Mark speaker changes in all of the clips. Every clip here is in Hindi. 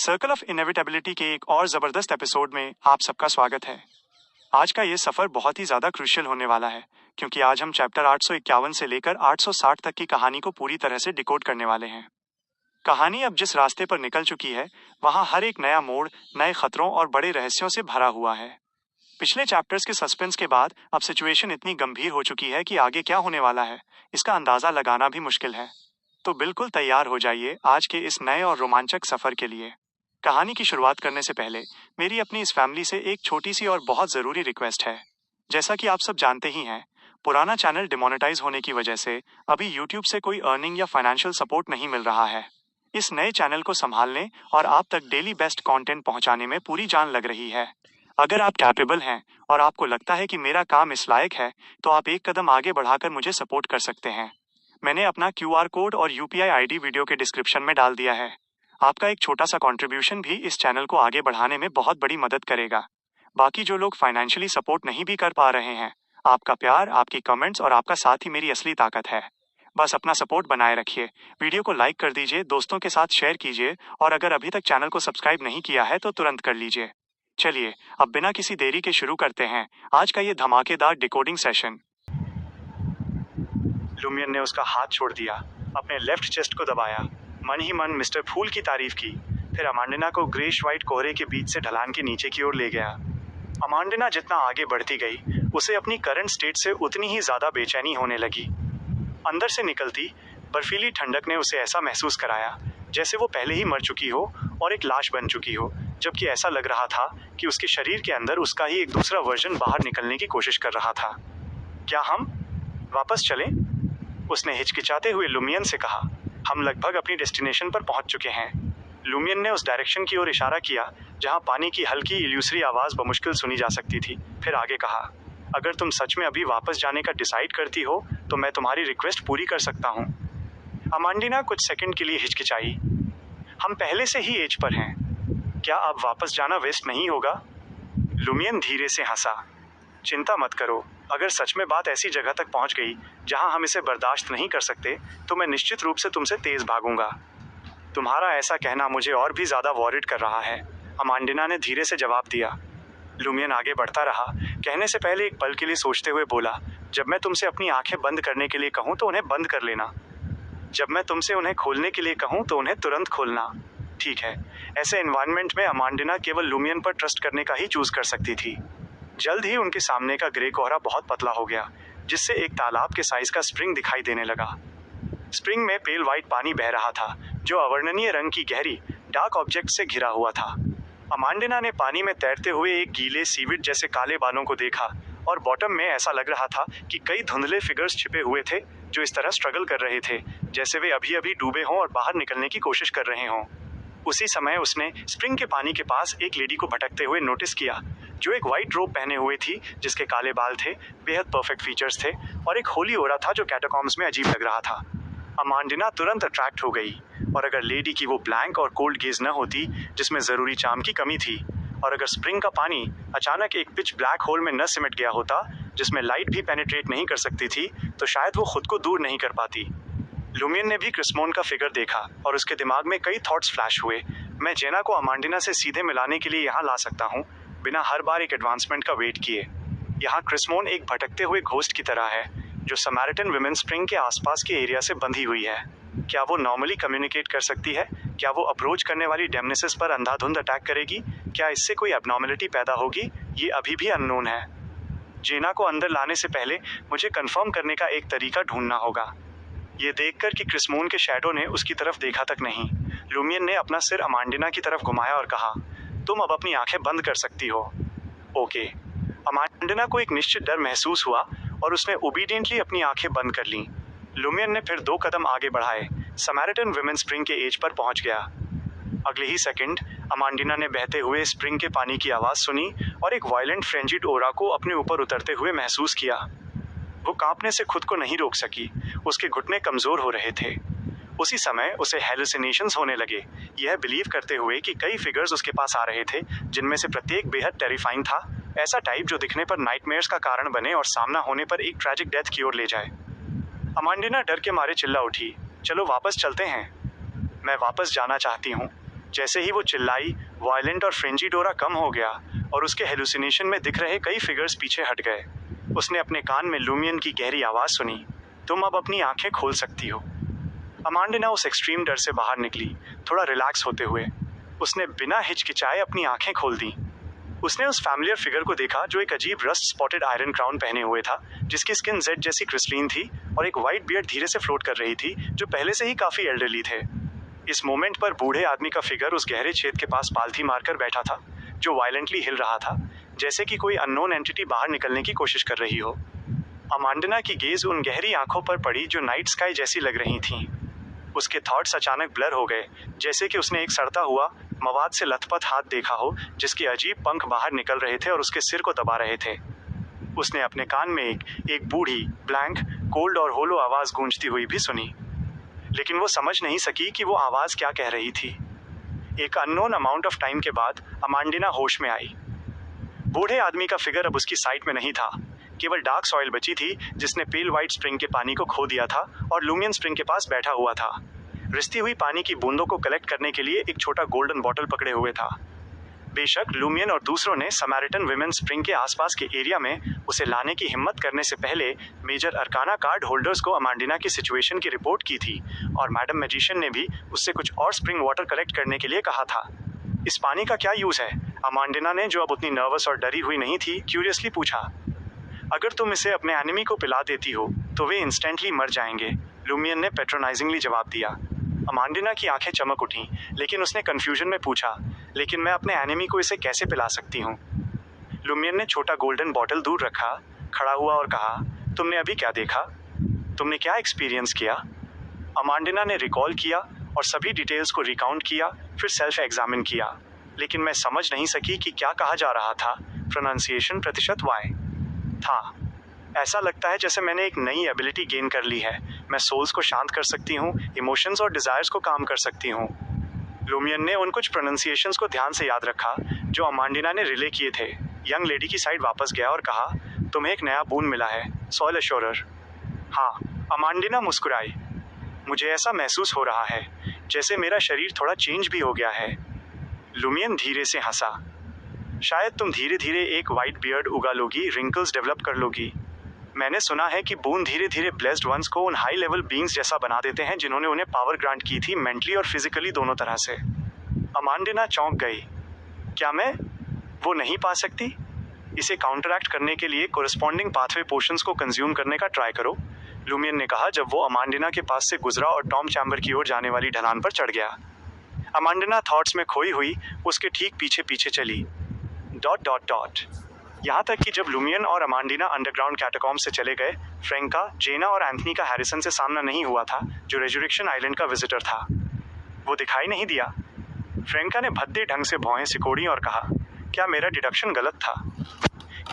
Speaker 1: सर्कल ऑफ इनएविटेबिलिटी के एक और ज़बरदस्त एपिसोड में आप सबका स्वागत है। आज का ये सफ़र बहुत ही ज़्यादा क्रूशियल होने वाला है, क्योंकि आज हम चैप्टर 851 से लेकर 860 तक की कहानी को पूरी तरह से डिकोड करने वाले हैं। कहानी अब जिस रास्ते पर निकल चुकी है, वहाँ हर एक नया मोड़ नए खतरों और बड़े रहस्यों से भरा हुआ है। पिछले चैप्टर्स के सस्पेंस के बाद अब सिचुएशन इतनी गंभीर हो चुकी है कि आगे क्या होने वाला है, इसका अंदाज़ा लगाना भी मुश्किल है। तो बिल्कुल तैयार हो जाइए आज के इस नए और रोमांचक सफ़र के लिए। कहानी की शुरुआत करने से पहले मेरी अपनी इस फैमिली से एक छोटी सी और बहुत ज़रूरी रिक्वेस्ट है। जैसा कि आप सब जानते ही हैं, पुराना चैनल डिमोनेटाइज होने की वजह से अभी यूट्यूब से कोई अर्निंग या फाइनेंशियल सपोर्ट नहीं मिल रहा है। इस नए चैनल को संभालने और आप तक डेली बेस्ट कंटेंट पहुंचाने में पूरी जान लग रही है। अगर आप कैपेबल हैं और आपको लगता है कि मेरा काम इस लायक है, तो आप एक कदम आगे बढ़ाकर मुझे सपोर्ट कर सकते हैं। मैंने अपना QR कोड और UPI ID वीडियो के डिस्क्रिप्शन में डाल दिया है। आपका एक छोटा सा कंट्रीब्यूशन भी इस चैनल को आगे बढ़ाने में बहुत बड़ी मदद करेगा। बाकी जो लोग फाइनेंशियली सपोर्ट नहीं भी कर पा रहे हैं, आपका प्यार, आपकी कमेंट्स और आपका साथ ही मेरी असली ताकत है। बस अपना सपोर्ट बनाए रखिए, वीडियो को लाइक कर दीजिए, दोस्तों के साथ शेयर कीजिए और अगर अभी तक चैनल को सब्सक्राइब नहीं किया है तो तुरंत कर लीजिए। चलिए अब बिना किसी देरी के शुरू करते हैं आज का ये धमाकेदार डिकोडिंग सेशन। लुमियन ने उसका हाथ छोड़ दिया, अपने लेफ्ट चेस्ट को दबाया, मन ही मन मिस्टर फूल की तारीफ की, फिर अमांडिना को ग्रेश वाइट कोहरे के बीच से ढलान के नीचे की ओर ले गया। अमांडिना जितना आगे बढ़ती गई, उसे अपनी करंट स्टेट से उतनी ही ज्यादा बेचैनी होने लगी। अंदर से निकलती बर्फीली ठंडक ने उसे ऐसा महसूस कराया जैसे वो पहले ही मर चुकी हो और एक लाश बन चुकी हो, जबकि ऐसा लग रहा था कि उसके शरीर के अंदर उसका ही एक दूसरा वर्जन बाहर निकलने की कोशिश कर रहा था। क्या हम वापस चलें? उसने हिचकिचाते हुए लुमियन से कहा। हम लगभग अपनी डेस्टिनेशन पर पहुंच चुके हैं। लुमियन ने उस डायरेक्शन की ओर इशारा किया जहां पानी की हल्की इल्यूसरी आवाज बमुश्किल सुनी जा सकती थी। फिर आगे कहा, अगर तुम सच में अभी वापस जाने का डिसाइड करती हो तो मैं तुम्हारी रिक्वेस्ट पूरी कर सकता हूँ। अमांडिना कुछ सेकंड के लिए हिचकिचाई। हम पहले से ही एज पर हैं, क्या अब वापस जाना वेस्ट नहीं होगा? लुमियन धीरे से हंसा। चिंता मत करो, अगर सच में बात ऐसी जगह तक पहुंच गई जहां हम इसे बर्दाश्त नहीं कर सकते तो मैं निश्चित रूप से तुमसे तेज भागूंगा। तुम्हारा ऐसा कहना मुझे और भी ज्यादा वॉरिड कर रहा है, अमांडिना ने धीरे से जवाब दिया। लुमियन आगे बढ़ता रहा, कहने से पहले एक पल के लिए सोचते हुए बोला, जब मैं तुमसे अपनी आंखें बंद करने के लिए कहूँ तो उन्हें बंद कर लेना। जब मैं तुमसे उन्हें खोलने के लिए कहूँ तो उन्हें तुरंत खोलना। ठीक है। ऐसे एनवायरनमेंट में अमांडिना केवल लुमियन पर ट्रस्ट करने का ही चूज कर सकती थी। जल्द ही उनके सामने का ग्रे कोहरा बहुत पतला हो गया, जिससे एक तालाब के साइज का स्प्रिंग दिखाई देने लगा। स्प्रिंग में पेल वाइट पानी बह रहा था, जो अवर्णनीय रंग की गहरी डार्क ऑब्जेक्ट से घिरा हुआ था। अमांडिना ने पानी में तैरते हुए एक गीले सीविड जैसे काले बालों को देखा और बॉटम में ऐसा लग रहा था कि कई धुंधले फिगर्स छिपे हुए थे जो इस तरह स्ट्रगल कर रहे थे जैसे वे अभी अभी डूबे हों और बाहर निकलने की कोशिश कर रहे हों। उसी समय उसने स्प्रिंग के पानी के पास एक लेडी को भटकते हुए नोटिस किया, जो एक वाइट रोब पहने हुए थी, जिसके काले बाल थे, बेहद परफेक्ट फीचर्स थे और एक होली ओरा था जो कैटाकॉम्स में अजीब लग रहा था। अमांडिना तुरंत अट्रैक्ट हो गई, और अगर लेडी की वो ब्लैंक और कोल्ड गेज न होती जिसमें ज़रूरी चार्म की कमी थी, और अगर स्प्रिंग का पानी अचानक एक पिच ब्लैक होल में न सिमट गया होता जिसमें लाइट भी पेनिट्रेट नहीं कर सकती थी, तो शायद वो खुद को दूर नहीं कर पाती। लुमियन ने भी क्रिस्मोन का फिगर देखा और उसके दिमाग में कई थॉट्स फ्लैश हुए। मैं जेना को अमांडिना से सीधे मिलाने के लिए यहाँ ला सकता हूँ, बिना हर बार एक एडवांसमेंट का वेट किए। यहाँ क्रिस्मोन एक भटकते हुए घोस्ट की तरह है, जो समारिटन विमेन स्प्रिंग के आसपास के एरिया से बंधी हुई है। क्या वो नॉर्मली कम्युनिकेट कर सकती है? क्या वो अप्रोच करने वाली डेमनेसिस पर अंधाधुंध अटैक करेगी? क्या इससे कोई एबनॉर्मलिटी पैदा होगी? ये अभी भी अननोन है। जेना को अंदर लाने से पहले मुझे कंफर्म करने का एक तरीका ढूंढना होगा। ये देखकर कि क्रिस्मोन के शैडो ने उसकी तरफ देखा तक नहीं, लुमियन ने अपना सिर अमांडिना की तरफ घुमाया और कहा, तुम अब अपनी आंखें बंद कर सकती हो। ओके। अमांडिना को एक निश्चित डर महसूस हुआ और उसने ओबीडियंटली अपनी आंखें बंद कर लीं। लुमियन ने फिर 2 कदम आगे बढ़ाए, समारिटन विमेन स्प्रिंग के एज पर पहुंच गया। अगले ही सेकंड अमांडिना ने बहते हुए स्प्रिंग के पानी की आवाज़ सुनी और एक वायलेंट फ्रेंजिड ओरा को अपने ऊपर उतरते हुए महसूस किया। वो कांपने से खुद को नहीं रोक सकी, उसके घुटने कमज़ोर हो रहे थे। उसी समय उसे हेलुसिनेशंस होने लगे, यह बिलीव करते हुए कि कई फिगर्स उसके पास आ रहे थे, जिनमें से प्रत्येक बेहद टेरिफाइंग था, ऐसा टाइप जो दिखने पर नाइटमेयर्स का कारण बने और सामना होने पर एक ट्रैजिक डेथ की ओर ले जाए। अमांडिना डर के मारे चिल्ला उठी, चलो वापस चलते हैं। मैं वापस जाना चाहती हूँ। जैसे ही वो चिल्लाई, वायलेंट और फ्रेंजी डोरा कम हो गया और उसके हेलुसिनेशन में दिख रहे कई फिगर्स पीछे हट गए। उसने अपने कान में लूमियन की गहरी आवाज़ सुनी, तुम अब अपनी आंखें खोल सकती हो। अमांडिना उस एक्सट्रीम डर से बाहर निकली, थोड़ा रिलैक्स होते हुए। उसने बिना हिचकिचाए अपनी आंखें खोल दी। उसने उस फैमिलियर फिगर को देखा जो एक अजीब रस्ट स्पॉटेड आयरन क्राउन पहने हुए था, जिसकी स्किन जेड जैसी क्रिस्टलीन थी और एक वाइट बियर्ड धीरे से फ्लोट कर रही थी, जो पहले से ही काफी एल्डरली थे। इस मोमेंट पर बूढ़े आदमी का फिगर उस गहरे छेद के पास पालथी मारकर बैठा था, जो वायलेंटली हिल रहा था, जैसे कि कोई अननोन एंटिटी बाहर निकलने की कोशिश कर रही हो। अमांडिना की गेज उन गहरी आंखों पर पड़ी जो नाइट स्काई जैसी लग रही थीं। उसके थॉट्स अचानक ब्लर हो गए, जैसे कि उसने एक सड़ता हुआ मवाद से लथपथ हाथ देखा हो, जिसके अजीब पंख बाहर निकल रहे थे और उसके सिर को दबा रहे थे। उसने अपने कान में एक बूढ़ी, ब्लैंक, कोल्ड और होलो आवाज गूंजती हुई भी सुनी, लेकिन वो समझ नहीं सकी कि वो आवाज क्या कह रही थी। एक अननोन अमाउंट ऑफ टाइम के बाद अमांडिना होश में आई। बूढ़े आदमी का फिगर अब उसकी साइड में नहीं था, केवल डार्क सॉइल बची थी जिसने पेल वाइट स्प्रिंग के पानी को खो दिया था और लूमियन स्प्रिंग के पास बैठा हुआ था, रिसती हुई पानी की बूंदों को कलेक्ट करने के लिए एक छोटा गोल्डन बॉटल पकड़े हुए था। बेशक लूमियन और दूसरों ने समैरिटन विमेन स्प्रिंग के आसपास के एरिया में उसे लाने की हिम्मत करने से पहले मेजर अरकाना कार्ड होल्डर्स को अमांडिना की सिचुएशन की रिपोर्ट की थी, और मैडम मैजिशियन ने भी उससे कुछ और स्प्रिंग वाटर कलेक्ट करने के लिए कहा था। इस पानी का क्या यूज है? अमांडिना ने, जो अब उतनी नर्वस और डरी हुई नहीं थी, क्यूरियसली पूछा। अगर तुम इसे अपने एनिमी को पिला देती हो तो वे इंस्टेंटली मर जाएंगे, लूमियन ने पेट्रोनाइजिंगली जवाब दिया। अमांडिना की आंखें चमक उठीं, लेकिन उसने कंफ्यूजन में पूछा, लेकिन मैं अपने एनिमी को इसे कैसे पिला सकती हूँ? लूमियन ने छोटा गोल्डन बॉटल दूर रखा, खड़ा हुआ और कहा, तुमने अभी क्या देखा? तुमने क्या एक्सपीरियंस किया? अमांडिना ने रिकॉल किया और सभी डिटेल्स को रिकाउंट किया, फिर सेल्फ एग्जामिन किया, लेकिन मैं समझ नहीं सकी कि क्या कहा जा रहा था। प्रोनाउंसिएशन प्रतिशत वाई था। ऐसा लगता है जैसे मैंने एक नई एबिलिटी गेन कर ली है। मैं सोल्स को शांत कर सकती हूँ, इमोशंस और डिजायर्स को काम कर सकती हूँ। लूमियन ने उन कुछ प्रोनाउंसिएशंस को ध्यान से याद रखा जो अमांडिना ने रिले किए थे। यंग लेडी की साइड वापस गया और कहा, तुम्हें एक नया बून मिला है, सॉइल एश्योरर। हाँ, अमांडिना मुस्कुराई। मुझे ऐसा महसूस हो रहा है जैसे मेरा शरीर थोड़ा चेंज भी हो गया है। लूमियन धीरे से हंसा। शायद तुम धीरे धीरे एक वाइट बियर्ड उगा लोगी, रिंकल्स डेवलप कर लोगी। मैंने सुना है कि बून धीरे धीरे ब्लेस्ड वंस को उन हाई लेवल बीइंग्स जैसा बना देते हैं जिन्होंने उन्हें पावर ग्रांट की थी, मेंटली और फिजिकली दोनों तरह से। अमांडिना चौंक गई। क्या मैं वो नहीं पा सकती? इसे काउंटरैक्ट करने के लिए कोरिस्पॉन्डिंग पाथवे पोशंस को कंज्यूम करने का ट्राई करो, लूमियन ने कहा जब वो अमांडिना के पास से गुजरा और टॉम चैम्बर की ओर जाने वाली ढलान पर चढ़ गया। अमांडिना थॉट्स में खोई हुई उसके ठीक पीछे पीछे चली। ... यहाँ तक कि जब लूमियन और अमांडिना अंडरग्राउंड कैटाकॉम्ब से चले गए, फ्रैंका, जेना और एंथनी का हैरिसन से सामना नहीं हुआ था, जो रेजुरेक्शन आइलैंड का विजिटर था। वो दिखाई नहीं दिया। फ्रैंका ने भद्दे ढंग से भौहें सिकोड़ी और कहा, क्या मेरा डिडक्शन गलत था?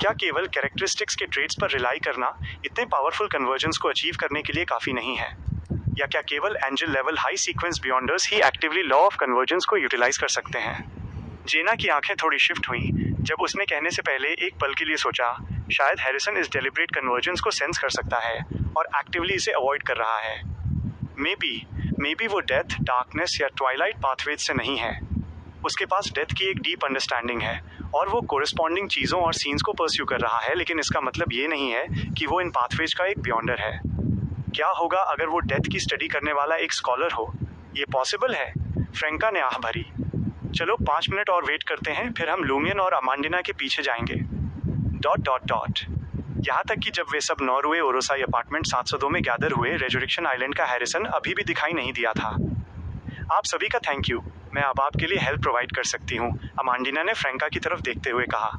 Speaker 1: क्या केवल कैरेक्टरिस्टिक्स के ट्रेड्स पर रिलाई करना इतने पावरफुल कन्वर्जेंस को अचीव करने के लिए काफ़ी नहीं है? या क्या केवल angel level high sequence Beyonders he actively law of convergence को यूटिलाइज कर सकते हैं? जेना की आंखें थोड़ी शिफ्ट हुई जब उसने कहने से पहले एक पल के लिए सोचा, शायद हैरिसन इस डेलिब्रेट कन्वर्जेंस को सेंस कर सकता है और एक्टिवली इसे अवॉइड कर रहा है। मे बी वो डेथ, डार्कनेस या ट्वाइलाइट पाथवेज से नहीं है। उसके पास डेथ की एक डीप अंडरस्टैंडिंग है और वो कोरिस्पॉन्डिंग चीज़ों और सीन्स को परस्यू कर रहा है, लेकिन इसका मतलब ये नहीं है कि वो इन पाथवेज का एक बियॉन्डर है। क्या होगा अगर वो डेथ की स्टडी करने वाला एक स्कॉलर हो? ये पॉसिबल है? फ्रैंका ने आह भरी। चलो 5 मिनट और वेट करते हैं, फिर हम लूमियन और अमांडिना के पीछे जाएंगे। ... यहाँ तक कि जब वे सब नॉर्वे ओरोसाई अपार्टमेंट 702 में गैदर हुए, रेजुरेक्शन आइलैंड का हैरिसन अभी भी दिखाई नहीं दिया था। आप सभी का थैंक यू, मैं अब आपके लिए हेल्प प्रोवाइड कर सकती हूँ, अमांडिना ने फ्रैंका की तरफ देखते हुए कहा।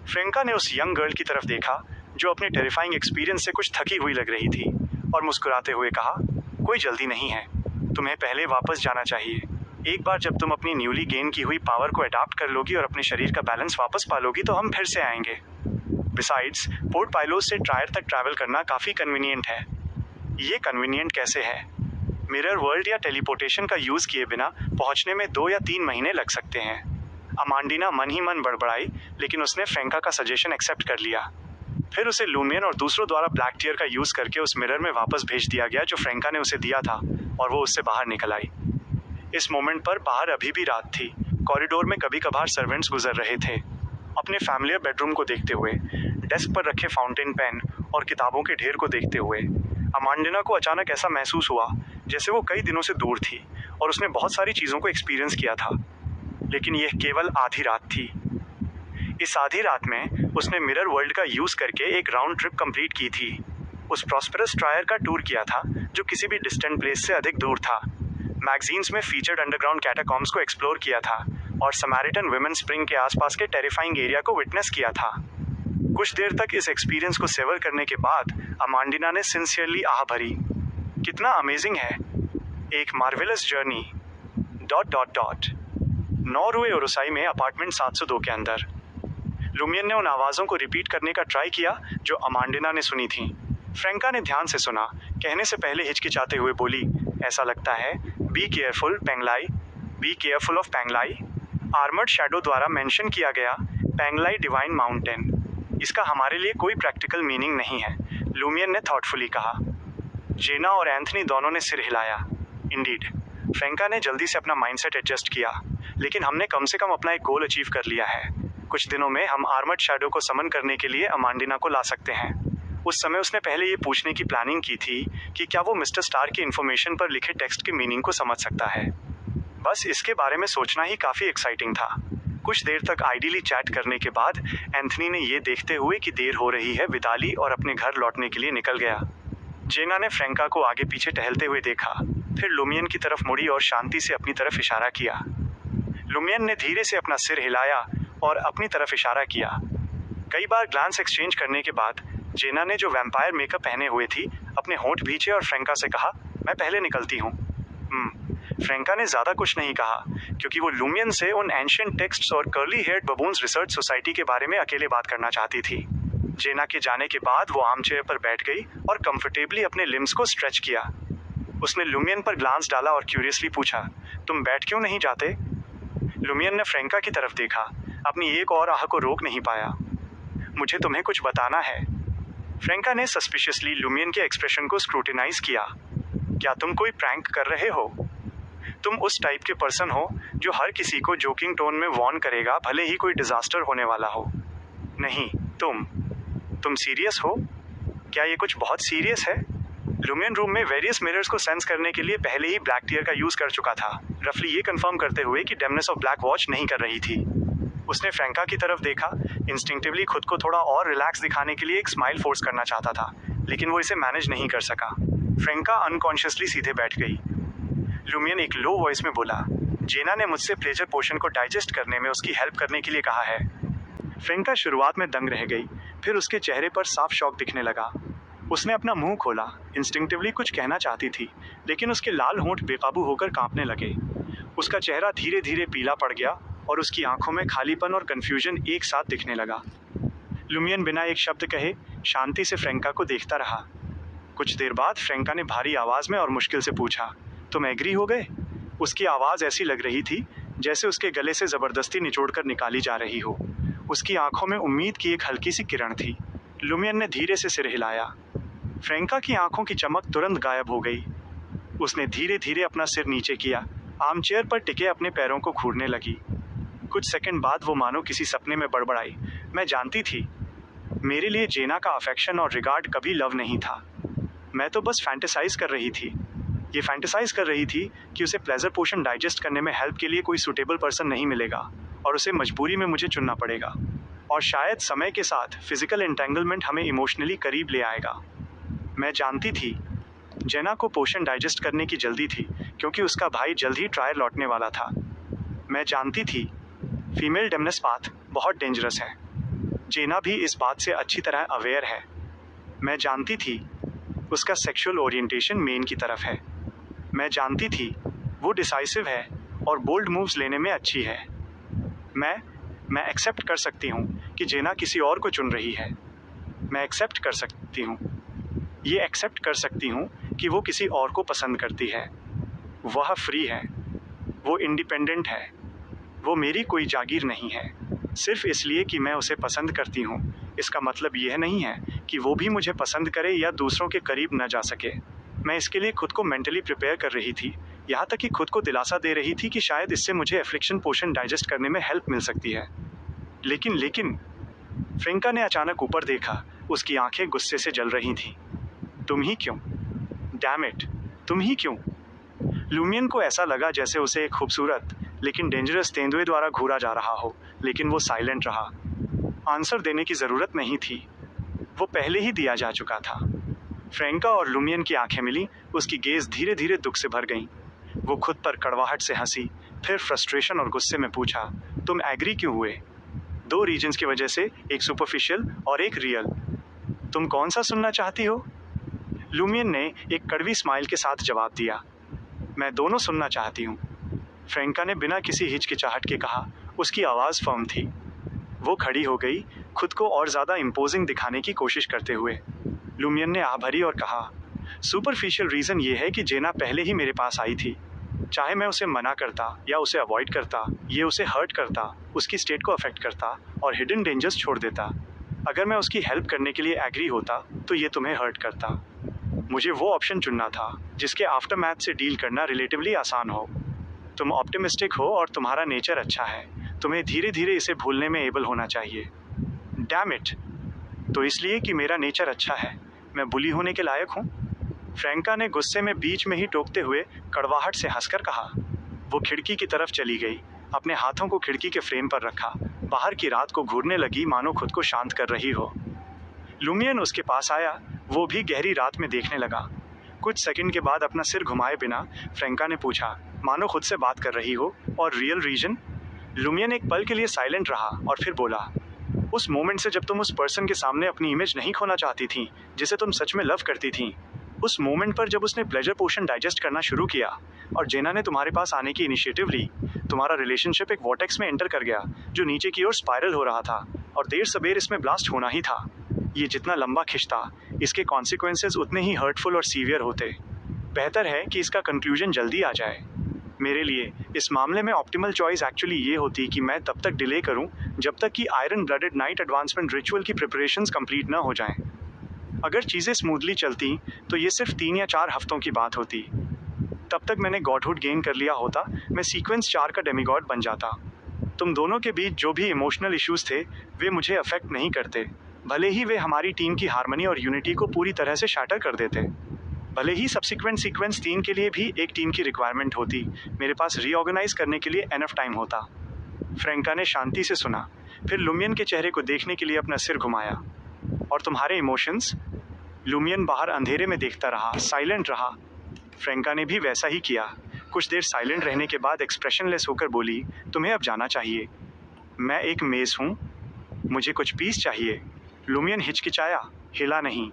Speaker 1: फ्रैंका ने उस यंग गर्ल की तरफ देखा जो अपने टेरिफाइंग एक्सपीरियंस से कुछ थकी हुई लग रही थी, और मुस्कुराते हुए कहा, कोई जल्दी नहीं है, तुम्हें पहले वापस जाना चाहिए। एक बार जब तुम अपनी न्यूली गेन की हुई पावर को अडॉप्ट कर लोगी और अपने शरीर का बैलेंस वापस पा लोगी तो हम फिर से आएंगे। बिसाइड्स, पोर्ट पाइलोस से ट्रायर तक ट्रैवल करना काफ़ी कन्वीनियंट है। ये कन्वीनियंट कैसे है? मिरर वर्ल्ड या टेलीपोर्टेशन का यूज़ किए बिना पहुंचने में 2 या 3 महीने लग सकते हैं। अमांडिना मन ही मन बड़बड़ाई, लेकिन उसने फ्रैंका का सजेशन एक्सेप्ट कर लिया। फिर उसे लूमियन और दूसरों द्वारा ब्लैक टीयर का यूज़ करके उस मिरर में वापस भेज दिया गया जो फ्रैंका ने उसे दिया था, और वो उससे बाहर निकल आई। इस मोमेंट पर बाहर अभी भी रात थी। कॉरिडोर में कभी कभार सर्वेंट्स गुजर रहे थे, अपने फैमिलियर बेडरूम को देखते हुए, डेस्क पर रखे फाउंटेन पेन और किताबों के ढेर को देखते हुए। अमांडिना को अचानक ऐसा महसूस हुआ जैसे वो कई दिनों से दूर थी और उसने बहुत सारी चीज़ों को एक्सपीरियंस किया था, लेकिन यह केवल आधी रात थी। इस आधी रात में उसने मिरर वर्ल्ड का यूज़ करके एक राउंड ट्रिप कंप्लीट की थी। उस प्रॉस्पेरस ट्रायर का टूर किया था जो किसी भी डिस्टेंट प्लेस से अधिक दूर था। मैगजीन्स में फीचर्ड अंडरग्राउंड कैटाकॉम्स को एक्सप्लोर किया था और समारिटन वुमेन स्प्रिंग के आसपास के टेरिफाइंग एरिया को विटनेस किया था। कुछ देर तक इस एक्सपीरियंस को सेवर करने के बाद अमांडिना ने सिंसियरली आह भरी, कितना अमेजिंग है, एक मार्वेलस जर्नी... ... 9 रुए ओरोसाई में अपार्टमेंट 702 के अंदर। लुमियन ने उन आवाज़ों को रिपीट करने का ट्राई किया जो अमांडिना ने सुनी थी। फ्रैंका ने ध्यान से सुना, कहने से पहले हिचकिचाते हुए बोली, ऐसा लगता है, be careful Penglai, be careful of Penglai. Armoured shadow द्वारा मेंशन किया गया पेंगलाई डिवाइन माउंटेन। इसका हमारे लिए कोई प्रैक्टिकल मीनिंग नहीं है, लुमियन ने थॉटफुली कहा। जेना और एंथनी दोनों ने सिर हिलाया। इंडीड। फ्रैंका ने जल्दी से अपना माइंडसेट एडजस्ट किया, लेकिन हमने कम से कम अपना एक गोल अचीव कर लिया है। कुछ दिनों में हम आर्मर्ड शैडो को समन करने के लिए अमांडिना को ला सकते हैं। उस समय उसने पहले ये पूछने की प्लानिंग की थी कि क्या वो मिस्टर स्टार की इन्फॉर्मेशन पर लिखे टेक्स्ट के मीनिंग को समझ सकता है। बस इसके बारे में सोचना ही काफ़ी एक्साइटिंग था। कुछ देर तक आइडियली चैट करने के बाद एंथनी ने ये देखते हुए कि देर हो रही है विदा ली और अपने घर लौटने के लिए निकल गया। जेना ने फ्रैंका को आगे पीछे टहलते हुए देखा, फिर लुमियन की तरफ मुड़ी और शांति से अपनी तरफ इशारा किया। लुमियन ने धीरे से अपना सिर हिलाया और अपनी तरफ इशारा किया। कई बार ग्लांस एक्सचेंज करने के बाद जेना ने जो वैम्पायर मेकअप पहने हुए थी अपने होंठ भींचे और फ्रैंका से कहा, मैं पहले निकलती हूँ। फ्रैंका ने ज़्यादा कुछ नहीं कहा क्योंकि वो लुमियन से उन एंशिएंट टेक्स्ट्स और curly heard baboons research society के बारे में अकेले बात करना चाहती थी। जेना के जाने के बाद वो आर्म चेयर पर बैठ गई और कंफर्टेबली अपने लिम्स को स्ट्रेच किया। उसने लुमियन पर ग्लांस डाला और क्यूरियसली पूछा, तुम बैठ क्यों नहीं जाते? लुमियन ने फ्रैंका की तरफ देखा, अपनी एक और आह को रोक नहीं पाया। मुझे तुम्हें कुछ बताना है। फ्रैंका ने सस्पिशियसली लुमियन के एक्सप्रेशन को स्क्रूटिनाइज किया। क्या तुम कोई प्रैंक कर रहे हो? तुम उस टाइप के पर्सन हो जो हर किसी को जोकिंग टोन में वार्न करेगा भले ही कोई डिजास्टर होने वाला हो। नहीं, तुम सीरियस हो? क्या ये कुछ बहुत सीरियस है? लुमियन रूम में वेरियस मिरर्स को सेंस करने के लिए पहले ही ब्लैक टीयर का यूज कर चुका था, रफली ये कंफर्म करते हुए कि डेमनेस ऑफ ब्लैक वॉच नहीं कर रही थी। उसने फ्रैंका की तरफ देखा, इंस्टिंक्टिवली खुद को थोड़ा और रिलैक्स दिखाने के लिए एक स्माइल फोर्स करना चाहता था, लेकिन वो इसे मैनेज नहीं कर सका। फ्रैंका अनकॉन्शियसली सीधे बैठ गई। लुमियन एक लो वॉइस में बोला, जेना ने मुझसे प्लेजर पोशन को डाइजेस्ट करने में उसकी हेल्प करने के लिए कहा है। फ्रैंका शुरुआत में दंग रह गई, फिर उसके चेहरे पर साफ शॉक दिखने लगा। उसने अपना मुंह खोला, इंस्टिंक्टिवली कुछ कहना चाहती थी, लेकिन उसके लाल होंठ बेकाबू होकर कांपने लगे। उसका चेहरा धीरे धीरे पीला पड़ गया और उसकी आंखों में खालीपन और कंफ्यूजन एक साथ दिखने लगा। लुमियन बिना एक शब्द कहे शांति से फ्रैंका को देखता रहा। कुछ देर बाद फ्रैंका ने भारी आवाज़ में और मुश्किल से पूछा, तुम एग्री हो गए? उसकी आवाज़ ऐसी लग रही थी जैसे उसके गले से ज़बरदस्ती निचोड़कर निकाली जा रही हो। उसकी आंखों में उम्मीद की एक हल्की सी किरण थी। लुमियन ने धीरे से सिर हिलाया। फ्रैंका की आंखों की चमक तुरंत गायब हो गई। उसने धीरे धीरे अपना सिर नीचे किया, आर्मचेयर पर टिके अपने पैरों को खूरने लगी। कुछ सेकंड बाद वो मानो किसी सपने में बड़बड़ाई, मैं जानती थी, मेरे लिए जेना का अफेक्शन और रिगार्ड कभी लव नहीं था। मैं तो बस फैंटेसाइज कर रही थी। ये फैंटेसाइज कर रही थी कि उसे प्लेजर पोशन डाइजेस्ट करने में हेल्प के लिए कोई सूटेबल पर्सन नहीं मिलेगा और उसे मजबूरी में मुझे चुनना पड़ेगा, और शायद समय के साथ फिजिकल एंटेंगलमेंट हमें इमोशनली करीब ले आएगा। मैं जानती थी जेना को पोशन डाइजेस्ट करने की जल्दी थी क्योंकि उसका भाई जल्द ही ट्रायल लौटने वाला था। मैं जानती थी फीमेल डेमनेस पाथ बहुत डेंजरस है। जेना भी इस बात से अच्छी तरह अवेयर है। मैं जानती थी उसका सेक्सुअल ओरिएंटेशन मेन की तरफ है। मैं जानती थी वो डिसाइसिव है और बोल्ड मूव्स लेने में अच्छी है। मैं एक्सेप्ट कर सकती हूँ कि जेना किसी और को चुन रही है। मैं एक्सेप्ट कर सकती हूँ, ये एक्सेप्ट कर सकती हूँ कि वो किसी और को पसंद करती है। वह फ्री है, वो इंडिपेंडेंट है, वो मेरी कोई जागीर नहीं है। सिर्फ इसलिए कि मैं उसे पसंद करती हूँ इसका मतलब यह नहीं है कि वो भी मुझे पसंद करे या दूसरों के करीब न जा सके। मैं इसके लिए खुद को मेंटली प्रिपेयर कर रही थी यहाँ तक कि खुद को दिलासा दे रही थी कि शायद इससे मुझे एफ्लिक्शन पोशन डाइजेस्ट करने में हेल्प मिल सकती है। लेकिन फ्रेंका ने अचानक ऊपर देखा। उसकी आंखें गुस्से से जल रही थीं। तुम ही क्यों? डैम इट, तुम ही क्यों? लुमियन को ऐसा लगा जैसे उसे एक खूबसूरत लेकिन डेंजरस तेंदुए द्वारा घूरा जा रहा हो, लेकिन वो साइलेंट रहा। आंसर देने की ज़रूरत नहीं थी, वो पहले ही दिया जा चुका था। फ्रेंका और लुमियन की आंखें मिली। उसकी गेज़ धीरे धीरे दुख से भर गईं। वो खुद पर कड़वाहट से हंसी, फिर फ्रस्ट्रेशन और गुस्से में पूछा, तुम एग्री क्यों हुए? 2 रीजन्स की वजह से, एक सुपरफिशियल और एक रियल। तुम कौन सा सुनना चाहती हो? लुमियन ने एक कड़वी स्माइल के साथ जवाब दिया, मैं दोनों सुनना चाहती हूँ। फ्रेंका ने बिना किसी हिचकिचाहट के कहा। उसकी आवाज़ फर्म थी। वो खड़ी हो गई, खुद को और ज़्यादा इम्पोजिंग दिखाने की कोशिश करते हुए। लुमियन ने आह भरी और कहा, सुपरफिशियल रीज़न ये है कि जेना पहले ही मेरे पास आई थी। चाहे मैं उसे मना करता या उसे अवॉइड करता, ये उसे हर्ट करता, उसकी स्टेट को अफेक्ट करता और हिडन डेंजर्स छोड़ देता। अगर मैं उसकी हेल्प करने के लिए एग्री होता तो ये तुम्हें हर्ट करता। मुझे वो ऑप्शन चुनना था जिसके आफ्टरमैथ से डील करना रिलेटिवली आसान हो। तुम ऑप्टिमिस्टिक हो और तुम्हारा नेचर अच्छा है। तुम्हें धीरे धीरे इसे भूलने में एबल होना चाहिए। डैम इट, तो इसलिए कि मेरा नेचर अच्छा है, मैं बुली होने के लायक हूँ? फ्रेंका ने गुस्से में बीच में ही टोकते हुए कड़वाहट से हंसकर कहा। वो खिड़की की तरफ चली गई, अपने हाथों को खिड़की के फ्रेम पर रखा। बाहर की रात को घूरने लगी, मानो खुद को शांत कर रही हो। लुमियन उसके पास आया। वो भी गहरी रात में देखने लगा। कुछ सेकंड के बाद अपना सिर घुमाए बिना फ्रेंका ने पूछा, मानो खुद से बात कर रही हो, और रियल रीजन? लुमियन एक पल के लिए साइलेंट रहा और फिर बोला, उस मोमेंट से जब तुम उस पर्सन के सामने अपनी इमेज नहीं खोना चाहती थी जिसे तुम सच में लव करती थी, उस मोमेंट पर जब उसने प्लेजर पोशन डाइजेस्ट करना शुरू किया और जेना ने तुम्हारे पास आने की इनिशिएटिव ली, तुम्हारा रिलेशनशिप एक वॉर्टेक्स में एंटर कर गया जो नीचे की ओर स्पाइरल हो रहा था और देर सबेर इसमें ब्लास्ट होना ही था। ये जितना लंबा खिंचता, इसके कॉन्सिक्वेंसेस उतने ही हर्टफुल और सीवियर होते। बेहतर है कि इसका कंक्लूजन जल्दी आ जाए। मेरे लिए इस मामले में ऑप्टिमल चॉइस एक्चुअली ये होती कि मैं तब तक डिले करूं जब तक कि iron blooded night advancement ritual की प्रिपरेशंस कंप्लीट ना हो जाएं। अगर चीज़ें स्मूथली चलती तो ये सिर्फ 3 या 4 हफ्तों की बात होती। तब तक मैंने गॉडहुड गेन कर लिया होता, मैं सीक्वेंस 4 का डेमीगॉड बन जाता। तुम दोनों के बीच जो भी इमोशनल इश्यूज थे वे मुझे अफेक्ट नहीं करते, भले ही वे हमारी टीम की हार्मनी और यूनिटी को पूरी तरह से शैटर कर देते। भले ही सब्सिक्वेंट सीक्वेंस 3 के लिए भी एक टीम की रिक्वायरमेंट होती, मेरे पास रीऑर्गेनाइज करने के लिए एनफ टाइम होता। फ्रेंका ने शांति से सुना, फिर लुमियन के चेहरे को देखने के लिए अपना सिर घुमाया। और तुम्हारे इमोशंस? लुमियन बाहर अंधेरे में देखता रहा, साइलेंट रहा। फ्रेंका ने भी वैसा ही किया। कुछ देर साइलेंट रहने के बाद एक्सप्रेशनलेस होकर बोली, तुम्हें अब जाना चाहिए। मैं एक मेज़ हूँ, मुझे कुछ पीस चाहिए। लुमियन हिचकिचाया, हिला नहीं।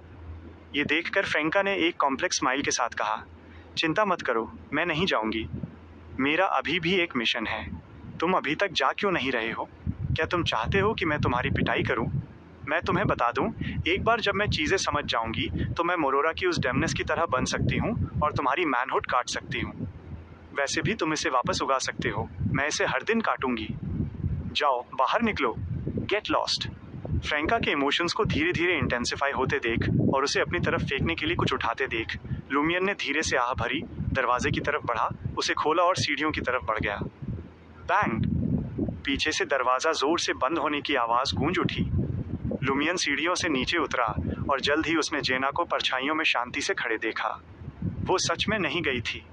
Speaker 1: ये देखकर फ्रेंका ने एक कॉम्प्लेक्स स्माइल के साथ कहा, चिंता मत करो, मैं नहीं जाऊंगी। मेरा अभी भी एक मिशन है। तुम अभी तक जा क्यों नहीं रहे हो? क्या तुम चाहते हो कि मैं तुम्हारी पिटाई करूं? मैं तुम्हें बता दूं, एक बार जब मैं चीज़ें समझ जाऊंगी तो मैं मोरोरा की उस डेमनेस की तरह बन सकती हूं और तुम्हारी मैनहुड काट सकती हूं। वैसे भी तुम इसे वापस उगा सकते हो, मैं इसे हर दिन काटूंगी। जाओ, बाहर निकलो, गेट लॉस्ट। फ्रेंका के इमोशंस को धीरे धीरे इंटेंसिफाई होते देख और उसे अपनी तरफ फेंकने के लिए कुछ उठाते देख लुमियन ने धीरे से आह भरी, दरवाजे की तरफ बढ़ा, उसे खोला और सीढ़ियों की तरफ बढ़ गया। बैंग! पीछे से दरवाज़ा जोर से बंद होने की आवाज़ गूंज उठी। लुमियन सीढ़ियों से नीचे उतरा और जल्द ही उसने जेना को परछाइयों में शांति से खड़े देखा। वो सच में नहीं गई थी।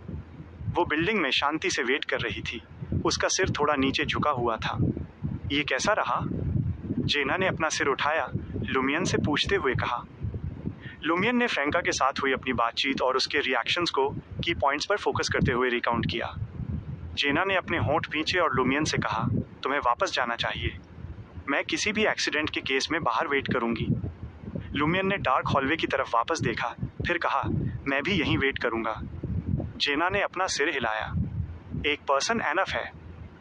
Speaker 1: वो बिल्डिंग में शांति से वेट कर रही थी। उसका सिर थोड़ा नीचे झुका हुआ था। ये कैसा रहा? जेना ने अपना सिर उठाया, लुमियन से पूछते हुए कहा। लुमियन ने फ्रेंका के साथ हुई अपनी बातचीत और उसके रिएक्शंस को की पॉइंट्स पर फोकस करते हुए रिकाउंट किया। जेना ने अपने होंठ भींचे और लुमियन से कहा, तुम्हें वापस जाना चाहिए। मैं किसी भी एक्सीडेंट के केस में बाहर वेट करूंगी। लुमियन ने डार्क हॉलवे की तरफ वापस देखा, फिर कहा, मैं भी यहीं वेट करूंगा। जेना ने अपना सिर हिलाया। एक पर्सन एनफ है।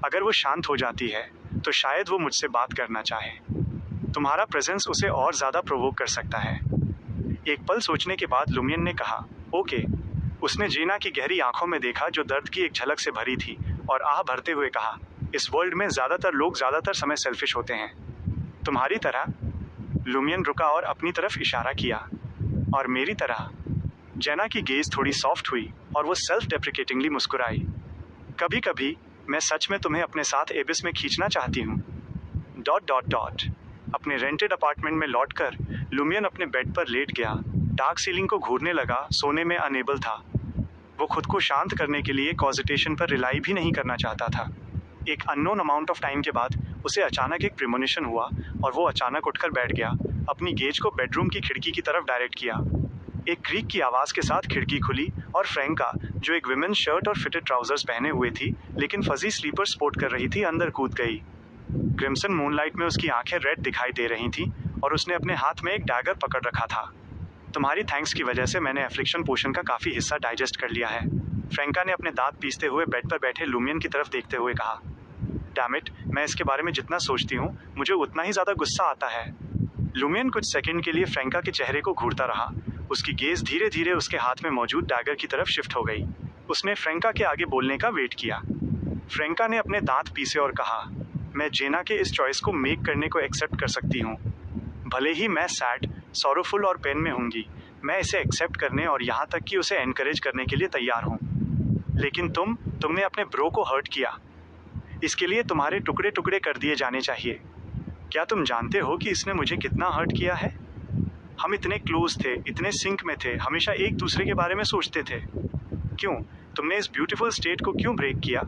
Speaker 1: अगर वो शांत हो जाती है तो शायद वो मुझसे बात करना चाहे। तुम्हारा प्रेजेंस उसे और ज़्यादा प्रोवोक कर सकता है। एक पल सोचने के बाद लुमियन ने कहा, ओके। उसने जेना की गहरी आंखों में देखा जो दर्द की एक झलक से भरी थी और आह भरते हुए कहा, इस वर्ल्ड में ज़्यादातर लोग ज़्यादातर समय सेल्फिश होते हैं, तुम्हारी तरह। लुमियन रुका और अपनी तरफ इशारा किया। और मेरी तरह। जेना की गेज थोड़ी सॉफ्ट हुई और वो सेल्फ डेप्रिकेटिंगली मुस्कुराई। कभी कभी मैं सच में तुम्हें अपने साथ एबिस में खींचना चाहती हूँ। ... अपने रेंटेड अपार्टमेंट में लौटकर लुमियन अपने बेड पर लेट गया। डार्क सीलिंग को घूरने लगा, सोने में अनेबल था। वो खुद को शांत करने के लिए कॉजिटेशन पर रिलाई भी नहीं करना चाहता था। एक अननोन अमाउंट ऑफ टाइम के बाद उसे अचानक एक प्रीमोनिशन हुआ और वो अचानक उठकर बैठ गया, अपनी गेज को बेडरूम की खिड़की की तरफ डायरेक्ट किया। एक क्रीक की आवाज़ के साथ खिड़की खुली और फ्रैंका, जो एक विमेन शर्ट और फिटेड ट्राउजर्स पहने हुए थी लेकिन फजी स्लीपर स्पोर्ट कर रही थी, अंदर कूद गई। क्रिम्सन मूनलाइट में उसकी आंखें रेड दिखाई दे रही थीं और उसने अपने हाथ में एक डैगर पकड़ रखा था। तुम्हारी थैंक्स की वजह से मैंने एफ्लिक्शन पोशन का काफ़ी हिस्सा डाइजेस्ट कर लिया है, फ्रैंका ने अपने दांत पीसते हुए बेड पर बैठे लुमियन की तरफ देखते हुए कहा। डैम इट, मैं इसके बारे में जितना सोचती हूँ मुझे उतना ही ज़्यादा गुस्सा आता है। लुमियन कुछ सेकंड के लिए फ्रैंका के चेहरे को घूरता रहा। उसकी गेज धीरे धीरे उसके हाथ में मौजूद डैगर की तरफ शिफ्ट हो गई। उसने फ्रैंका के आगे बोलने का वेट किया। फ्रैंका ने अपने दांत पीसे और कहा, मैं जेना के इस चॉइस को मेक करने को एक्सेप्ट कर सकती हूँ। भले ही मैं सैड, सॉरोफुल और पेन में होंगी, मैं इसे एक्सेप्ट करने और यहाँ तक कि उसे एनकरेज करने के लिए तैयार हूँ। लेकिन तुमने अपने ब्रो को हर्ट किया। इसके लिए तुम्हारे टुकड़े टुकड़े कर दिए जाने चाहिए। क्या तुम जानते हो कि इसने मुझे कितना हर्ट किया है? हम इतने क्लोज थे, इतने सिंक में थे, हमेशा एक दूसरे के बारे में सोचते थे। क्यों? तुमने इस ब्यूटीफुल स्टेट को क्यों ब्रेक किया?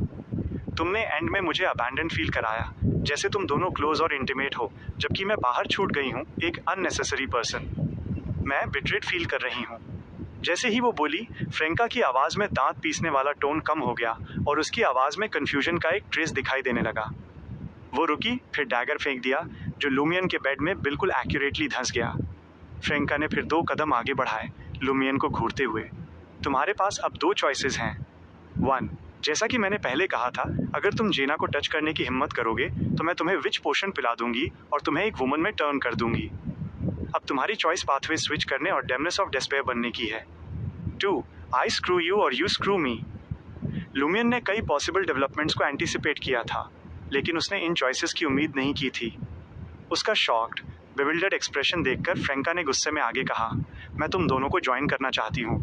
Speaker 1: तुमने एंड में मुझे अबैंडन फील कराया, जैसे तुम दोनों क्लोज और इंटीमेट हो, जबकि मैं बाहर छूट गई हूँ, एक अननेसेसरी पर्सन। मैं बिट्रेड फील कर रही हूँ। जैसे ही वो बोली, फ्रैंका की आवाज़ में दांत पीसने वाला टोन कम हो गया और उसकी आवाज़ में कन्फ्यूजन का एक ट्रेस दिखाई देने लगा। वो रुकी, फिर डैगर फेंक दिया, जो लुमियन के बेड में बिल्कुल एक्यूरेटली धंस गया। फ्रैंका ने फिर 2 कदम आगे बढ़ाए, लुमियन को घूरते हुए। तुम्हारे पास अब 2 चॉइसेस हैं। 1, जैसा कि मैंने पहले कहा था, अगर तुम जेना को टच करने की हिम्मत करोगे तो मैं तुम्हें विच पोशन पिला दूंगी और तुम्हें एक वुमन में टर्न कर दूंगी। अब तुम्हारी चॉइस पाथवे स्विच करने और डेमनेस ऑफ डेस्पेयर बनने की है। 2, आई स्क्रू यू और यू स्क्रू मी। लुमियन ने कई पॉसिबल डेवलपमेंट्स को एंटिसिपेट किया था, लेकिन उसने इन चॉइसेस की उम्मीद नहीं की थी। उसका शॉक्ड, बेविल्डर्ड एक्सप्रेशन देखकर फ्रैंका ने गुस्से में आगे कहा, मैं तुम दोनों को ज्वाइन करना चाहती हूँ।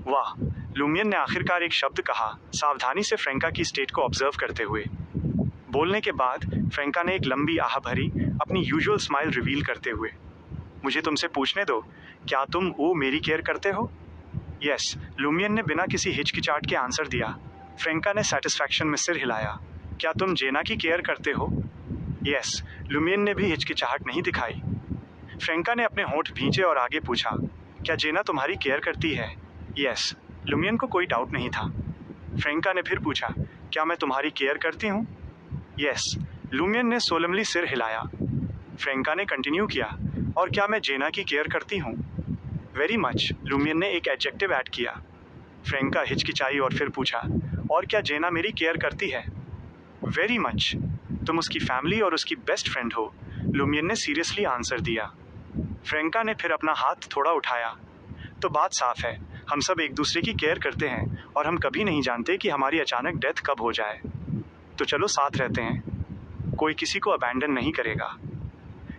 Speaker 1: वाह, लुमियन ने आखिरकार एक शब्द कहा, सावधानी से फ्रैंका की स्टेट को ऑब्जर्व करते हुए। बोलने के बाद फ्रैंका ने एक लंबी आह भरी, अपनी यूजुअल स्माइल रिवील करते हुए, मुझे तुमसे पूछने दो, क्या तुम मेरी केयर करते हो? यस, लुमियन ने बिना किसी हिचकिचाहट के आंसर दिया। फ्रैंका ने सेटिस्फैक्शन में सिर हिलाया। क्या तुम जेना की केयर करते हो? यस, लुमियन ने भी हिचकिचाहट नहीं दिखाई। फ्रैंका ने अपने होंठ भींचे और आगे पूछा, क्या जेना तुम्हारी केयर करती है? यस, लुमियन को कोई डाउट नहीं था। फ्रैंका ने फिर पूछा, क्या मैं तुम्हारी केयर करती हूँ? यस, लुमियन ने सोलमली सिर हिलाया। फ्रैंका ने कंटिन्यू किया, और क्या मैं जेना की केयर करती हूँ? वेरी मच, लुमियन ने एक एडजेक्टिव ऐड किया। फ्रैंका हिचकिचाई और फिर पूछा, और क्या जेना मेरी केयर करती है? वेरी मच, तुम उसकी फैमिली और उसकी बेस्ट फ्रेंड हो, लुमियन ने सीरियसली आंसर दिया। फ्रैंका ने फिर अपना हाथ थोड़ा उठाया। तो बात साफ है, हम सब एक दूसरे की केयर करते हैं और हम कभी नहीं जानते कि हमारी अचानक डेथ कब हो जाए। तो चलो साथ रहते हैं, कोई किसी को अबैंडन नहीं करेगा।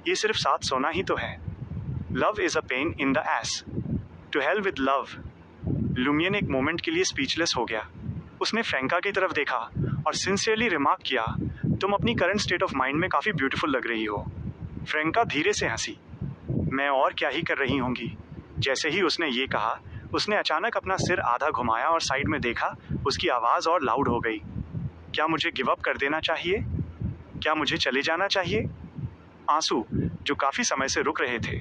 Speaker 1: ये सिर्फ साथ सोना ही तो है। Love is a pain in the ass, to hell with love. Lumian एक मोमेंट के लिए स्पीचलेस हो गया। उसने फ्रैंका की तरफ देखा और सिंसियरली रिमार्क किया, तुम अपनी करंट स्टेट ऑफ माइंड में काफ़ी ब्यूटीफुल लग रही हो। फ्रैंका धीरे से हंसी, मैं और क्या ही कर रही होंगी। जैसे ही उसने ये कहा, उसने अचानक अपना सिर आधा घुमाया और साइड में देखा। उसकी आवाज़ और लाउड हो गई, क्या मुझे गिव अप कर देना चाहिए? क्या मुझे चले जाना चाहिए? आंसू, जो काफ़ी समय से रुक रहे थे,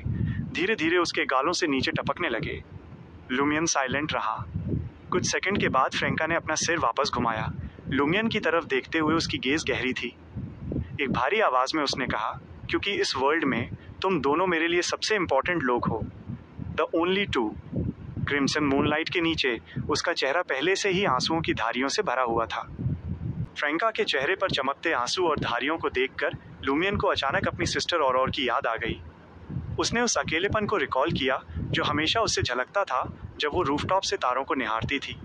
Speaker 1: धीरे धीरे उसके गालों से नीचे टपकने लगे। लुमियन साइलेंट रहा। कुछ सेकंड के बाद फ्रैंका ने अपना सिर वापस घुमाया। लुमियन की तरफ देखते हुए उसकी गेज गहरी थी। एक भारी आवाज़ में उसने कहा, क्योंकि इस वर्ल्ड में तुम दोनों मेरे लिए सबसे इम्पोर्टेंट लोग हो, the only two. Crimson moonlight के नीचे उसका चेहरा पहले से ही आंसुओं की धारियों से भरा हुआ था। फ्रैंका के चेहरे पर चमकते आंसू और धारियों को देखकर लुमियन को अचानक अपनी सिस्टर और की याद आ गई। उसने उस अकेलेपन को रिकॉल किया जो हमेशा उससे झलकता था जब वो रूफटॉप से तारों को निहारती थी।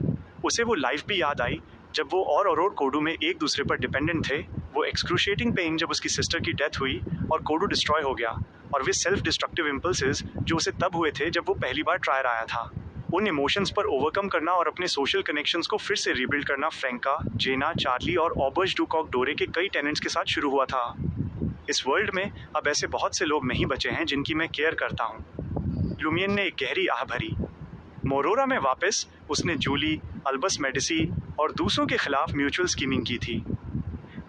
Speaker 1: उसे वो लाइफ भी याद आई जब वो और कोडू में एक दूसरे पर डिपेंडेंट थे। वो एक्सक्रूशिएटिंग पेन जब उसकी सिस्टर की डेथ हुई और कोडू डिस्ट्रॉय हो गया, और वे सेल्फ डिस्ट्रक्टिव इम्पल्सेस जो उसे तब हुए थे जब वो पहली बार ट्रायर आया था। उन इमोशंस पर ओवरकम करना और अपने सोशल कनेक्शंस को फिर से रीबिल्ड करना फ्रैंका, जेना, चार्ली और ऑबर्ज डू कॉक-डोरे के कई टेनेंट्स के साथ शुरू हुआ था। इस वर्ल्ड में अब ऐसे बहुत से लोग नहीं बचे हैं जिनकी मैं केयर करता हूँ। लुमियन ने एक गहरी आह भरी। मोरोरा में वापस उसने जूली, अल्बस मेडिसी और दूसरों के खिलाफ म्यूचुअल स्कीमिंग की थी।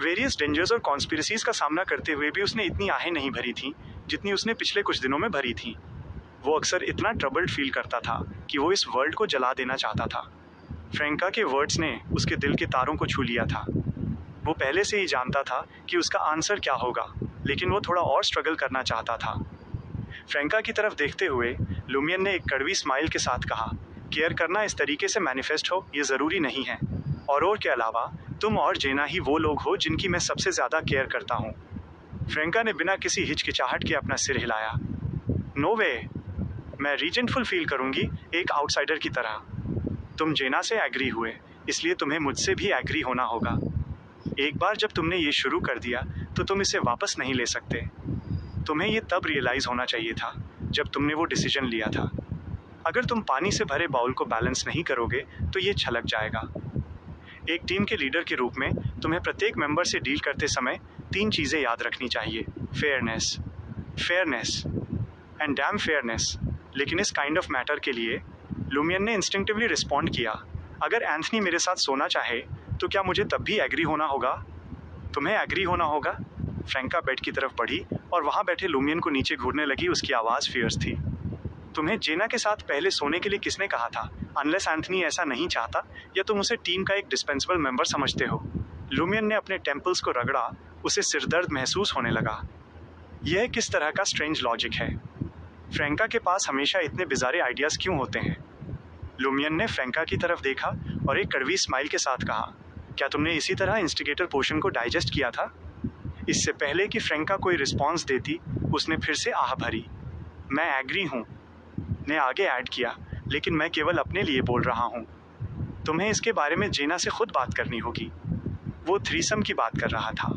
Speaker 1: वेरियस डेंजर्स और कॉन्स्पिरेसीज का सामना करते हुए भी उसने इतनी आहें नहीं भरी थीं जितनी उसने पिछले कुछ दिनों में भरी थीं। वो अक्सर इतना ट्रबल्ड फील करता था कि वो इस वर्ल्ड को जला देना चाहता था। फ्रैंका के वर्ड्स ने उसके दिल के तारों को छू लिया था। वो पहले से ही जानता था कि उसका आंसर क्या होगा, लेकिन वो थोड़ा और स्ट्रगल करना चाहता था। फ्रैंका की तरफ देखते हुए लुमियन ने एक कड़वी स्माइल के साथ कहा, केयर करना इस तरीके से मैनिफेस्ट हो ये ज़रूरी नहीं है, और के अलावा तुम और जेना ही वो लोग हो जिनकी मैं सबसे ज़्यादा केयर करता हूँ। फ्रैंका ने बिना किसी हिचकिचाहट के अपना सिर हिलाया। नो वे, मैं रीजेंटफुल फील करूँगी, एक आउटसाइडर की तरह। तुम जेना से एग्री हुए, इसलिए तुम्हें मुझसे भी एग्री होना होगा। एक बार जब तुमने ये शुरू कर दिया तो तुम इसे वापस नहीं ले सकते। तुम्हें ये तब रियलाइज़ होना चाहिए था जब तुमने वो डिसीजन लिया था। अगर तुम पानी से भरे बाउल को बैलेंस नहीं करोगे तो ये छलक जाएगा। एक टीम के लीडर के रूप में तुम्हें प्रत्येक मेंबर से डील करते समय 3 चीज़ें याद रखनी चाहिए। Fairness, fairness and dam fairness. लेकिन इस काइंड ऑफ मैटर के लिए लुमियन ने इंस्टिंक्टिवली रिस्पॉन्ड किया, अगर एंथनी मेरे साथ सोना चाहे तो क्या मुझे तब भी एग्री होना होगा? तुम्हें एग्री होना होगा। फ्रैंका बेड की तरफ बढ़ी और वहाँ बैठे लुमियन को नीचे घूरने लगी। उसकी आवाज़ फियर्स थी। तुम्हें जेना के साथ पहले सोने के लिए किसने कहा था? अनलेस एंथनी ऐसा नहीं चाहता या तुम उसे टीम का एक डिस्पेंसेबल मेंबर समझते हो? लुमियन ने अपने टेम्पल्स को रगड़ा। उसे सिरदर्द महसूस होने लगा। यह किस तरह का स्ट्रेंज लॉजिक है? फ्रैंका के पास हमेशा इतने बिजारे आइडियाज़ क्यों होते हैं? लुमियन ने फ्रैंका की तरफ देखा और एक कड़वी स्माइल के साथ कहा, क्या तुमने इसी तरह इंस्टिगेटर पोशन को डाइजेस्ट किया था? इससे पहले कि फ्रैंका कोई रिस्पॉन्स देती, उसने फिर से आह भरी। मैं एग्री हूँ, ने आगे ऐड किया, लेकिन मैं केवल अपने लिए बोल रहा हूँ। तुम्हें इसके बारे में जेना से खुद बात करनी होगी। वो थ्रीसम की बात कर रहा था।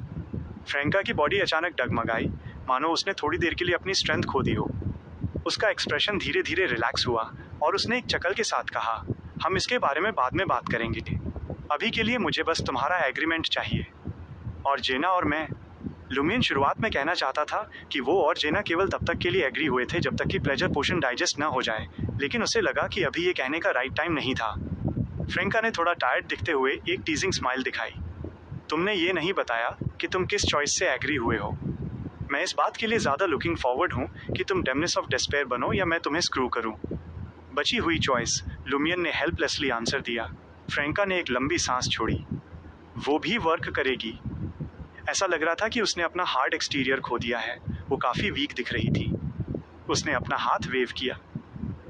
Speaker 1: फ्रैंका की बॉडी अचानक डगमगाई, मानो उसने थोड़ी देर के लिए अपनी स्ट्रेंथ खो दी हो। उसका एक्सप्रेशन धीरे धीरे रिलैक्स हुआ और उसने एक चकल के साथ कहा, हम इसके बारे में बाद में बात करेंगे। अभी के लिए मुझे बस तुम्हारा एग्रीमेंट चाहिए। और जेना और मैं। लुमियन शुरुआत में कहना चाहता था कि वो और जेना केवल तब तक के लिए एग्री हुए थे जब तक कि प्लेजर पोशन डाइजेस्ट ना हो जाए, लेकिन उसे लगा कि अभी ये कहने का राइट टाइम नहीं था। फ्रैंका ने थोड़ा टायर्ड दिखते हुए एक टीजिंग स्माइल दिखाई। तुमने ये नहीं बताया कि तुम किस चॉइस से एग्री हुए हो। मैं इस बात के लिए ज़्यादा लुकिंग फॉरवर्ड हूँ कि तुम डेमनेस ऑफ डिस्पेयर बनो या मैं तुम्हें स्क्रू करूँ। बची हुई चॉइस, लुमियन ने हेल्पलेसली आंसर दिया। फ्रैंका ने एक लंबी सांस छोड़ी। वो भी वर्क करेगी। ऐसा लग रहा था कि उसने अपना हार्ड एक्सटीरियर खो दिया है। वो काफ़ी वीक दिख रही थी। उसने अपना हाथ वेव किया।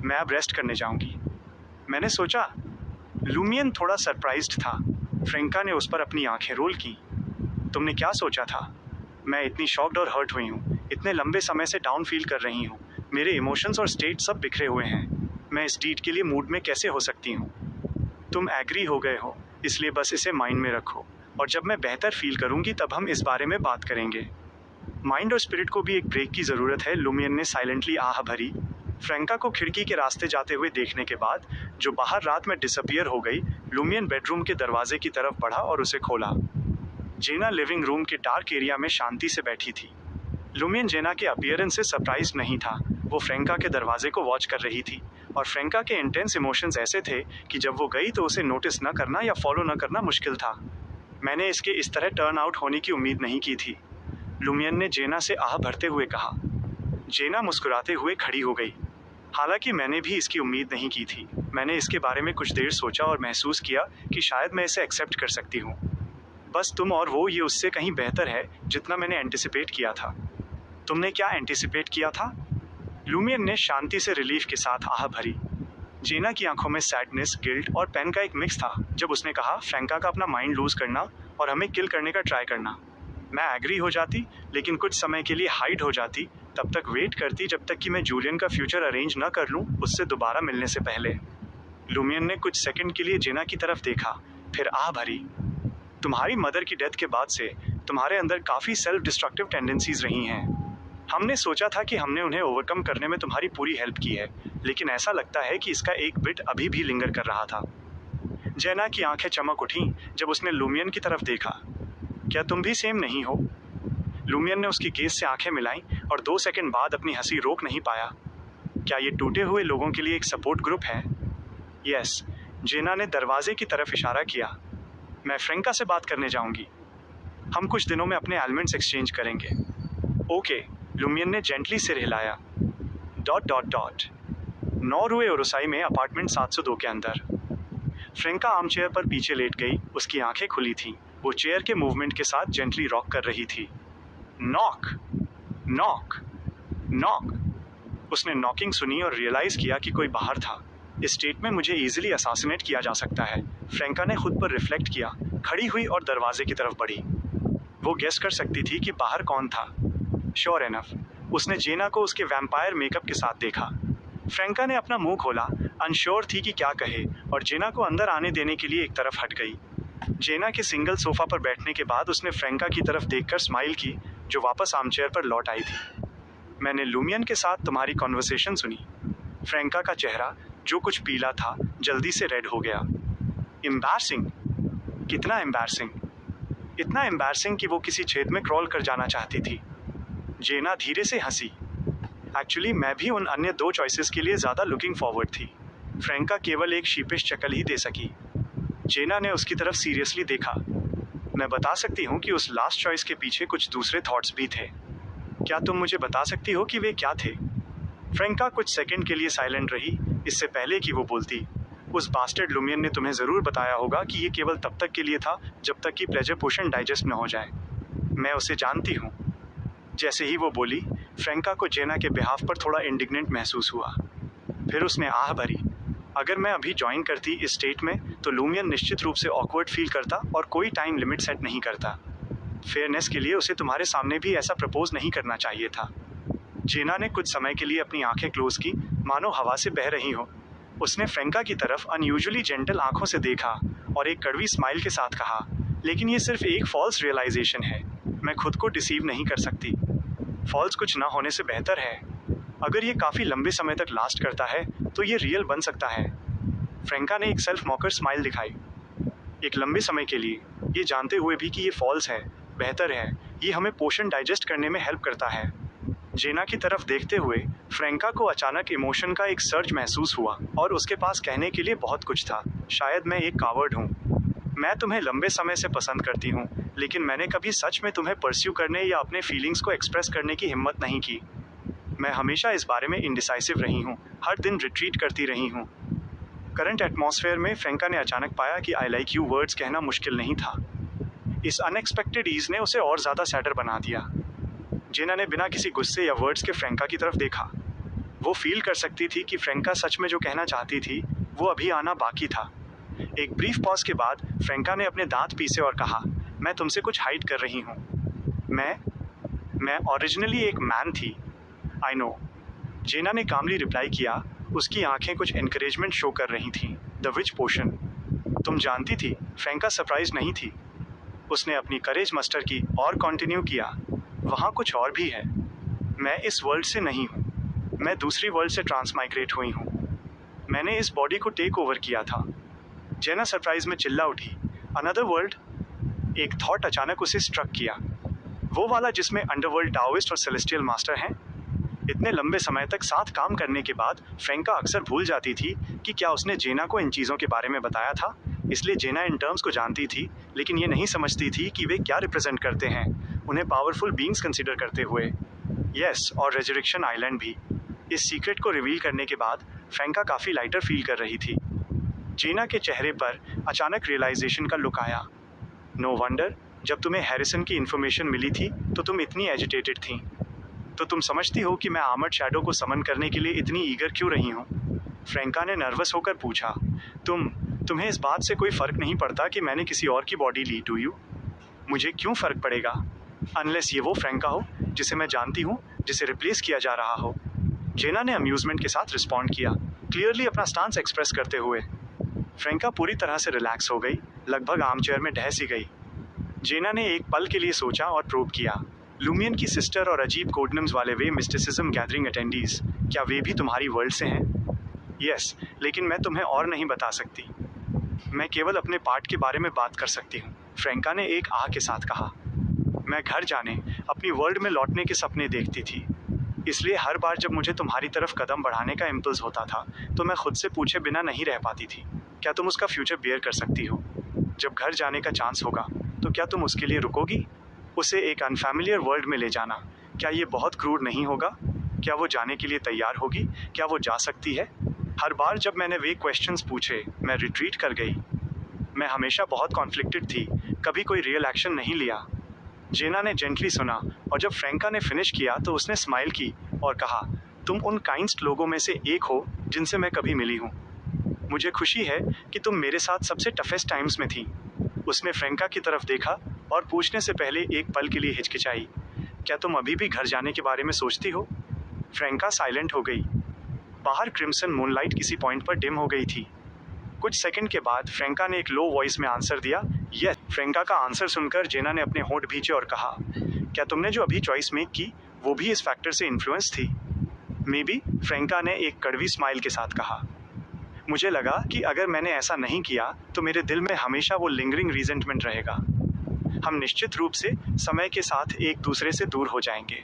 Speaker 1: मैं अब रेस्ट करने जाऊंगी। मैंने सोचा। लुमियन थोड़ा सरप्राइज्ड था। फ्रैंका ने उस पर अपनी आंखें रोल की। तुमने क्या सोचा था? मैं इतनी शॉक्ड और हर्ट हुई हूँ। इतने लंबे समय से डाउन फील कर रही हूँ। मेरे इमोशंस और स्टेट सब बिखरे हुए हैं। मैं इस डीड के लिए मूड में कैसे हो सकती हूँ? तुम एग्री हो गए हो, इसलिए बस इसे माइंड में रखो, और जब मैं बेहतर फील करूँगी तब हम इस बारे में बात करेंगे। माइंड और स्पिरिट को भी एक ब्रेक की ज़रूरत है, लुमियन ने साइलेंटली आह भरी। फ्रैंका को खिड़की के रास्ते जाते हुए देखने के बाद, जो बाहर रात में डिसअपियर हो गई, लुमियन बेडरूम के दरवाजे की तरफ बढ़ा और उसे खोला। जेना लिविंग रूम के डार्क एरिया में शांति से बैठी थी। लुमियन जेना के अपीयरेंस से सरप्राइज नहीं था। वो फ्रैंका के दरवाजे को वॉच कर रही थी, और फ्रैंका के इंटेंस इमोशंस ऐसे थे कि जब वो गई तो उसे नोटिस न करना या फॉलो न करना मुश्किल था। मैंने इसके इस तरह टर्न आउट होने की उम्मीद नहीं की थी, लुमियन ने जेना से आह भरते हुए कहा। जेना मुस्कुराते हुए खड़ी हो गई। हालांकि मैंने भी इसकी उम्मीद नहीं की थी। मैंने इसके बारे में कुछ देर सोचा और महसूस किया कि शायद मैं इसे एक्सेप्ट कर सकती हूँ। बस तुम और वो, ये उससे कहीं बेहतर है जितना मैंने एंटिसिपेट किया था। तुमने क्या एंटिसिपेट किया था? लुमियन ने शांति से रिलीफ के साथ आह भरी। जेना की आंखों में सैडनेस, गिल्ट और पेन का एक मिक्स था जब उसने कहा, फ्रैंका का अपना माइंड लूज करना और हमें किल करने का ट्राई करना। मैं एग्री हो जाती, लेकिन कुछ समय के लिए हाइड हो जाती, तब तक वेट करती जब तक कि मैं जूलियन का फ्यूचर अरेंज न कर लूँ उससे दोबारा मिलने से पहले। लुमियन ने कुछ सेकंड के लिए जेना की तरफ देखा, फिर आह भरी। तुम्हारी मदर की डेथ के बाद से तुम्हारे अंदर काफ़ी सेल्फ डिस्ट्रक्टिव टेंडेंसीज रही हैं। हमने सोचा था कि हमने उन्हें ओवरकम करने में तुम्हारी पूरी हेल्प की है, लेकिन ऐसा लगता है कि इसका एक बिट अभी भी लिंगर कर रहा था। जेना की आंखें चमक उठीं जब उसने लूमियन की तरफ देखा। क्या तुम भी सेम नहीं हो? लूमियन ने उसकी गेज से आंखें मिलाईं और 2 सेकंड बाद अपनी हंसी रोक नहीं पाया। क्या ये टूटे हुए लोगों के लिए एक सपोर्ट ग्रुप है? यस, जेना ने दरवाजे की तरफ इशारा किया। मैं फ्रेंका से बात करने जाऊंगी। हम कुछ दिनों में अपने एलिमेंट्स एक्सचेंज करेंगे। ओके, लूमियन ने जेंटली सिर हिलाया। ... 9 रुए ओरोसाई में अपार्टमेंट 702 के अंदर। फ्रेंका आर्मचेयर पर पीछे लेट गई, उसकी आंखें खुली थीं। वो चेयर के मूवमेंट के साथ जेंटली रॉक कर रही थी। Knock, knock, knock. उसने नॉकिंग सुनी और रियलाइज किया कि कोई बाहर था। इस स्टेट में मुझे इजीली असैसिनेट किया जा सकता है। फ्रेंका ने खुद पर रिफ्लेक्ट किया, खड़ी हुई और दरवाजे की तरफ बढ़ी। वो गेस कर सकती थी कि बाहर कौन था। श्योर एनफ, उसने जेना को उसके वैम्पायर मेकअप के साथ देखा। फ्रेंका ने अपना मुंह खोला, अनश्योर थी कि क्या कहे, और जेना को अंदर आने देने के लिए एक तरफ हट गई। जेना के सिंगल सोफा पर बैठने के बाद उसने फ्रेंका की तरफ देखकर स्माइल की, जो वापस आर्मचेयर पर लौट आई थी। मैंने लूमियन के साथ तुम्हारी कॉन्वर्सेशन सुनी। फ्रेंका का चेहरा, जो कुछ पीला था, जल्दी से रेड हो गया। एम्बैरसिंग? कितना एम्बैरसिंग? इतना एम्बैरसिंग कि वो किसी छेद में क्रॉल कर जाना चाहती थी। जेना धीरे से हंसी। एक्चुअली मैं भी उन अन्य 2 चॉइसेस के लिए ज़्यादा लुकिंग फॉरवर्ड थी। फ्रेंका केवल एक शीपिश शक्ल ही दे सकी। जेना ने उसकी तरफ सीरियसली देखा। मैं बता सकती हूँ कि उस लास्ट चॉइस के पीछे कुछ दूसरे थॉट्स भी थे। क्या तुम मुझे बता सकती हो कि वे क्या थे? फ्रेंका कुछ सेकंड के लिए साइलेंट रही, इससे पहले कि वो बोलती। उस बास्टर्ड लूमियन ने तुम्हें ज़रूर बताया होगा कि ये केवल तब तक के लिए था जब तक कि प्लेजर पोशन डाइजेस्ट न हो जाए। मैं उसे जानती हूँ। जैसे ही वो बोली, फ्रेंका को जेना के बिहाफ पर थोड़ा इंडिग्नेंट महसूस हुआ। फिर उसने आह भरी। अगर मैं अभी ज्वाइन करती इस स्टेट में, तो लूमियन निश्चित रूप से ऑकवर्ड फील करता और कोई टाइम लिमिट सेट नहीं करता। फेयरनेस के लिए उसे तुम्हारे सामने भी ऐसा प्रपोज नहीं करना चाहिए था। जेना ने कुछ समय के लिए अपनी आंखें क्लोज की, मानो हवा से बह रही हो। उसने फ्रेंका की तरफ अनयूजुअली जेंटल आंखों से देखा और एक कड़वी स्माइल के साथ कहा, लेकिन ये सिर्फ एक फॉल्स रियलाइजेशन है। मैं खुद को डिसीव नहीं कर सकती। फॉल्स कुछ ना होने से बेहतर है। अगर ये काफ़ी लंबे समय तक लास्ट करता है, तो ये रियल बन सकता है। फ्रेंका ने एक सेल्फ मॉकर स्माइल दिखाई। एक लंबे समय के लिए, ये जानते हुए भी कि ये फॉल्स है, बेहतर है। ये हमें पोषण डाइजेस्ट करने में हेल्प करता है। जेना की तरफ देखते हुए फ्रेंका को अचानक इमोशन का एक सर्ज महसूस हुआ और उसके पास कहने के लिए बहुत कुछ था। शायद मैं एक कावर्ड हूँ। मैं तुम्हें लंबे समय से पसंद करती हूँ, लेकिन मैंने कभी सच में तुम्हें परस्यू करने या अपने फीलिंग्स को एक्सप्रेस करने की हिम्मत नहीं की। मैं हमेशा इस बारे में इंडिसाइसिव रही हूँ, हर दिन रिट्रीट करती रही हूँ। करंट एटमॉस्फेयर में फ्रेंका ने अचानक पाया कि आई लाइक यू वर्ड्स कहना मुश्किल नहीं था। इस अनएक्सपेक्टेड ईज ने उसे और ज़्यादा सैडर बना दिया। जेना ने बिना किसी गुस्से या वर्ड्स के फ्रेंका की तरफ देखा। वो फील कर सकती थी कि फ्रेंका सच में जो कहना चाहती थी, वो अभी आना बाकी था। एक ब्रीफ पॉज के बाद फ्रेंका ने अपने दांत पीसे और कहा, मैं तुमसे कुछ हाइड कर रही हूँ। मैं ओरिजिनली एक मैन थी। I know. जेना ने कामली रिप्लाई किया, उसकी आंखें कुछ एनकरेजमेंट शो कर रही थीं। द विच पोशन? तुम जानती थी? फ्रेंका सरप्राइज नहीं थी। उसने अपनी करेज मस्टर की और कंटिन्यू किया, वहाँ कुछ और भी है। मैं इस वर्ल्ड से नहीं हूँ। मैं दूसरी वर्ल्ड से ट्रांसमाइग्रेट हुई हूँ। मैंने इस बॉडी को टेक ओवर किया था। जेना सरप्राइज में चिल्ला उठी, अनदर वर्ल्ड? एक थॉट अचानक उसे स्ट्रक किया, वो वाला जिसमें अंडरवर्ल्ड डाओइस्ट और सेलेस्टियल मास्टर हैं। इतने लंबे समय तक साथ काम करने के बाद फ्रेंका अक्सर भूल जाती थी कि क्या उसने जेना को इन चीज़ों के बारे में बताया था। इसलिए जेना इन टर्म्स को जानती थी, लेकिन ये नहीं समझती थी कि वे क्या रिप्रेजेंट करते हैं, उन्हें पावरफुल बीइंग्स कंसिडर करते हुए। यस, और रेजरेक्शन आइलैंड भी। इस सीक्रेट को रिवील करने के बाद फ्रेंका काफ़ी लाइटर फील कर रही थी। जेना के चेहरे पर अचानक रियलाइजेशन का लुक आया। नो वंडर, जब तुम्हें हैरिसन की इन्फॉर्मेशन मिली थी तो तुम इतनी एजिटेटेड थी। तो तुम समझती हो कि मैं आर्मर्ड शैडो को समन करने के लिए इतनी ईगर क्यों रही हूँ? फ्रेंका ने नर्वस होकर पूछा, तुम्हें इस बात से कोई फ़र्क नहीं पड़ता कि मैंने किसी और की बॉडी ली? Do you? मुझे क्यों फ़र्क पड़ेगा, अनलेस ये वो फ्रेंका हो जिसे मैं जानती हूँ, जिसे रिप्लेस किया जा रहा हो। जेना ने अम्यूज़मेंट के साथ रिस्पॉन्ड किया, क्लियरली अपना स्टांस एक्सप्रेस करते हुए। फ्रेंका पूरी तरह से रिलैक्स हो गई, लगभग आर्मचेयर में ढह सी गई। जेना ने एक पल के लिए सोचा और प्रोब किया, लूमियन की सिस्टर और अजीब कोडनेम्स वाले वे मिस्टिसिज्म गैदरिंग अटेंडीज, क्या वे भी तुम्हारी वर्ल्ड से हैं? यस, लेकिन मैं तुम्हें और नहीं बता सकती। मैं केवल अपने पार्ट के बारे में बात कर सकती हूँ, फ्रैंका ने एक आह के साथ कहा। मैं घर जाने, अपनी वर्ल्ड में लौटने के सपने देखती थी। इसलिए हर बार जब मुझे तुम्हारी तरफ कदम बढ़ाने का इम्पल्स होता था, तो मैं खुद से पूछे बिना नहीं रह पाती थी, क्या तुम उसका फ्यूचर बियर कर सकती हो? जब घर जाने का चांस होगा, तो क्या तुम उसके लिए रुकोगी? उसे एक अनफैमिलियर वर्ल्ड में ले जाना, क्या ये बहुत क्रूर नहीं होगा? क्या वो जाने के लिए तैयार होगी? क्या वो जा सकती है? हर बार जब मैंने वे क्वेश्चंस पूछे, मैं रिट्रीट कर गई। मैं हमेशा बहुत कॉन्फ्लिक्टेड थी, कभी कोई रियल एक्शन नहीं लिया। जेना ने जेंटली सुना, और जब फ्रैंका ने फिनिश किया तो उसने स्माइल की और कहा, तुम उन काइंडस्ट लोगों में से एक हो जिनसे मैं कभी मिली हूँ। मुझे खुशी है कि तुम मेरे साथ सबसे टफेस्ट टाइम्स में थी। उसने फ्रैंका की तरफ देखा और पूछने से पहले एक पल के लिए हिचकिचाई, क्या तुम अभी भी घर जाने के बारे में सोचती हो? फ्रैंका साइलेंट हो गई। बाहर क्रिम्सन मूनलाइट किसी पॉइंट पर डिम हो गई थी। कुछ सेकंड के बाद फ्रैंका ने एक लो वॉइस में आंसर दिया, यस। फ्रैंका का आंसर सुनकर जेना ने अपने होंठ भींचे और कहा, क्या तुमने जो अभी चॉइस मेक की वो भी इस फैक्टर से इन्फ्लुएंस थी? मे बी, फ्रैंका ने एक कड़वी स्माइल के साथ कहा। मुझे लगा कि अगर मैंने ऐसा नहीं किया तो मेरे दिल में हमेशा वो लिंगरिंग रिजेंटमेंट रहेगा। हम निश्चित रूप से समय के साथ एक दूसरे से दूर हो जाएंगे।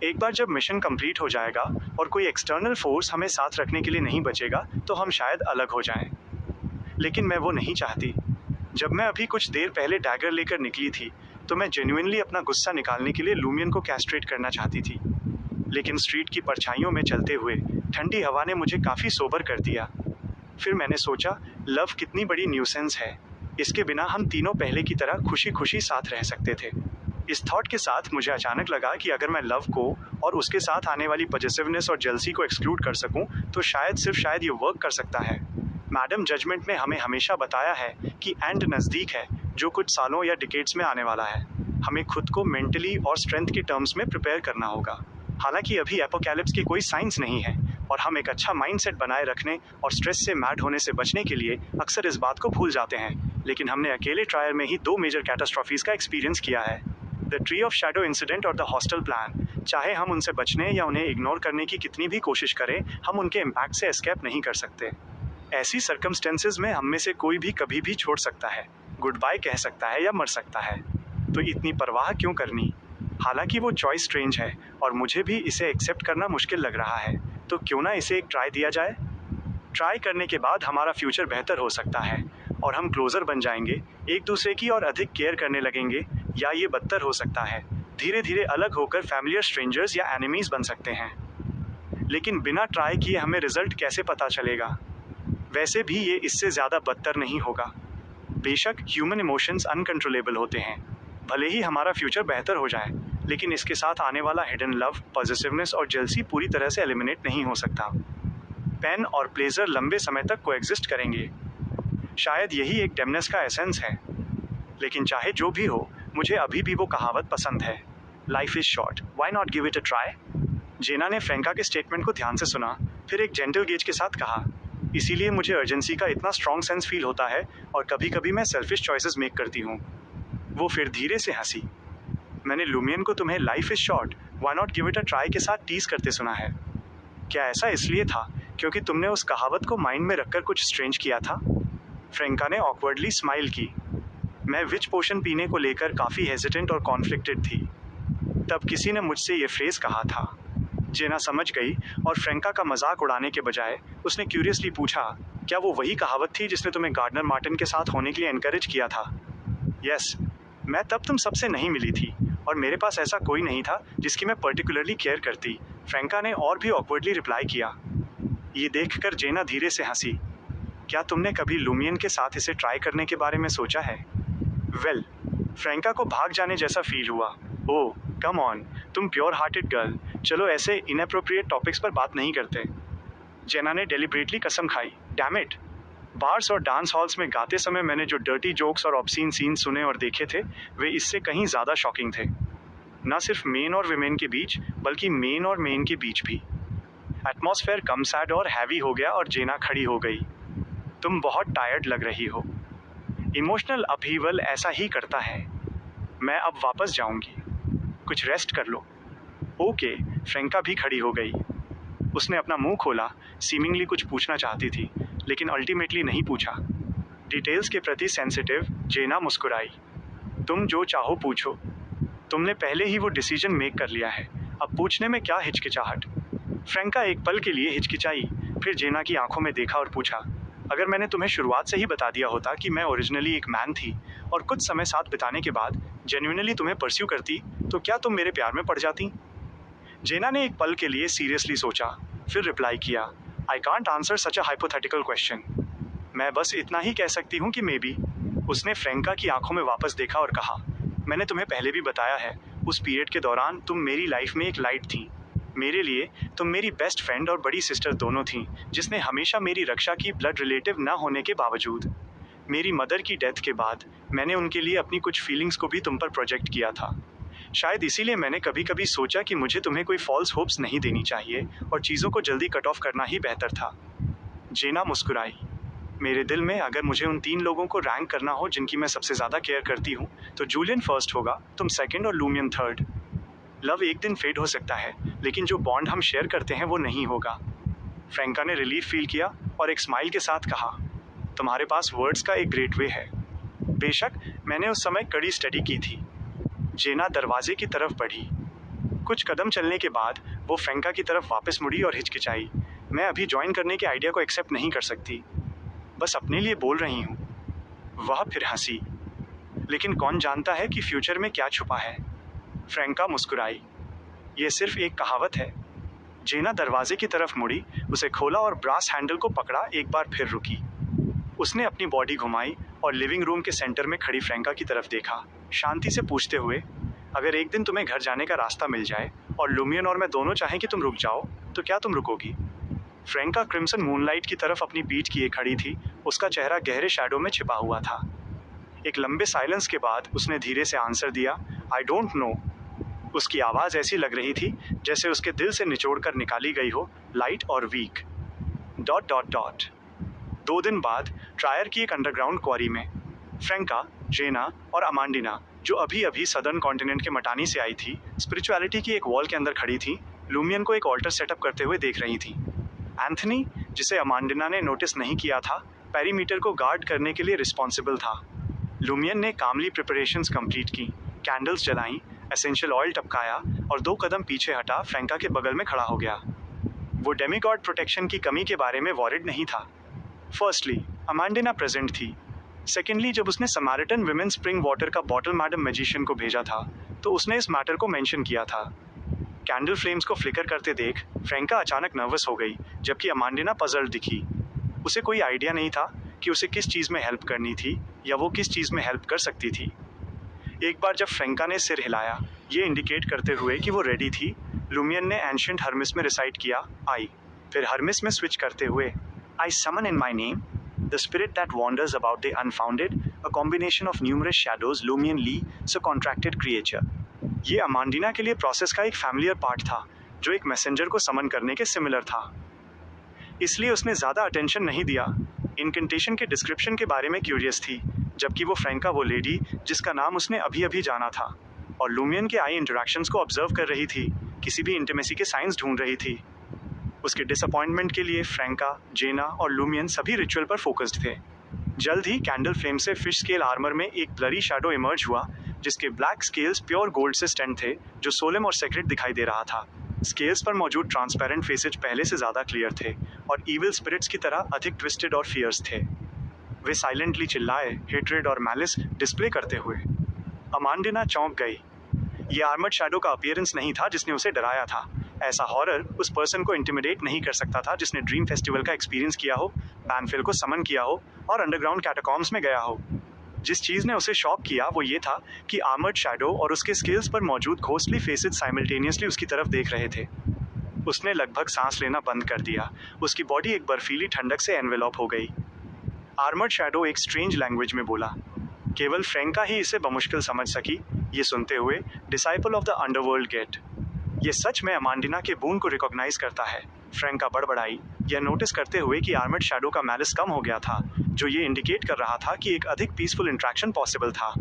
Speaker 1: एक बार जब मिशन कंप्लीट हो जाएगा और कोई एक्सटर्नल फोर्स हमें साथ रखने के लिए नहीं बचेगा, तो हम शायद अलग हो जाएं। लेकिन मैं वो नहीं चाहती। जब मैं अभी कुछ देर पहले डैगर लेकर निकली थी, तो मैं जेन्युइनली अपना गुस्सा निकालने के लिए लूमियन को कैस्ट्रेट करना चाहती थी। लेकिन स्ट्रीट की परछाइयों में चलते हुए ठंडी हवा ने मुझे काफ़ी सोबर कर दिया। फिर मैंने सोचा, लव कितनी बड़ी न्यूसेंस है। इसके बिना हम तीनों पहले की तरह खुशी खुशी साथ रह सकते थे। इस थॉट के साथ मुझे अचानक लगा कि अगर मैं लव को और उसके साथ आने वाली पॉजिटिवनेस और जेलसी को एक्सक्लूड कर सकूं, तो सिर्फ शायद ये वर्क कर सकता है। मैडम जजमेंट ने हमें हमेशा बताया है कि एंड नज़दीक है, जो कुछ सालों या डिकेड्स में आने वाला है। हमें खुद को मेंटली और स्ट्रेंथ के टर्म्स में प्रिपेयर करना होगा। हालांकि अभी एपोकैलिप्स के कोई साइंस नहीं है, और हम एक अच्छा माइंडसेट बनाए रखने और स्ट्रेस से मैड होने से बचने के लिए अक्सर इस बात को भूल जाते हैं। लेकिन हमने अकेले ट्रायल में ही 2 मेजर कैटास्ट्रॉफीज का एक्सपीरियंस किया है, the tree of shadow incident और द हॉस्टल प्लान। चाहे हम उनसे बचने या उन्हें इग्नोर करने की कितनी भी कोशिश करें, हम उनके इम्पैक्ट से एस्केप नहीं कर सकते। ऐसी सर्कमस्टेंसेज में हम में से कोई भी कभी भी छोड़ सकता है, गुड बाय कह सकता है या मर सकता है। तो इतनी परवाह क्यों करनी? हालांकि वो चॉइस स्ट्रेंज है और मुझे भी इसे एक्सेप्ट करना मुश्किल लग रहा है, तो क्यों ना इसे एक ट्राई दिया जाए? ट्राई करने के बाद हमारा फ्यूचर बेहतर हो सकता है और हम क्लोजर बन जाएंगे, एक दूसरे की और अधिक केयर करने लगेंगे, या ये बदतर हो सकता है, धीरे धीरे अलग होकर फैमिलियर स्ट्रेंजर्स या एनिमीज बन सकते हैं। लेकिन बिना ट्राई किए हमें रिजल्ट कैसे पता चलेगा? वैसे भी ये इससे ज़्यादा बदतर नहीं होगा। बेशक ह्यूमन इमोशंस अनकंट्रोलेबल होते हैं, भले ही हमारा फ्यूचर बेहतर हो जाए, लेकिन इसके साथ आने वाला हिडन लव, पॉजिटिवनेस और जेलसी पूरी तरह से एलिमिनेट नहीं हो सकता। पेन और प्लेजर लंबे समय तक कोएग्जिस्ट करेंगे। शायद यही एक डेमनेस का एसेंस है। लेकिन चाहे जो भी हो, मुझे अभी भी वो कहावत पसंद है, life is short, why not give it a try. Jenna ने फ्रैंका के स्टेटमेंट को ध्यान से सुना, फिर एक जेंटल गेज के साथ कहा, इसीलिए मुझे अर्जेंसी का इतना स्ट्रॉन्ग सेंस फील होता है और कभी कभी मैं सेल्फिश चॉइसेस मेक करती हूँ। वो फिर धीरे से हंसी। मैंने लूमियन को तुम्हें life is short, why not give it a try के साथ टीज करते सुना है। क्या ऐसा इसलिए था क्योंकि तुमने उस कहावत को माइंड में रखकर कुछ स्ट्रेंज किया था? फ्रैंका ने ऑकवर्डली स्माइल की। मैं विच पोशन पीने को लेकर काफ़ी हेजिटेंट और कॉन्फ्लिक्टेड थी। तब किसी ने मुझसे ये फ्रेज कहा था। जेना समझ गई और फ्रैंका का मजाक उड़ाने के बजाय उसने क्यूरियसली पूछा, क्या वो वही कहावत थी जिसने तुम्हें गार्डनर मार्टिन के साथ होने के लिए एनकरेज किया था? यस, मैं तब तुम सबसे नहीं मिली थी और मेरे पास ऐसा कोई नहीं था जिसकी मैं पर्टिकुलरली केयर करती, फ्रैंका ने और भी ऑकवर्डली रिप्लाई किया। ये देखकर जेना धीरे से हंसी। क्या तुमने कभी लूमियन के साथ इसे ट्राई करने के बारे में सोचा है? वेल, फ्रैंका को भाग जाने जैसा फील हुआ। ओह कम ऑन, तुम प्योर हार्टेड गर्ल, चलो ऐसे इनअप्रोप्रिएट टॉपिक्स पर बात नहीं करते। जेना ने डेलिब्रेटली कसम खाई, डैम इट। बार्स और डांस हॉल्स में गाते समय मैंने जो डर्टी जोक्स और ऑब्सीन सीन सुने और देखे थे, वे इससे कहीं ज़्यादा शॉकिंग थे। न सिर्फ मेन और विमेन के बीच, बल्कि मेन और मेन के बीच भी। एटमॉस्फेयर कम सैड और हैवी हो गया और जेना खड़ी हो गई। तुम बहुत टायर्ड लग रही हो। इमोशनल अपहीवल ऐसा ही करता है। मैं अब वापस जाऊंगी। कुछ रेस्ट कर लो। ओके, फ्रेंका भी खड़ी हो गई। उसने अपना मुंह खोला, सीमिंगली कुछ पूछना चाहती थी, लेकिन अल्टीमेटली नहीं पूछा। डिटेल्स के प्रति सेंसिटिव जेना मुस्कुराई। तुम जो चाहो पूछो, तुमने पहले ही वो डिसीजन मेक कर लिया है, अब पूछने में क्या हिचकिचाहट। फ्रेंका एक पल के लिए हिचकिचाई, फिर जेना की आंखों में देखा और पूछा, अगर मैंने तुम्हें शुरुआत से ही बता दिया होता कि मैं ओरिजिनली एक मैन थी और कुछ समय साथ बिताने के बाद जेन्युइनली तुम्हें परस्यू करती, तो क्या तुम मेरे प्यार में पड़ जाती? जेना ने एक पल के लिए सीरियसली सोचा, फिर रिप्लाई किया, I can't answer such a hypothetical question. मैं बस इतना ही कह सकती हूँ कि मे बी। उसने फ्रेंका की आंखों में वापस देखा और कहा, मैंने तुम्हें पहले भी बताया है, उस पीरियड के दौरान तुम मेरी लाइफ में एक लाइट थी। मेरे लिए तुम मेरी बेस्ट फ्रेंड और बड़ी सिस्टर दोनों थीं, जिसने हमेशा मेरी रक्षा की ब्लड रिलेटिव न होने के बावजूद। मेरी मदर की डेथ के बाद मैंने उनके लिए अपनी कुछ फीलिंग्स को भी तुम पर प्रोजेक्ट किया था। शायद इसीलिए मैंने कभी कभी सोचा कि मुझे तुम्हें कोई फॉल्स होप्स नहीं देनी चाहिए और चीज़ों को जल्दी कट ऑफ करना ही बेहतर था। जेना मुस्कुराई। मेरे दिल में अगर मुझे उन 3 लोगों को रैंक करना हो जिनकी मैं सबसे ज़्यादा केयर करती हूँ, तो जूलियन फर्स्ट होगा, तुम सेकंड और लूमियन थर्ड। लव एक दिन फेड हो सकता है, लेकिन जो बॉन्ड हम शेयर करते हैं वो नहीं होगा। फ्रेंका ने रिलीफ फील किया और एक स्माइल के साथ कहा, तुम्हारे पास वर्ड्स का एक ग्रेट वे है। बेशक, मैंने उस समय कड़ी स्टडी की थी। जेना दरवाजे की तरफ बढ़ी। कुछ कदम चलने के बाद वो फ्रेंका की तरफ वापस मुड़ी और हिचकिचाई, मैं अभी ज्वाइन करने के आइडिया को एक्सेप्ट नहीं कर सकती, बस अपने लिए बोल रही हूँ। वह फिर हंसी, लेकिन कौन जानता है कि फ्यूचर में क्या छुपा है। फ्रेंका मुस्कुराई, ये सिर्फ एक कहावत है। जेना दरवाजे की तरफ मुड़ी, उसे खोला और ब्रास हैंडल को पकड़ा, एक बार फिर रुकी। उसने अपनी बॉडी घुमाई और लिविंग रूम के सेंटर में खड़ी फ्रेंका की तरफ देखा, शांति से पूछते हुए, अगर एक दिन तुम्हें घर जाने का रास्ता मिल जाए और लूमियन और मैं दोनों चाहें कि तुम रुक जाओ, तो क्या तुम रुकोगी? फ्रेंका क्रिम्सन मूनलाइट की तरफ अपनी पीठ किए खड़ी थी, उसका चेहरा गहरे शैडो में छिपा हुआ था। एक लंबे साइलेंस के बाद उसने धीरे से आंसर दिया, आई डोंट नो। उसकी आवाज़ ऐसी लग रही थी जैसे उसके दिल से निचोड़ कर निकाली गई हो, लाइट और वीक। ... 2 दिन बाद ट्रायर की एक अंडरग्राउंड क्वारी में फ्रेंका, जेना और अमांडिना, जो अभी अभी सदर्न कॉन्टिनेंट के मटानी से आई थी, स्पिरिचुअलिटी की एक वॉल के अंदर खड़ी थी, लूमियन को एक ऑल्टर सेटअप करते हुए देख रही थी। एंथनी, जिसे अमांडिना ने नोटिस नहीं किया था, पेरीमीटर को गार्ड करने के लिए रिस्पॉन्सिबल था। लूमियन ने कामली प्रिपरेशंस कंप्लीट की, कैंडल्स जलाईं, एसेंशियल ऑयल टपकाया और 2 कदम पीछे हटा फ्रेंका के बगल में खड़ा हो गया। वो डेमीगॉड प्रोटेक्शन की कमी के बारे में वॉरिड नहीं था। फर्स्टली, अमांडिना प्रेजेंट थी। सेकेंडली, जब उसने समारिटन विमेन स्प्रिंग वाटर का बॉटल मैडम मैजिशियन को भेजा था, तो उसने इस मैटर को मेंशन किया था। कैंडल फ्लेम्स को फ्लिकर करते देख फ्रेंका अचानक नर्वस हो गई, जबकि अमांडिना पजल्ड दिखी। उसे कोई आइडिया नहीं था कि उसे किस चीज़ में हेल्प करनी थी या वो किस चीज़ में हेल्प कर सकती थी। एक बार जब फ्रेंका ने सिर हिलाया, ये इंडिकेट करते हुए कि वो रेडी थी, लूमियन ने एंशिएंट हर्मिस में रिसाइट किया, आई। फिर हर्मिस में स्विच करते हुए, I summon in my name the spirit that wanders about the unfounded, a combination of numerous shadows, Lumion Lee, so contracted creature. ये अमांडिना के लिए प्रोसेस का एक फैमिलियर पार्ट था, जो एक मैसेंजर को समन करने के सिमिलर था। इसलिए उसने ज़्यादा अटेंशन नहीं दिया। इनकेंटेशन के डिस्क्रिप्शन के बारे में क्यूरियस थी, जबकि वो फ्रेंका वो लेडी जिसका नाम उसने अभी अभी जाना था, और लूमियन के आई इंटरेक्शंस को ऑब्जर्व कर रही थी, किसी भी इंटीमेसी के साइंस ढूंढ रही थी। उसके डिसअपॉइंटमेंट के लिए फ्रेंका, जेना और लूमियन सभी रिचुअल पर फोकस्ड थे। जल्द ही कैंडल फ्लेम से फिश स्केल आर्मर में एक ब्लरी शैडो इमर्ज हुआ, जिसके ब्लैक स्केल्स प्योर गोल्ड से स्टेंड थे, जो सोलेम और सेक्रेट दिखाई दे रहा था। स्केल्स पर मौजूद ट्रांसपेरेंट फेसेज पहले से ज़्यादा क्लियर थे और ईविल स्पिरिट्स की तरह अधिक ट्विस्टेड और फियर्स थे। वे साइलेंटली चिल्लाए, हेट्रेड और मैलिस डिस्प्ले करते हुए। अमांडिना चौंक गई। ये आर्मर्ड शैडो का अपीयरेंस नहीं था जिसने उसे डराया था। ऐसा हॉरर उस पर्सन को इंटिमिडेट नहीं कर सकता था जिसने ड्रीम फेस्टिवल का एक्सपीरियंस किया हो, पैनफिल को समन किया हो और अंडरग्राउंड कैटाकॉम्स में गया हो। जिस चीज़ ने उसे शॉक किया वो ये था कि आर्मर्ड शैडो और उसके स्केल्स पर मौजूद घोस्टली फेसेस साइमल्टेनियसली उसकी तरफ देख रहे थे। उसने लगभग सांस लेना बंद कर दिया, उसकी बॉडी एक बर्फीली ठंडक से एनवेलप हो गई। आर्मर्ड शैडो एक स्ट्रेंज लैंग्वेज में बोला, केवल फ्रेंका ही इसे बमुश्किल समझ सकी। ये सुनते हुए, disciple of the underworld gate, ये सच में अमांडिना के बून को रिकॉग्नाइज करता है। फ्रेंका बड़बड़ाई, यह नोटिस करते हुए कि आर्मर्ड शैडो का मैलिस कम हो गया था, जो ये इंडिकेट कर रहा था कि एक अधिक पीसफुल इंट्रैक्शन पॉसिबल था।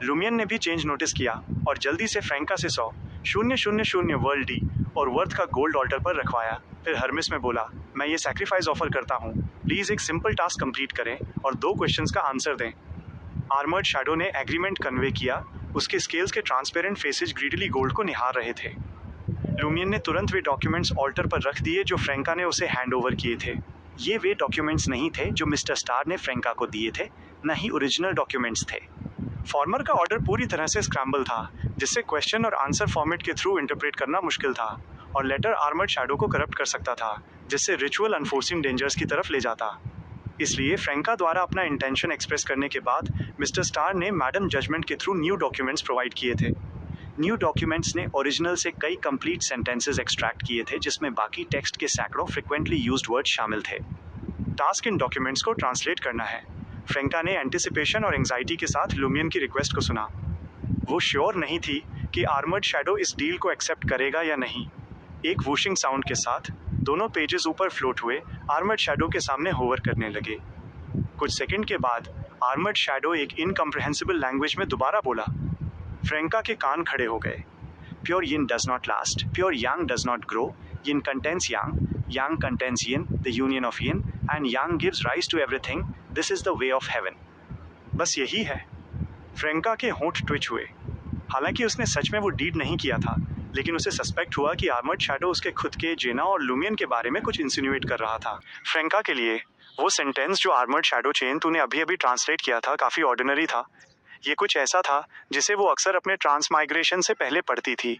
Speaker 1: लूमियन ने भी चेंज नोटिस किया और जल्दी से फ्रेंका से सौ 000 वर्ल्ड डी और वर्थ का गोल्ड ऑल्टर पर रखवाया। फिर हर्मिस में बोला, मैं ये सैक्रिफाइस ऑफर करता हूँ, प्लीज एक सिंपल टास्क कंप्लीट करें और 2 क्वेश्चंस का आंसर दें। आर्मर्ड शैडो ने एग्रीमेंट कन्वे किया। उसके स्केल्स के ट्रांसपेरेंट फेसेज ग्रीडली गोल्ड को निहार रहे थे। लूमियन ने तुरंत वे डॉक्यूमेंट्स ऑल्टर पर रख दिए जो फ्रेंका ने उसे हैंड ओवर किए थे। ये वे डॉक्यूमेंट्स नहीं थे जो मिस्टर स्टार ने फ्रेंका को दिए थे, न ही ओरिजिनल डॉक्यूमेंट्स थे। फॉर्मर का ऑर्डर पूरी तरह से स्क्रैम्बल था, जिससे क्वेश्चन और आंसर फॉर्मेट के थ्रू इंटरप्रेट करना मुश्किल था, और लेटर आर्मर्ड शैडो को करप्ट कर सकता था, जिससे रिचुअल अनफोर्सिंग डेंजर्स की तरफ ले जाता। इसलिए फ्रेंका द्वारा अपना इंटेंशन एक्सप्रेस करने के बाद मिस्टर स्टार ने मैडम जजमेंट के थ्रू न्यू डॉक्यूमेंट्स प्रोवाइड किए थे। न्यू डॉक्यूमेंट्स ने ओरिजिनल से कई कंप्लीट सेंटेंसेस एक्सट्रैक्ट किए थे, जिसमें बाकी टेक्स्ट के सैकड़ों फ्रिक्वेंटली यूज्ड वर्ड शामिल थे। टास्क इन डॉक्यूमेंट्स को ट्रांसलेट करना है। फ्रेंका ने एंटिसिपेशन और एंजाइटी के साथ लूमियन की रिक्वेस्ट को सुना। वो श्योर नहीं थी कि आर्मर्ड शैडो इस डील को एक्सेप्ट करेगा या नहीं। एक वूशिंग साउंड के साथ दोनों पेजेस ऊपर फ्लोट हुए आर्मर्ड शैडो के सामने होवर करने लगे। कुछ सेकंड के बाद आर्मर्ड शैडो एक इनकम्प्रिहेंसिबल लैंग्वेज में दोबारा बोला। फ्रेंका के कान खड़े हो गए। Pure yin does not last, pure yang does not grow, yin contains yang, yang contains yin, the union of yin, and yang gives rise to everything, this is the way of heaven. बस यही है। फ्रेंका के होंठ ट्विच हुए। हालांकि उसने सच में वो डीड नहीं किया था, लेकिन उसे सस्पेक्ट हुआ कि आर्मर्ड शैडो उसके खुद के, जेना और लूमियन के बारे में कुछ इंसिनुएट कर रहा था। फ्रेंका के लिए वो सेंटेंस जो आर्मर्ड शैडो चेन तूने अभी अभी ट्रांसलेट किया था काफ़ी ऑर्डिनरी था। ये कुछ ऐसा था जिसे वो अक्सर अपने ट्रांसमाइग्रेशन से पहले पढ़ती थी।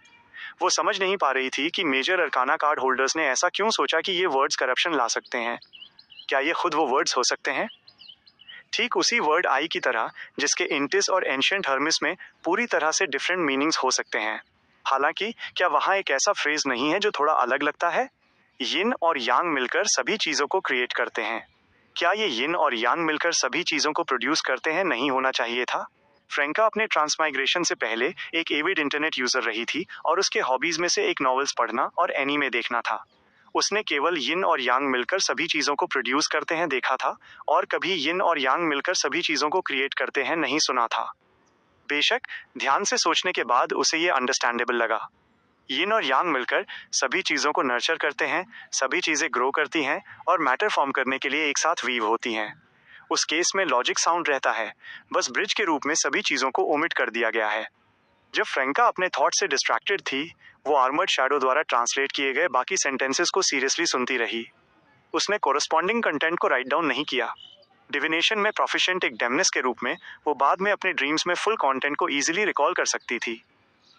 Speaker 1: वो समझ नहीं पा रही थी कि मेजर अरकाना कार्ड होल्डर्स ने ऐसा क्यों सोचा कि ये वर्ड्स करप्शन ला सकते हैं। क्या ये खुद वो वर्ड्स हो सकते हैं? ठीक उसी वर्ड आई की तरह जिसके इंटिस और एंशिएंट हर्मिस में पूरी तरह से डिफरेंट मीनिंग्स हो सकते हैं। हालांकि क्या वहाँ एक ऐसा फ्रेज नहीं है जो थोड़ा अलग लगता है? यिन और यांग मिलकर सभी चीज़ों को क्रिएट करते हैं। क्या ये यिन और यांग मिलकर सभी चीज़ों को प्रोड्यूस करते हैं नहीं होना चाहिए था? फ्रेंका अपने ट्रांसमाइग्रेशन से पहले एक एविड इंटरनेट यूज़र रही थी और उसके हॉबीज़ में से एक नॉवेल्स पढ़ना और एनीमे देखना था। उसने केवल यिन और यांग मिलकर सभी चीज़ों को प्रोड्यूस करते हैं देखा था, और कभी यिन और यांग मिलकर सभी चीज़ों को क्रिएट करते हैं नहीं सुना था। बेशक ध्यान से सोचने के बाद उसे ये अंडरस्टैंडेबल लगा। यिन और यांग मिलकर सभी चीज़ों को नर्चर करते हैं, सभी चीज़ें ग्रो करती हैं और मैटर फॉर्म करने के लिए एक साथ वीव होती हैं। उस केस में लॉजिक साउंड रहता है, बस ब्रिज के रूप में सभी चीज़ों को ओमिट कर दिया गया है। जब फ्रेंका अपने थॉट से डिस्ट्रैक्टेड थी, वो आर्मर्ड शैडो द्वारा ट्रांसलेट किए गए बाकी सेंटेंसेस को सीरियसली सुनती रही। उसने कोरस्पॉन्डिंग कंटेंट को राइट डाउन नहीं किया। डिविनेशन में प्रोफिशिएंट एक डेमनेस के रूप में वो बाद में अपने ड्रीम्स में फुल कंटेंट को इजीली रिकॉल कर सकती थी।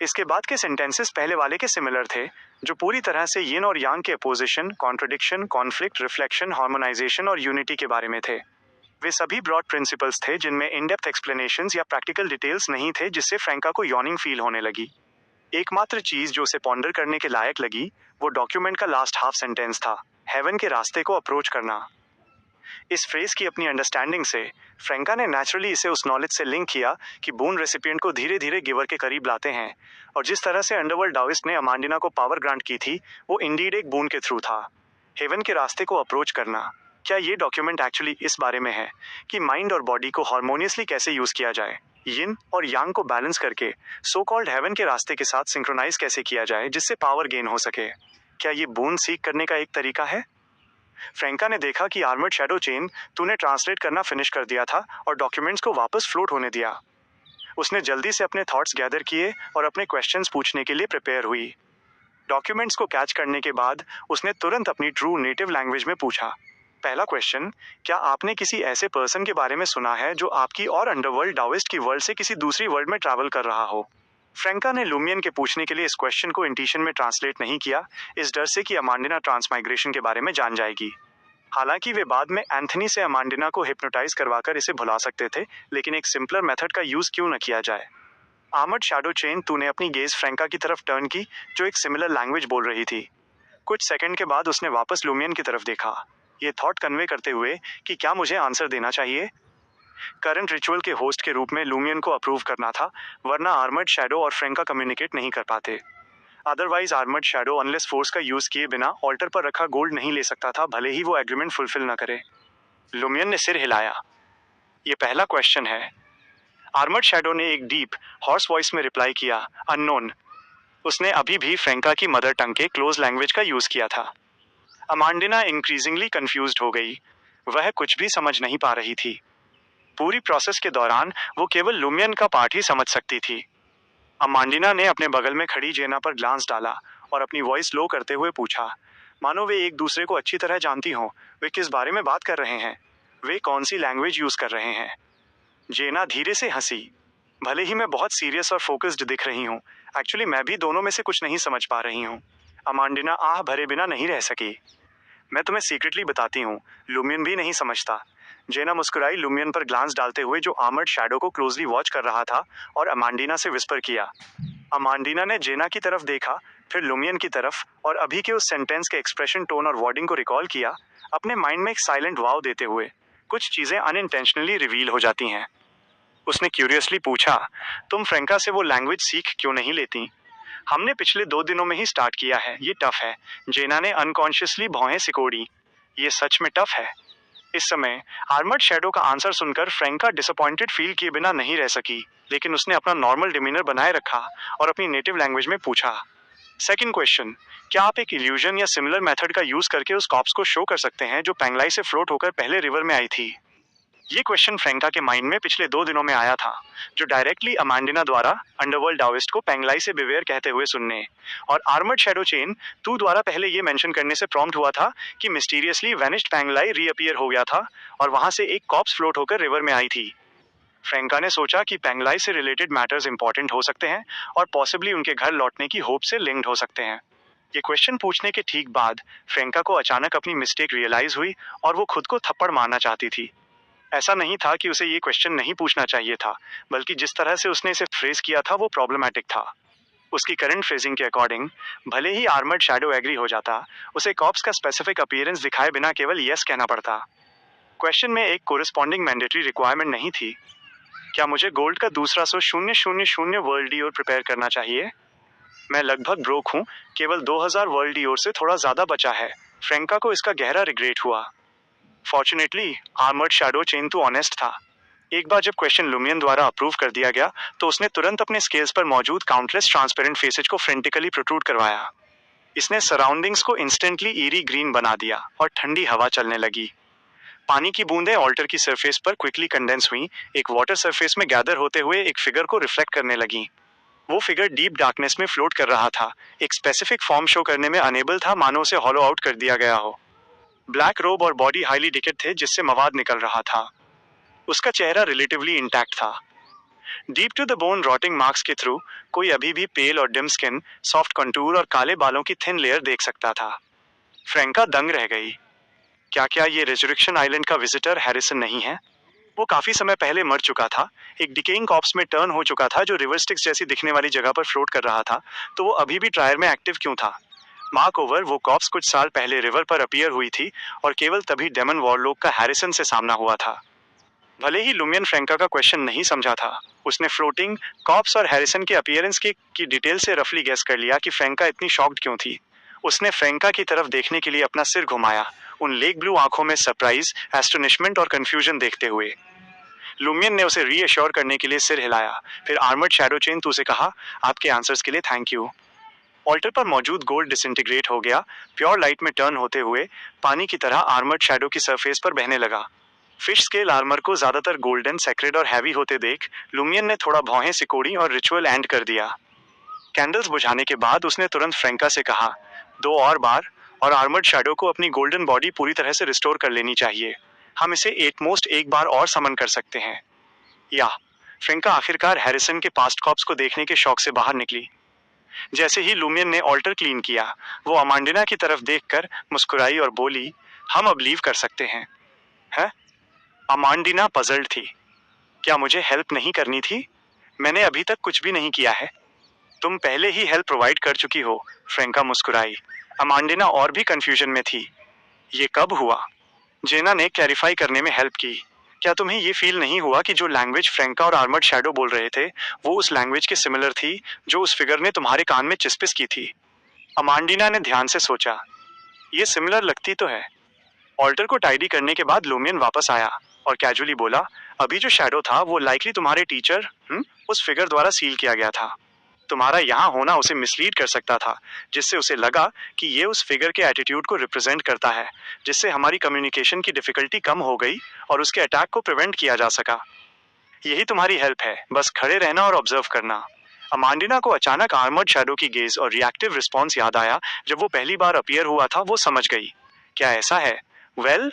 Speaker 1: इसके बाद के सेंटेंसेस पहले वाले के सिमिलर थे, जो पूरी तरह से यिन और यांग के opposition, contradiction, conflict, reflection, harmonisation और यूनिटी के बारे में थे। वे सभी ब्रॉड प्रिंसिपल्स थे जिनमें इन डेप्थ एक्सप्लेनेशंस या प्रैक्टिकल डिटेल्स नहीं थे, जिससे फ्रेंका को यॉर्निंग फील होने लगी। एकमात्र चीज जो उसे पॉन्डर करने के लायक लगी वो डॉक्यूमेंट का लास्ट हाफ सेंटेंस था, हेवन के रास्ते को अप्रोच करना। इस फ्रेज की अपनी अंडरस्टैंडिंग से फ्रेंका ने नेचुरली इसे उस नॉलेज से लिंक किया कि बून रेसिपिएंट को धीरे धीरे गिवर के करीब लाते हैं, और जिस तरह से अंडरवर्ल्ड डाविस्ट ने अमांडिना को पावर ग्रांट की थी वो इंडीड एक बून के थ्रू था। हेवन के रास्ते को अप्रोच करना। क्या ये डॉक्यूमेंट एक्चुअली इस बारे में है कि माइंड और बॉडी को हार्मोनियसली कैसे यूज किया जाए, यिन और यांग को बैलेंस करके सो कॉल्ड हेवन के रास्ते के साथ सिंक्रोनाइज कैसे किया जाए जिससे पावर गेन हो सके? क्या ये बून सीख करने का एक तरीका है? फ्रेंका ने देखा कि आर्मर्ड शैडो चेन तूने ट्रांसलेट करना फिनिश कर दिया था और डॉक्यूमेंट्स को वापस फ्लोट होने दिया। उसने जल्दी से अपने थॉट्स गैदर किए और अपने क्वेश्चंस पूछने के लिए प्रिपेयर हुई। डॉक्यूमेंट्स को कैच करने के बाद उसने तुरंत अपनी ट्रू नेटिव लैंग्वेज में पूछा। पहला क्वेश्चन, क्या आपने किसी ऐसे पर्सन के बारे में सुना है जो आपकी और अंडरवर्ल्ड डाविस्ट की वर्ल्ड से किसी दूसरी वर्ल्ड में ट्रैवल कर रहा हो? फ्रेंका ने लूमियन के पूछने के लिए इस क्वेश्चन को इंटिशन में ट्रांसलेट नहीं किया, इस डर से कि अमांडिना ट्रांसमाइग्रेशन के बारे में जान जाएगी। हालांकि वे बाद में एंथनी से अमांडिना को हिप्नोटाइज करवाकर इसे भुला सकते थे, लेकिन एक सिंपलर मेथड का यूज क्यों न किया जाए? आर्मर्ड शैडो चेन तूने अपनी गेज फ्रेंका की तरफ टर्न की जो एक सिमिलर लैंग्वेज बोल रही थी। कुछ सेकंड के बाद उसने वापस लूमियन की तरफ देखा, ये थॉट कन्वे करते हुए कि क्या मुझे आंसर देना चाहिए। करंट रिचुअल के होस्ट के रूप में लूमियन को अप्रूव करना था, वरना आर्मर्ड शैडो और फ्रेंका कम्युनिकेट नहीं कर पाते। Otherwise armoured shadow unless force का यूज किए बिना ऑल्टर पर रखा गोल्ड नहीं ले सकता था, भले ही वो एग्रीमेंट फुलफिल न करे। लूमियन ने सिर हिलाया। ये पहला क्वेश्चन है। आर्मर्ड शैडो ने एक डीप हॉर्स वॉइस में रिप्लाई किया, अननोन। उसने अभी भी फ्रेंका की मदर टंग के क्लोज लैंग्वेज का यूज किया था। अमांडिना इंक्रीजिंगली कंफ्यूज्ड हो गई। वह कुछ भी समझ नहीं पा रही थी। पूरी प्रोसेस के दौरान वो केवल लुमियन का पार्ट ही समझ सकती थी। अमांडिना ने अपने बगल में खड़ी जेना पर ग्लांस डाला और अपनी वॉइस लो करते हुए पूछा, मानो वे एक दूसरे को अच्छी तरह जानती हों। वे किस बारे में बात कर रहे हैं? वे कौन सी लैंग्वेज यूज कर रहे हैं? जेना धीरे से हंसी। भले ही मैं बहुत सीरियस और फोकस्ड दिख रही हूँ, एक्चुअली मैं भी दोनों में से कुछ नहीं समझ पा रही हूँ। अमांडिना आह भरे बिना नहीं रह सकी। मैं तुम्हें सीक्रेटली बताती हूँ, लुमियन भी नहीं समझता। जेना मुस्कुराई लुमियन पर ग्लांस डालते हुए जो आर्मर्ड शैडो को क्लोजली वॉच कर रहा था और अमांडिना से विस्पर किया। अमांडिना ने जेना की तरफ देखा, फिर लुमियन की तरफ और अभी के उस सेंटेंस के एक्सप्रेशन, टोन और वर्डिंग को रिकॉल किया, अपने माइंड में एक साइलेंट वाव देते हुए। कुछ चीजें अनइंटेंशनली रिवील हो जाती हैं। उसने क्यूरियसली पूछा, तुम फ्रेंका से वो लैंग्वेज सीख क्यों नहीं लेती? हमने पिछले 2 दिनों में ही स्टार्ट किया है, ये टफ है। जेना ने अनकॉन्शियसली भौहें सिकोड़ी। ये सच में टफ है। इस समय आर्मर्ड शैडो का आंसर सुनकर फ्रेंका डिसअपॉइंटेड फील किए बिना नहीं रह सकी, लेकिन उसने अपना नॉर्मल डिमीनर बनाए रखा और अपनी नेटिव लैंग्वेज में पूछा, सेकंड क्वेश्चन, क्या आप एक इल्यूजन या सिमिलर मेथड का यूज करके उस कॉप्स को शो कर सकते हैं जो पेंगलाई से फ्लोट होकर पहले रिवर में आई थी? ये क्वेश्चन फ्रेंका के माइंड में पिछले 2 दिनों में आया था, जो डायरेक्टली अमांडिना द्वारा अंडरवर्ल्ड डाविस्ट को पेंगलाई से बिवेयर कहते हुए सुनने और आर्मर्ड शैडो चेन तू द्वारा पहले ये मेंशन करने से प्रॉम्प्ट हुआ था कि मिस्टीरियसली वेनिस्ड पेंगलाई रीअपियर हो गया था और वहां से एक कॉप्स फ्लोट होकर रिवर में आई थी। फ्रेंका ने सोचा कि पेंगलाई से रिलेटेड मैटर्स इंपॉर्टेंट हो सकते हैं और पॉसिबली उनके घर लौटने की होप से लिंक्ड हो सकते हैं। ये क्वेश्चन पूछने के ठीक बाद फ्रेंका को अचानक अपनी मिस्टेक रियलाइज हुई और वो खुद को थप्पड़ मारना चाहती थी। ऐसा नहीं था कि उसे ये क्वेश्चन नहीं पूछना चाहिए था, बल्कि जिस तरह से उसने इसे फ्रेज किया था वो प्रॉब्लमैटिक था। उसकी करंट फ्रेजिंग के अकॉर्डिंग भले ही आर्मर्ड शैडो एग्री हो जाता, उसे कॉप्स का स्पेसिफिक अपीयरेंस दिखाए बिना केवल यस कहना पड़ता। क्वेश्चन में एक कोरिस्पॉन्डिंग मैंडेटरी रिक्वायरमेंट नहीं थी। क्या मुझे गोल्ड का दूसरा 000 वर्ल्ड डी और प्रिपेयर करना चाहिए? मैं लगभग ब्रोक हूँ, केवल 2000 वर्ल्ड डी और से थोड़ा ज्यादा बचा है। फ्रेंका को इसका गहरा रिग्रेट हुआ। फॉर्चुनेटली आर्मर्ड शैडो चेन तो ऑनेस्ट था। एक बार जब क्वेश्चन लुमियन द्वारा अप्रूव कर दिया गया तो उसने तुरंत अपने स्केल्स पर मौजूद काउंटलेस ट्रांसपेरेंट फेसेज को फ्रेंटिकली प्रोट्रूड करवाया। इसने सराउंडिंग्स को इंस्टेंटली ईरी ग्रीन बना दिया और ठंडी हवा चलने लगी। पानी की बूंदें ऑल्टर की सरफेस पर क्विकली कंडेंस हुई, एक वाटर सरफेस में गैदर होते हुए एक फिगर को रिफ्लेक्ट करने लगी। वो फिगर डीप डार्कनेस में फ्लोट कर रहा था, एक स्पेसिफिक फॉर्म शो करने में अनेबल था, मानो उसे हॉलो आउट कर दिया गया हो। ब्लैक रोब और बॉडी हाईली डिकेड थे जिससे मवाद निकल रहा था। उसका चेहरा रिलेटिवली इंटैक्ट था। Deep to the bone rotting marks के थ्रू कोई अभी भी पेल और डिम स्किन, सॉफ्ट कंटूर और काले बालों की थिन लेयर देख सकता था। फ्रेंका दंग रह गई। क्या ये रिजरेक्शन आइलैंड का विजिटर हैरिसन नहीं है? वो काफी समय पहले मर चुका था, एक डिकेइंग कॉप्स में टर्न हो चुका था जो रिवर स्टिक्स जैसी दिखने वाली जगह पर फ्लोट कर रहा था, तो वो अभी भी ट्रायर में एक्टिव क्यों था? मार्क ओवर, वो कॉप्स कुछ साल पहले रिवर पर अपीयर हुई थी और केवल तभी डेमन वॉरलॉक का हैरिसन से सामना हुआ था। भले ही लुमियन फ्रेंका का क्वेश्चन नहीं समझा था, उसने फ्लोटिंग कॉप्स और हैरिसन के अपीयरेंस की डिटेल से रफली गेस कर लिया कि फ्रेंका इतनी शॉक्ड क्यों थी। उसने फ्रेंका की तरफ देखने के लिए अपना सिर घुमाया, उन लेक ब्लू आंखों में सरप्राइज, एस्टोनिशमेंट और कंफ्यूजन देखते हुए। लुमियन ने उसे रीअश्योर करने के लिए सिर हिलाया, फिर आर्मर्ड शैडो चेन तू से कहा, आपके आंसर्स के लिए थैंक यू। ऑल्टर पर मौजूद गोल्ड डिसइंटीग्रेट हो गया, प्योर लाइट में टर्न होते हुए पानी की तरह आर्मर्ड शैडो की सरफेस पर बहने लगा। फिश स्केल आर्मर को ज्यादातर गोल्डन, सेक्रेड और हैवी होते देख लुमियन ने थोड़ा भौहें सिकोड़ी और रिचुअल एंड कर दिया। कैंडल्स बुझाने के बाद उसने तुरंत फ्रेंका से कहा, 2 और बार और आर्मर्ड शैडो को अपनी गोल्डन बॉडी पूरी तरह से रिस्टोर कर लेनी चाहिए। हम इसे एटमोस्ट एक बार और समन कर सकते हैं। या फ्रेंका आखिरकार हैरिसन के पास्ट कॉप्स को देखने के शौक से बाहर निकली। जैसे ही लुमियन ने ऑल्टर क्लीन किया, वो अमांडिना की तरफ देखकर मुस्कुराई और बोली, हम अब लीव कर सकते हैं। है? अमांडिना पजल्ड थी। क्या मुझे हेल्प नहीं करनी थी? मैंने अभी तक कुछ भी नहीं किया है। तुम पहले ही हेल्प प्रोवाइड कर चुकी हो, फ्रेंका मुस्कुराई। अमांडिना और भी कंफ्यूजन में थी। ये कब हुआ? जेना ने क्लैरिफाई करने में हेल्प की। क्या तुम्हें ये फील नहीं हुआ कि जो लैंग्वेज फ्रेंका और आर्मर्ड शैडो बोल रहे थे वो उस लैंग्वेज के सिमिलर थी जो उस फिगर ने तुम्हारे कान में चिस्पिस की थी? अमांडिना ने ध्यान से सोचा। ये सिमिलर लगती तो है। ऑल्टर को टाइडी करने के बाद लुमियन वापस आया और कैजुअली बोला, अभी जो शैडो था वो लाइकली तुम्हारे टीचर उस फिगर द्वारा सील किया गया था। तुम्हारा यहाँ होना उसे मिसलीड कर सकता था, जिससे उसे लगा कि ये उस फिगर के एटीट्यूड को रिप्रेजेंट करता है, जिससे हमारी कम्युनिकेशन की डिफिकल्टी कम हो गई और उसके अटैक को प्रिवेंट किया जा सका। यही तुम्हारी हेल्प है, बस खड़े रहना और ऑब्जर्व करना। अमांडिना को अचानक आर्मर्ड शैडो की गेज और रिएक्टिव रिस्पॉन्स याद आया। जब वो पहली बार अपीयर हुआ था वो समझ गई। क्या ऐसा है? वेल,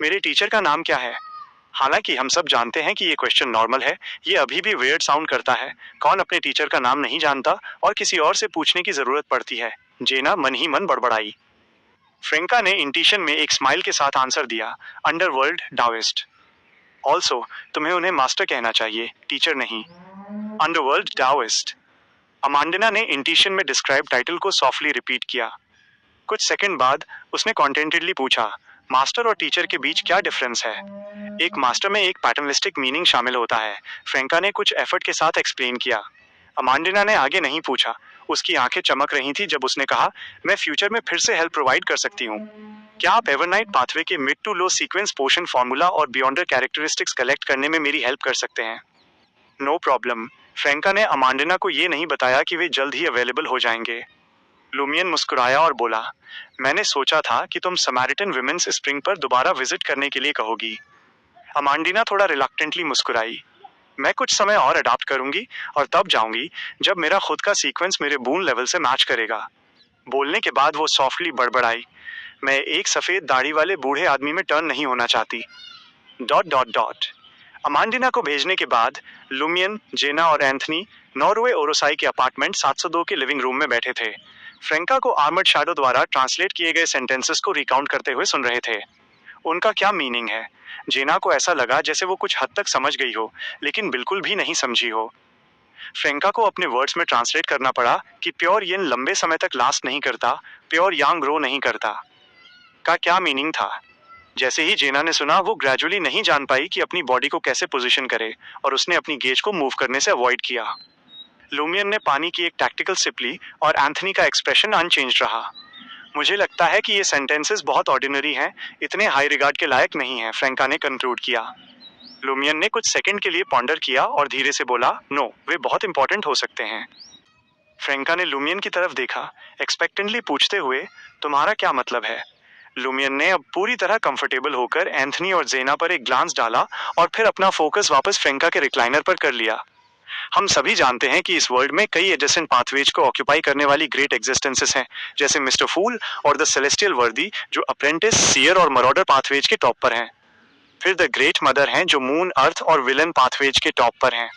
Speaker 1: मेरे टीचर का नाम क्या है? हालांकि हम सब जानते हैं कि ये क्वेश्चन नॉर्मल है, ये अभी भी वियर्ड साउंड करता है। कौन अपने टीचर का नाम नहीं जानता और किसी और से पूछने की जरूरत पड़ती है? जेना मन ही मन बड़बड़ाई। फ्रेंका ने इंटिशन में एक स्माइल के साथ आंसर दिया, अंडरवर्ल्ड डाओइस्ट। ऑल्सो तुम्हें उन्हें मास्टर कहना चाहिए, टीचर नहीं। अंडरवर्ल्ड डाओइस्ट। अमांडिना ने इंटिशन में डिस्क्राइब टाइटल को सॉफ्टली रिपीट किया। कुछ सेकंड बाद उसने कॉन्टेंटेडली पूछा, मास्टर और टीचर के बीच क्या डिफरेंस है? एक मास्टर में एक पैटर्नलिस्टिक मीनिंग शामिल होता है, फ्रेंका ने कुछ एफर्ट के साथ एक्सप्लेन किया। अमांडिना ने आगे नहीं पूछा। उसकी आंखें चमक रही थी जब उसने कहा, मैं फ्यूचर में फिर से हेल्प प्रोवाइड कर सकती हूँ। क्या आप एवरनाइट पाथवे के mid to low sequence portion formula और बियॉन्डर कैरेक्टरिस्टिक्स कलेक्ट करने में मेरी हेल्प कर सकते हैं? No problem. फ्रेंका ने अमांडिना को ये नहीं बताया कि वे जल्द ही अवेलेबल हो जाएंगे। लुमियन मुस्कुराया और बोला, मैंने सोचा था कि तुम समैरिटन विमेंस स्प्रिंग पर दोबारा विजिट करने के लिए कहोगी। अमांडिना थोड़ा रिलक्टेंटली मुस्कुराई। मैं कुछ समय और अडॉप्ट करूंगी और तब जाऊंगी जब मेरा खुद का सीक्वेंस मेरे बून लेवल से मैच करेगा। बोलने के बाद वो सॉफ्टली बड़बड़ाई, मैं एक सफेद दाढ़ी वाले बूढ़े आदमी में टर्न नहीं होना चाहती। Dot dot dot. अमांडिना को भेजने के बाद लुमियन, जेना और एंथनी नॉर्वे ओरोसाई के अपार्टमेंट 702 के लिविंग रूम में बैठे थे। फ्रेंका को आर्मर्ड शैडो द्वारा ट्रांसलेट किए गए सेंटेंसेस को रिकाउंट करते हुए सुन रहे थे। उनका क्या मीनिंग है? जेना को ऐसा लगा जैसे वो कुछ हद तक समझ गई हो, लेकिन बिल्कुल भी नहीं समझी हो। फ्रेंका को अपने वर्ड्स में ट्रांसलेट करना पड़ा कि प्योर यिन लंबे समय तक लास्ट नहीं करता, प्योर यांग ग्रो नहीं करता। का क्या मीनिंग था? जैसे ही जेना ने सुना, वो ग्रेजुअली नहीं जान पाई कि अपनी बॉडी को कैसे पोजीशन करे और उसने अपनी गेज को मूव करने से अवॉइड किया। लूमियन ने पानी की एक टैक्टिकल सिप ली और एंथनी का एक्सप्रेशन अनचेंज्ड रहा। मुझे लगता है कि ये सेंटेंसेस बहुत ऑर्डिनरी हैं, इतने हाई रिगार्ड के लायक नहीं हैं, फ्रेंका ने कंक्लूड किया। लूमियन ने कुछ सेकंड के लिए पॉन्डर किया और धीरे से बोला, नो, वे बहुत इंपॉर्टेंट हो सकते हैं। फ्रेंका ने लूमियन की तरफ देखा, एक्सपेक्टेंटली पूछते हुए, तुम्हारा क्या मतलब है? लूमियन ने अब पूरी तरह कंफर्टेबल होकर एंथनी और जेना पर एक ग्लांस डाला और फिर अपना फोकस वापस फ्रेंका के रिक्लाइनर पर कर लिया। हम सभी जानते हैं कि इस वर्ल्ड में कई एडजेसेंट पाथवेज को ऑक्यूपाई करने वाली ग्रेट एग्जिस्टेंसेस हैं, जैसे मिस्टर फूल और द सेलेस्टियल वर्दी, जो अप्रेंटिस, सीयर और मरॉडर पाथवेज के टॉप पर हैं। फिर द ग्रेट मदर हैं, जो मून, अर्थ और विलन पाथवेज के टॉप पर हैं।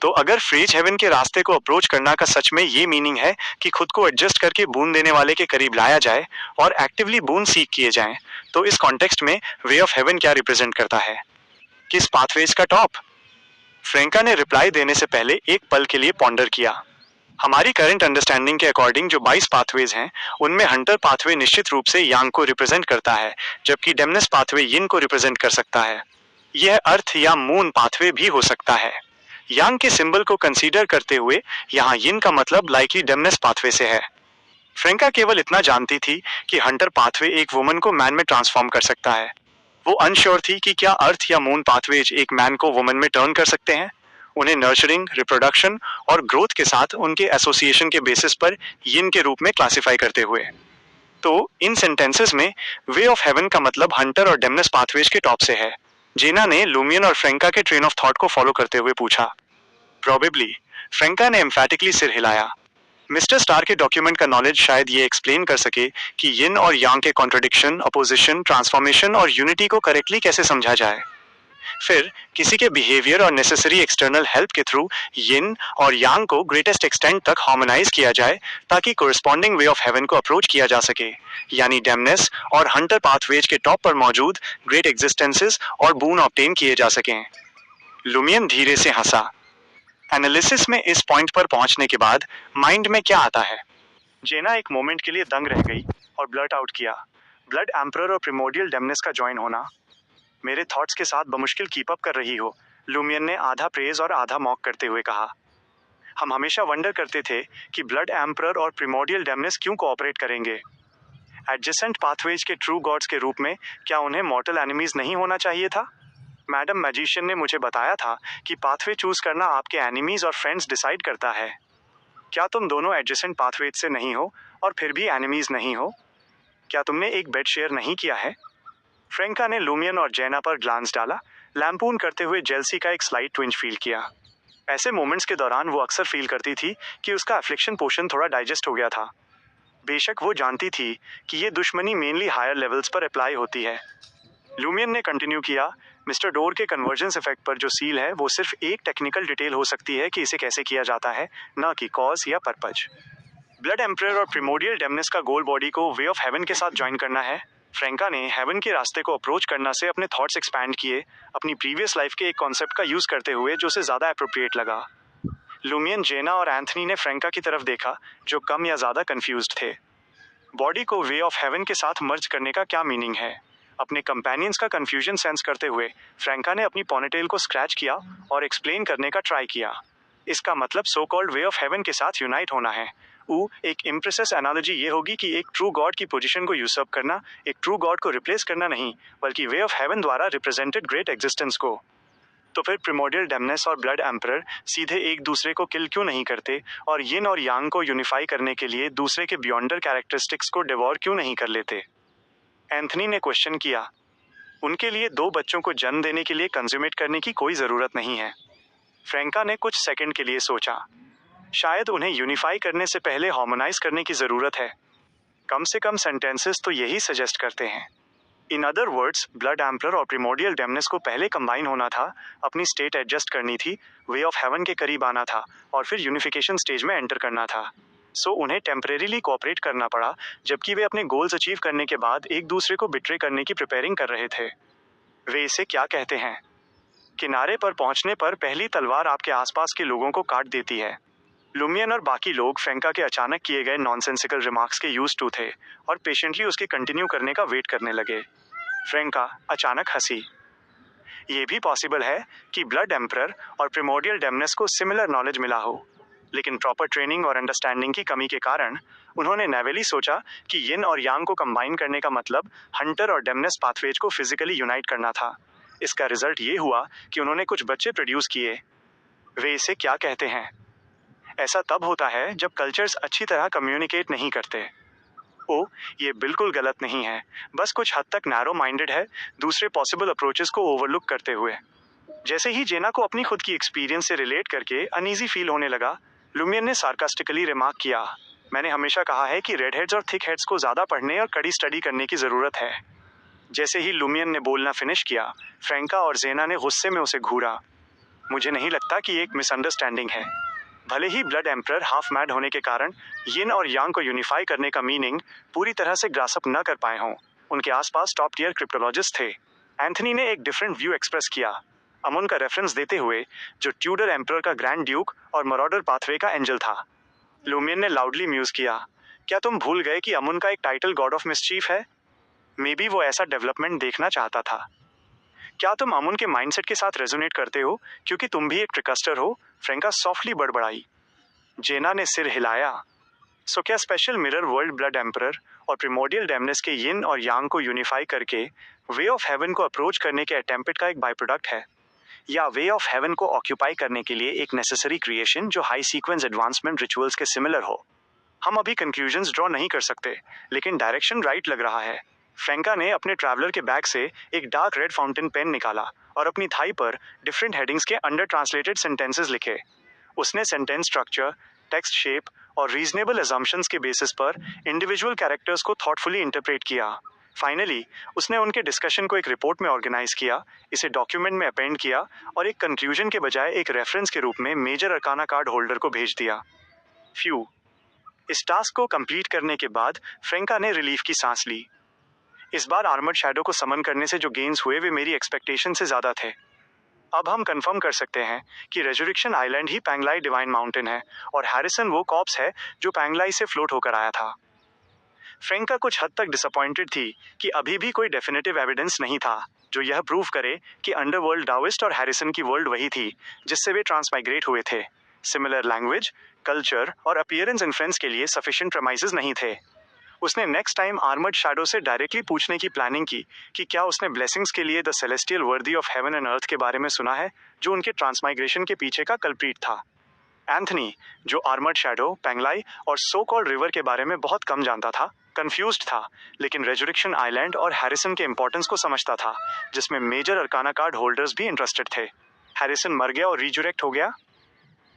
Speaker 1: तो अगर फ्रेज हेवन के रास्ते को अप्रोच करना का सच में ये मीनिंग है कि खुद को एडजस्ट करके बून देने वाले के करीब लाया जाए और एक्टिवली बून सीख किए जाएं, तो इस कॉन्टेक्स्ट में वे ऑफ हेवन क्या रिप्रेजेंट करता है? किस पाथवेज का टॉप? फ्रेंका ने रिप्लाई देने से पहले एक पल के लिए पॉन्डर किया। हमारी करंट अंडरस्टैंडिंग के अकॉर्डिंग जो 22 पाथवेज हैं, उनमें हंटर पाथवे निश्चित रूप से यांग को रिप्रेजेंट करता है, जबकि डेमनेस पाथवे यिन को रिप्रेजेंट कर सकता है। यह अर्थ या मून पाथवे भी हो सकता है। यांग के सिंबल को कंसीडर करते हुए यहाँ यिन का मतलब लाइकली डेमनेस पाथवे से है। फ्रेंका केवल इतना जानती थी कि हंटर पाथवे एक वुमन को मैन में ट्रांसफॉर्म कर सकता है। वो अनश्योर थी कि क्या अर्थ या मून पाथवेज एक मैन को वुमन में टर्न कर सकते हैं, उन्हें नर्चरिंग, रिप्रोडक्शन और ग्रोथ के साथ उनके एसोसिएशन के बेसिस पर यिन के रूप में क्लासिफाई करते हुए। तो इन सेंटेंसेस में वे ऑफ हेवन का मतलब हंटर और डेमनेस पाथवेज के टॉप से है। जेना ने लूमियन और फ्रेंका के ट्रेन ऑफ थॉट को फॉलो करते हुए पूछा। प्रोबेबली। फ्रेंका ने एम्फैटिकली सिर हिलाया। मिस्टर स्टार के डॉक्यूमेंट का नॉलेज शायद ये एक्सप्लेन कर सके कि यिन और यांग के कॉन्ट्रडिक्शन, अपोजिशन, ट्रांसफॉर्मेशन और यूनिटी को करेक्टली कैसे समझा जाए। फिर किसी के बिहेवियर और नेसेसरी एक्सटर्नल हेल्प के थ्रू यिन और यांग को ग्रेटेस्ट एक्सटेंट तक हार्मोनाइज किया जाए, ताकि कोरिस्पॉन्डिंग वे ऑफ हेवन को अप्रोच किया जा सके, यानी डेमनेस और हंटर पाथवेज के टॉप पर मौजूद ग्रेट एग्जिस्टेंसेस और बून ऑब्टेन किए जा सकें। लुमियन धीरे से हंसा। एनालिसिस में इस पॉइंट पर पहुंचने के बाद माइंड में क्या आता है? जेना एक मोमेंट के लिए दंग रह गई और ब्लर्ट आउट किया, ब्लड एम्परर और प्रिमोडियल डेमनेस का ज्वाइन होना। मेरे थॉट्स के साथ बमुश्किल कीप अप कर रही हो, लुमियन ने आधा प्रेज और आधा मॉक करते हुए कहा। हम हमेशा वंडर करते थे कि ब्लड एम्परर और प्रिमोडियल डेमनेस क्यों कोऑपरेट करेंगे। एडजेसेंट पाथवेज के ट्रू गॉड्स के रूप में क्या उन्हें मॉर्टल एनिमीज नहीं होना चाहिए था? मैडम मैजिशियन ने मुझे बताया था कि पाथवे चूज करना आपके एनिमीज और फ्रेंड्स डिसाइड करता है। क्या तुम दोनों एडजेसेंट पाथवेज से नहीं हो और फिर भी एनिमीज नहीं हो? क्या तुमने एक बेड शेयर नहीं किया है? फ्रेंका ने लूमियन और जेना पर ग्लांस डाला, लैम्पून करते हुए जेलसी का एक स्लाइट ट्विंज फील किया। ऐसे मोमेंट्स के दौरान वो अक्सर फील करती थी कि उसका अफ्लिक्शन पोशन थोड़ा डाइजेस्ट हो गया था। बेशक वो जानती थी कि ये दुश्मनी मेनली हायर लेवल्स पर अप्लाई होती है। लूमियन ने कंटिन्यू किया, मिस्टर डोर के कन्वर्जेंस इफेक्ट पर जो सील है वो सिर्फ एक टेक्निकल डिटेल हो सकती है कि इसे कैसे किया जाता है, न कि कॉज या पर्पज। ब्लड एम्परर और प्रिमोडियल डेमनेस का गोल बॉडी को वे ऑफ हेवन के साथ ज्वाइन करना है। फ्रेंका ने हेवन के रास्ते को अप्रोच करना से अपने थॉट्स एक्सपैंड किए, अपनी प्रीवियस लाइफ के एक कॉन्सेप्ट का यूज करते हुए जो उसे ज्यादा अप्रोप्रिएट लगा। लूमियन, जेना और एंथनी ने फ्रेंका की तरफ देखा, जो कम या ज्यादा कंफ्यूज्ड थे। बॉडी को वे ऑफ हेवन के साथ मर्ज करने का क्या मीनिंग है? अपने कंपेनियंस का कंफ्यूजन सेंस करते हुए फ्रेंका ने अपनी पोनीटेल को स्क्रैच किया और एक्सप्लेन करने का ट्राई किया। इसका मतलब so called way of haven के साथ यूनाइट होना है। एक इम्प्रेसिस एनालॉजी ये होगी कि एक ट्रू गॉड की पोजीशन को यूसर्प करना, एक ट्रू गॉड को रिप्लेस करना नहीं, बल्कि वे ऑफ हेवन द्वारा रिप्रेजेंटेड ग्रेट एग्जिस्टेंस को। तो फिर प्रिमोडियल डेमनेस और ब्लड एम्परर सीधे एक दूसरे को किल क्यों नहीं करते और यिन और यांग को यूनिफाई करने के लिए दूसरे के बियॉन्डर कैरेक्टरिस्टिक्स को डिवॉर क्यों नहीं कर लेते? एंथनी ने क्वेश्चन किया। उनके लिए 2 बच्चों को जन्म देने के लिए कंज्यूमेट करने की कोई ज़रूरत नहीं है। फ्रेंका ने कुछ सेकंड के लिए सोचा। शायद उन्हें यूनिफाई करने से पहले हार्मोनाइज करने की ज़रूरत है। कम से कम सेंटेंसेस तो यही सजेस्ट करते हैं। In other words, blood emperor और प्रिमोडियल डेमनेस को पहले कंबाइन होना था, अपनी स्टेट एडजस्ट करनी थी, वे ऑफ हेवन के करीब आना था और फिर यूनिफिकेशन स्टेज में एंटर करना था। सो उन्हें टेम्परेरीली कोऑपरेट करना पड़ा, जबकि वे अपने गोल्स अचीव करने के बाद एक दूसरे को बिट्रे करने की प्रिपेयरिंग कर रहे थे। वे इसे क्या कहते हैं? किनारे पर पहुंचने पर पहली तलवार आपके आसपास के लोगों को काट देती है। लूमियन और बाकी लोग फ्रेंका के अचानक किए गए नॉनसेंसिकल रिमार्क्स के यूज्ड टू थे और पेशेंटली उसके कंटिन्यू करने का वेट करने लगे। फ्रेंका अचानक हंसी। ये भी पॉसिबल है कि ब्लड एम्परर और प्रिमोडियल डेमनेस को सिमिलर नॉलेज मिला हो, लेकिन प्रॉपर ट्रेनिंग और अंडरस्टैंडिंग की कमी के कारण उन्होंने नेवेली सोचा कि यिन और यांग को कंबाइन करने का मतलब हंटर और डेमनेस पाथवेज को फिजिकली यूनाइट करना था। इसका रिजल्ट ये हुआ कि उन्होंने कुछ बच्चे प्रोड्यूस किए। वे इसे क्या कहते हैं? ऐसा तब होता है जब कल्चर्स अच्छी तरह कम्युनिकेट नहीं करते। ये बिल्कुल गलत नहीं है, बस कुछ हद तक नैरो माइंडेड है, दूसरे पॉसिबल अप्रोचेस को ओवरलुक करते हुए। जैसे ही जेना को अपनी खुद की एक्सपीरियंस से रिलेट करके अनईजी फील होने लगा, लुमियन ने सार्कास्टिकली रिमार्क किया, मैंने हमेशा कहा है कि रेड हेड्स और थिक हेड्स को ज़्यादा पढ़ने और कड़ी स्टडी करने की ज़रूरत है। जैसे ही लुमियन ने बोलना फिनिश किया, फ्रेंका और जेना ने गुस्से में उसे घूरा। मुझे नहीं लगता कि एक मिसअंडरस्टैंडिंग है। भले ही ब्लड एम्परर हाफ मैड होने के कारण यिन और यांग को यूनिफाई करने का मीनिंग पूरी तरह से ग्रासअप न कर पाए हों, उनके आसपास टॉप टियर क्रिप्टोलॉजिस्ट थे। एंथनी ने एक डिफरेंट व्यू एक्सप्रेस किया, अमुन का रेफरेंस देते हुए, जो ट्यूडर एम्परर का ग्रैंड ड्यूक और मरॉडर पाथवे का एंजल था। लूमियन ने लाउडली म्यूज किया, क्या तुम भूल गए कि अमुन का एक टाइटल गॉड ऑफ मिसचीफ है? मे बी वो ऐसा डेवलपमेंट देखना चाहता था। क्या तुम अमुन के माइंडसेट के साथ रेजोनेट करते हो क्योंकि तुम भी एक ट्रिकस्टर हो? Franka softly बड़बड़ाई। जेना ने सिर हिलाया। सो क्या special mirror world blood emperor और प्रिमोडियल डेमनेस के यिन और यांग को यूनिफाई करके वे ऑफ हेवन को अप्रोच करने के अटेम्प्ट का एक बाय प्रोडक्ट है, या वे ऑफ हेवन को ऑक्यूपाई करने के लिए एक नेसेसरी क्रिएशन जो हाई सीक्वेंस एडवांसमेंट रिचुअल्स के सिमिलर हो? हम अभी कंक्लूजन्स ड्रॉ नहीं कर सकते, लेकिन डायरेक्शन राइट लग रहा है। फ्रेंका ने अपने ट्रैवलर के बैग से एक डार्क रेड फाउंटेन पेन निकाला और अपनी थाई पर डिफरेंट हेडिंग्स के अंडर ट्रांसलेटेड सेंटेंसेस लिखे। उसने सेंटेंस स्ट्रक्चर, टेक्स्ट शेप और रीजनेबल असम्पशंस के बेसिस पर इंडिविजुअल कैरेक्टर्स को थॉटफुली इंटरप्रेट किया। फाइनली उसने उनके डिस्कशन को एक रिपोर्ट में ऑर्गेनाइज किया, इसे डॉक्यूमेंट में अपेंड किया और एक कंक्लूजन के बजाय एक रेफरेंस के रूप में मेजर अरकाना कार्ड होल्डर को भेज दिया। फ्यू। इस टास्क को कंप्लीट करने के बाद फ्रेंका ने रिलीफ की सांस ली। इस बार आर्मर्ड शैडो को समन करने से जो गेन्स हुए वे मेरी एक्सपेक्टेशन से ज़्यादा थे। अब हम कंफर्म कर सकते हैं कि रेजरेक्शन आइलैंड ही पैंगलाई डिवाइन माउंटेन है और हैरिसन वो कॉप्स है जो पैंगलाई से फ्लोट होकर आया था। फ्रेंका कुछ हद तक डिसअपॉइंटेड थी कि अभी भी कोई डेफिनेटिव एविडेंस नहीं था जो यह प्रूव करे कि अंडरवर्ल्ड डाओइस्ट और हैरिसन की वर्ल्ड वही थी जिससे वे ट्रांसमाइग्रेट हुए थे। सिमिलर लैंग्वेज, कल्चर और अपीयरेंस इन्फ्लुएंस के लिए सफिशिएंट प्रमाइसेस नहीं थे। उसने नेक्स्ट टाइम आर्मर्ड शैडो से डायरेक्टली पूछने की प्लानिंग की कि क्या उसने ब्लेसिंग्स के लिए the celestial worthy of heaven and earth के बारे में सुना है, जो उनके ट्रांसमाइग्रेशन के पीछे का कल्प्रीट था। एंथनी, जो आर्मर्ड शैडो, पेंगलाई और सो कॉल्ड रिवर के बारे में बहुत कम जानता था, कंफ्यूज्ड था, लेकिन रेजुरेक्शन आइलैंड और हैरिसन के इंपॉर्टेंस को समझता था, जिसमें मेजर अरकाना कार्ड होल्डर्स भी इंटरेस्टेड थे। हैरिसन मर गया और रिजुरेक्ट हो गया,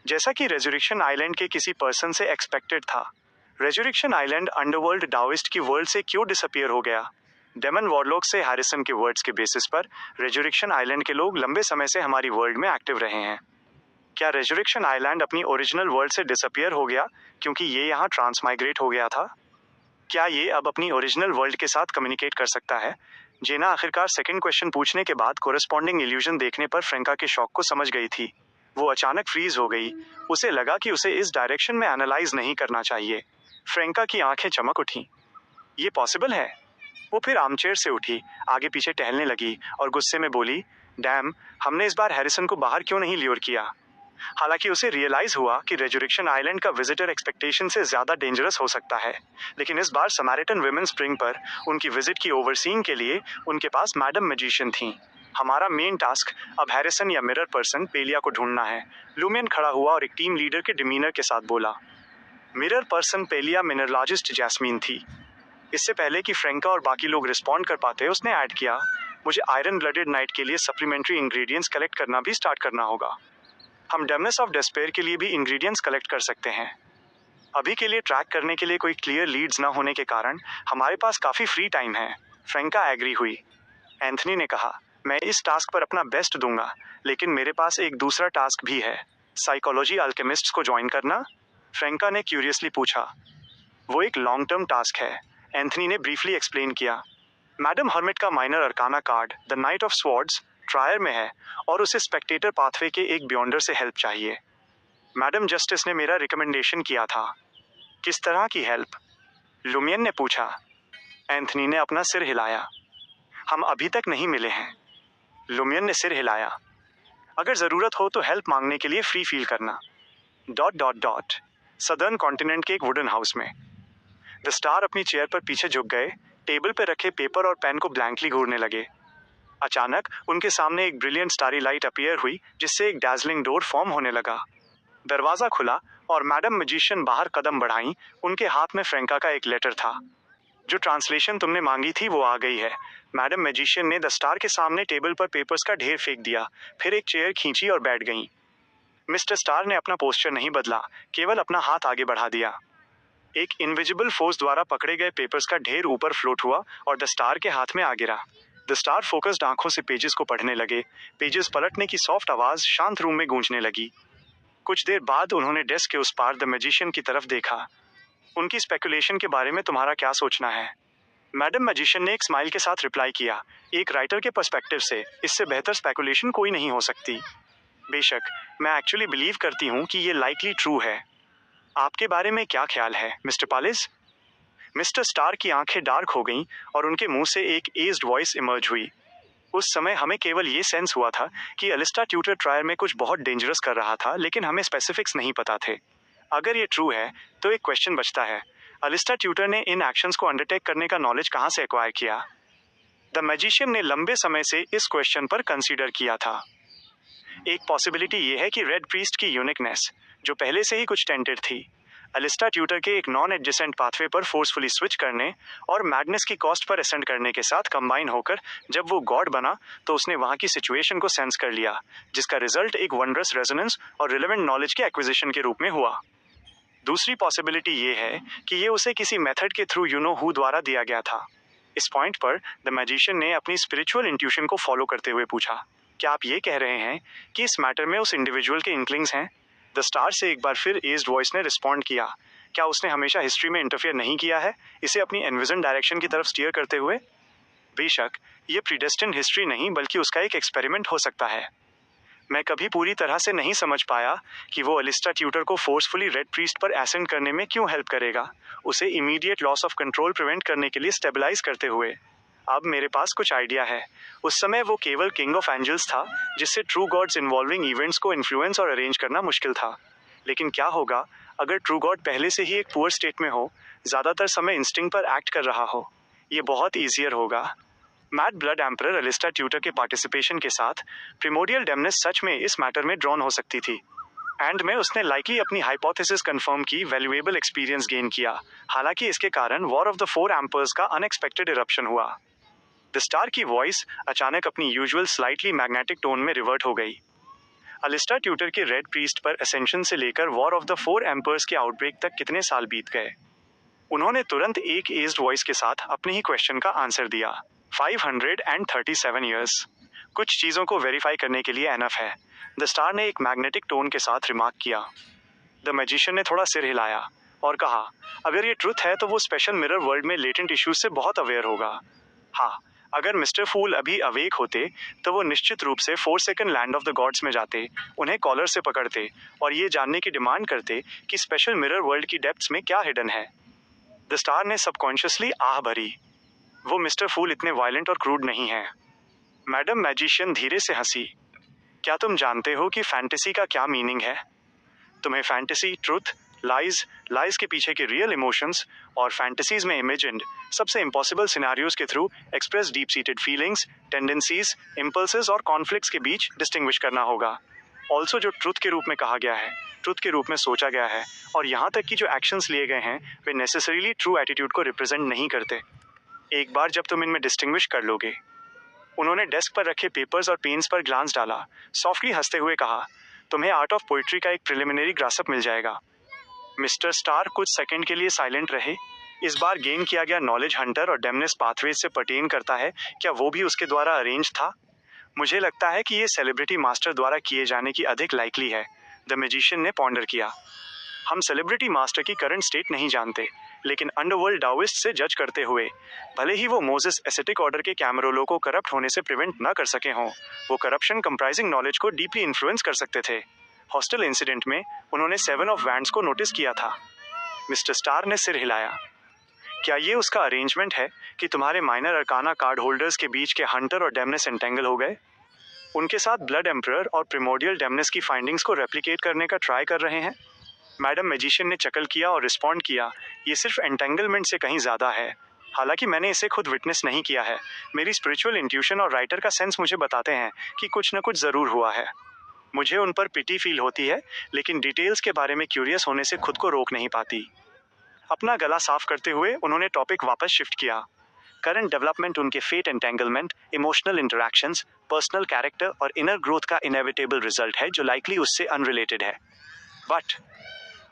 Speaker 1: जैसा कि रेजुरेक्शन आइलैंड के किसी पर्सन से एक्सपेक्टेड था। रेजुरेक्शन आइलैंड अंडरवर्ल्ड डाओइस्ट की वर्ल्ड से क्यों डिसअपियर हो गया? डेमन वॉरलॉक से हैरिसन के वर्ड्स के बेसिस पर रेजुरेक्शन आइलैंड के लोग लंबे समय से हमारी वर्ल्ड में एक्टिव रहे हैं। क्या रेजुरेक्शन आइलैंड अपनी ओरिजिनल वर्ल्ड से डिसअपियर हो गया क्योंकि ये यहाँ ट्रांसमाइग्रेट हो गया था? क्या ये अब अपनी ओरिजिनल वर्ल्ड के साथ कम्युनिकेट कर सकता है? जेना आखिरकार सेकंड क्वेश्चन पूछने के बाद कोरेस्पॉन्डिंग इल्यूजन देखने पर फ्रेंका के शॉक को समझ गई थी। वो अचानक फ्रीज हो गई। उसे लगा कि उसे इस डायरेक्शन में एनालाइज नहीं करना चाहिए। फ्रेंका की आंखें चमक उठी। ये पॉसिबल है? वो फिर आर्मचेयर से उठी, आगे पीछे टहलने लगी और गुस्से में बोली, डैम, हमने इस बार हैरिसन को बाहर क्यों नहीं ल्योर किया? हालांकि उसे रियलाइज हुआ कि रेजुरेक्शन आइलैंड का विजिटर एक्सपेक्टेशन से ज्यादा डेंजरस हो सकता है, लेकिन इस बार समारिटन विमेन स्प्रिंग पर उनकी विजिट की ओवरसीइंग के लिए उनके पास मैडम मैजिशियन थी। हमारा मेन टास्क अब हैरिसन या मिरर पर्सन पेलिया को ढूंढना है। लूमियन खड़ा हुआ और एक टीम लीडर के डिमीनर के साथ बोला। मिरर पर्सन पेलिया मिनरलॉजिस्ट जैस्मीन थी। इससे पहले कि फ्रेंका और बाकी लोग रिस्पॉन्ड कर पाते, उसने ऐड किया, मुझे आयरन ब्लडेड नाइट के लिए सप्लीमेंट्री इंग्रेडिएंट्स कलेक्ट करना भी स्टार्ट करना होगा। हम डेमनेस ऑफ डेस्पेयर के लिए भी इंग्रेडिएंट्स कलेक्ट कर सकते हैं। अभी के लिए ट्रैक करने के लिए कोई क्लियर लीड्स ना होने के कारण हमारे पास काफ़ी फ्री टाइम है। फ्रेंका एग्री हुई। एंथनी ने कहा, मैं इस टास्क पर अपना बेस्ट दूंगा, लेकिन मेरे पास एक दूसरा टास्क भी है, साइकोलॉजी अल्केमिस्ट्स को ज्वाइन करना। फ्रेंका ने क्यूरियसली पूछा। वो एक लॉन्ग टर्म टास्क है, एंथनी ने ब्रीफली एक्सप्लेन किया। मैडम हर्मिट का minor arcana card the knight of swords Trier में है और उसे स्पेक्टेटर पाथवे के एक बियॉन्डर से हेल्प चाहिए। मैडम जस्टिस ने मेरा रिकमेंडेशन किया था। किस तरह की हेल्प? लुमियन ने पूछा। एंथनी ने अपना सिर हिलाया। हम अभी तक नहीं मिले हैं। लुमियन ने सिर हिलाया। अगर ज़रूरत हो तो हेल्प मांगने के लिए फ्री फील करना। ... सदर्न कॉन्टिनेंट के एक वुडन हाउस में द स्टार अपनी चेयर पर पीछे झुक गए, टेबल पर रखे पेपर और पेन को ब्लैंकली घूरने लगे। अचानक उनके सामने एक ब्रिलियंट स्टारी लाइट अपीयर हुई, जिससे एक डैजलिंग डोर फॉर्म होने लगा। दरवाजा खुला और मैडम मैजिशियन बाहर कदम बढ़ाई। उनके हाथ में फ्रेंका का एक लेटर था। जो ट्रांसलेशन तुमने मांगी थी वो आ गई है। मैडम मैजिशियन ने द स्टार के सामने टेबल पर पेपर्स का ढेर फेंक दिया, फिर एक चेयर खींची और बैठ गईं। मिस्टर स्टार ने अपना पोस्चर नहीं बदला, केवल अपना हाथ आगे बढ़ा दिया। एक इनविजिबल फोर्स द्वारा पकड़े गए पेपर्स का ढेर ऊपर फ्लोट हुआ और द स्टार के हाथ में आ गिरा। द स्टार फोकस्ड आंखों से पेजेस को पढ़ने लगे। पेजेस पलटने की सॉफ्ट आवाज शांत रूम में गूंजने लगी। कुछ देर बाद उन्होंने डेस्क के उस पार द मैजिशियन की तरफ देखा। उनकी स्पेकुलेशन के बारे में तुम्हारा क्या सोचना है? मैडम मैजिशियन ने एक स्माइल के साथ रिप्लाई किया, एक राइटर के पर्सपेक्टिव से इससे बेहतर स्पेकुलेशन कोई नहीं हो सकती। बेशक, मैं एक्चुअली बिलीव करती हूँ कि ये लाइकली ट्रू है। आपके बारे में क्या ख्याल है, मिस्टर पालिस? मिस्टर स्टार की आंखें डार्क हो गईं और उनके मुंह से एक एज्ड वॉइस इमर्ज हुई। उस समय हमें केवल ये सेंस हुआ था कि अलिस्टा ट्यूटर ट्रायल में कुछ बहुत डेंजरस कर रहा था, लेकिन हमें स्पेसिफिक्स नहीं पता थे। अगर ये ट्रू है तो एक क्वेश्चन बचता है, अलिस्टा ट्यूटर ने इन एक्शंस को अंडरटेक करने का नॉलेज कहाँ से एक्वायर किया? द मैजिशियन ने लंबे समय से इस क्वेश्चन पर कंसीडर किया था। एक पॉसिबिलिटी ये है कि रेड प्रीस्ट की यूनिकनेस, जो पहले से ही कुछ टेंटेड थी, अलिस्टा ट्यूटर के एक नॉन एडजेसेंट पाथवे पर फोर्सफुली स्विच करने और मैडनेस की कॉस्ट पर असेंड करने के साथ कंबाइन होकर जब वो गॉड बना तो उसने वहाँ की सिचुएशन को सेंस कर लिया, जिसका रिजल्ट एक वंडरस रेजोनेंस और रिलेवेंट नॉलेज के एक्विजिशन के रूप में हुआ। दूसरी पॉसिबिलिटी ये है कि ये उसे किसी मेथड के थ्रू यू नो हु द्वारा दिया गया था। इस पॉइंट पर द मैजिशियन ने अपनी स्पिरिचुअल इंट्यूशन को फॉलो करते हुए पूछा, क्या आप ये कह रहे हैं कि इस मैटर में उस इंडिविजुअल के इंक्लिंग्स हैं? द स्टार से एक बार फिर एज्ड वॉइस ने रिस्पॉन्ड किया, क्या उसने हमेशा हिस्ट्री में इंटरफेयर नहीं किया है, इसे अपनी एनविजन डायरेक्शन की तरफ स्टीयर करते हुए? बेशक, ये प्रीडेस्टिन्ड हिस्ट्री नहीं बल्कि उसका एक एक्सपेरिमेंट हो सकता है। मैं कभी पूरी तरह से नहीं समझ पाया कि वो अलिस्टा ट्यूटर को फोर्सफुली रेड प्रीस्ट पर एसेंड करने में क्यों हेल्प करेगा, उसे immediate loss of control prevent करने के लिए स्टेबलाइज करते हुए। अब मेरे पास कुछ आइडिया है। उस समय वो केवल किंग ऑफ एंजल्स था, जिससे ट्रू गॉड्स इन्वॉल्विंग इवेंट्स को इन्फ्लुएंस और अरेंज करना मुश्किल था। लेकिन क्या होगा अगर ट्रू गॉड पहले से ही एक पुअर स्टेट में हो, ज़्यादातर समय इंस्टिंक्ट पर एक्ट कर रहा हो? ये बहुत ईजियर होगा। मैड ब्लड एम्परर अलिस्टा ट्यूटर के पार्टिसिपेशन के साथ प्रिमोडियल डेमनेस सच में इस मैटर में ड्रॉन हो सकती थी। एंड में उसने लाइकली अपनी हाइपोथेसिस कंफर्म की, वैल्यूएबल एक्सपीरियंस गेन किया। हालांकि इसके कारण वॉर ऑफ द फोर एम्पर्स का अनएक्सपेक्टेड इरप्शन हुआ। द स्टार की वॉइस अचानक अपनी यूजुअल स्लाइटली मैग्नेटिक टोन में रिवर्ट हो गई। अलिस्टर ट्यूटर के रेड प्रीस्ट पर असेंशन से लेकर वॉर ऑफ द फोर एम्पर्स के आउटब्रेक तक कितने साल बीत गए? उन्होंने तुरंत एक एज्ड वॉइस के साथ अपने ही क्वेश्चन का आंसर दिया। 537 ईयर्स। कुछ चीजों को वेरीफाई करने के लिए एनफ है, द स्टार ने एक मैग्नेटिक टोन के साथ रिमार्क किया। द मैजिशियन ने थोड़ा सिर हिलाया और कहा, अगर ये ट्रुथ है तो वो स्पेशल मिरर वर्ल्ड में लेटेंट इश्यूज से बहुत अवेयर होगा। हाँ, अगर मिस्टर फूल अभी अवेक होते तो वो निश्चित रूप से 4 second land of the gods में जाते, उन्हें कॉलर से पकड़ते और ये जानने की डिमांड करते कि स्पेशल मिरर वर्ल्ड की डेप्थ्स में क्या हिडन है। द स्टार ने सबकॉन्शियसली आह भरी। वो मिस्टर फूल इतने वायलेंट और क्रूड नहीं है। मैडम मैजिशियन धीरे से हंसी। क्या तुम जानते हो कि फैंटेसी का क्या मीनिंग है? तुम्हें फैंटेसी, ट्रुथ, लाइज के पीछे के रियल इमोशंस और फैंटेसीज में इमेजिन्ड सबसे इम्पॉसिबल सिनेरियोज के through express deep seated feelings, tendencies, impulses और कॉन्फ्लिक्ट्स के बीच डिस्टिंग्विश करना होगा। ऑल्सो जो ट्रुथ के रूप में कहा गया है, ट्रुथ के रूप में सोचा गया है, और यहाँ तक कि जो एक्शंस लिए गए हैं वे नेसेसरीली ट्रू एटीट्यूड को रिप्रेजेंट नहीं करते। एक बार जब तुम इनमें डिस्टिंग्विश कर लोगे। उन्होंने डेस्क पर रखे पेपर्स और पेन्स पर ग्लांस डाला, सॉफ्टली हंसते हुए कहा, तुम्हें आर्ट ऑफ पोइट्री का एक प्रिलिमिनरी ग्रासअप मिल जाएगा। मिस्टर स्टार कुछ सेकंड के लिए साइलेंट रहे। इस बार गेन किया गया नॉलेज हंटर और डेमनेस पाथवेज से पर्टेन करता है, क्या वो भी उसके द्वारा अरेंज था? मुझे लगता है कि ये सेलिब्रिटी मास्टर द्वारा किए जाने की अधिक लाइकली है, द मैजिशियन ने पॉन्डर किया। हम सेलिब्रिटी मास्टर की करंट स्टेट नहीं जानते, लेकिन अंडरवर्ल्ड डाओइस्ट से जज करते हुए, भले ही वो मोजेस एसेटिक ऑर्डर के कैमरोलो को करप्ट होने से प्रिवेंट न कर सके हों, वो करप्शन कंप्राइजिंग नॉलेज को डीपली इन्फ्लुएंस कर सकते थे। हॉस्टल इंसिडेंट में उन्होंने 7 ऑफ वैंड्स को नोटिस किया था। मिस्टर स्टार ने सिर हिलाया। क्या ये उसका अरेंजमेंट है कि तुम्हारे माइनर अरकाना कार्ड होल्डर्स के बीच के हंटर और डेमनेस एंटेंगल हो गए? उनके साथ ब्लड एम्परर और प्रिमोडियल डेमनेस की फाइंडिंग्स को रेप्लिकेट करने का ट्राई कर रहे हैं? मैडम मैजिशियन ने चकल किया और रिस्पॉन्ड किया, ये सिर्फ एंटेंगलमेंट से कहीं ज़्यादा है। हालांकि मैंने इसे खुद विटनेस नहीं किया है, मेरी स्पिरिचुअल इंट्यूशन और राइटर का सेंस मुझे बताते हैं कि कुछ न कुछ ज़रूर हुआ है। मुझे उन पर पिटी फील होती है, लेकिन डिटेल्स के बारे में क्यूरियस होने से खुद को रोक नहीं पाती। अपना गला साफ करते हुए उन्होंने टॉपिक वापस शिफ्ट किया। करंट डेवलपमेंट उनके fate entanglement, emotional interactions, personal character और इनर ग्रोथ का इनएविटेबल रिजल्ट है जो लाइकली उससे अनरिलेटेड है। बट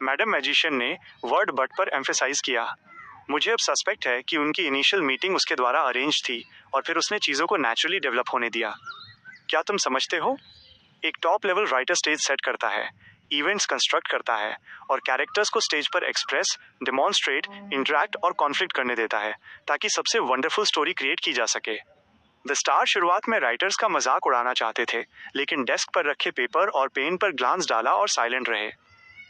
Speaker 1: मैडम मैजिशियन ने वर्ड बट पर एम्फेसाइज किया, मुझे अब सस्पेक्ट है कि उनकी इनिशियल मीटिंग उसके द्वारा अरेंज थी और फिर उसने चीज़ों को नेचुरली डेवलप होने दिया। क्या तुम समझते हो? एक top level writer stage set करता है, इवेंट्स कंस्ट्रक्ट करता है और कैरेक्टर्स को स्टेज पर एक्सप्रेस, डिमॉन्स्ट्रेट, इंटरैक्ट और कॉन्फ्लिक्ट करने देता है ताकि सबसे वंडरफुल स्टोरी क्रिएट की जा सके। द स्टार शुरुआत में राइटर्स का मजाक उड़ाना चाहते थे, लेकिन डेस्क पर रखे पेपर और पेन पर ग्लांस डाला और साइलेंट रहे।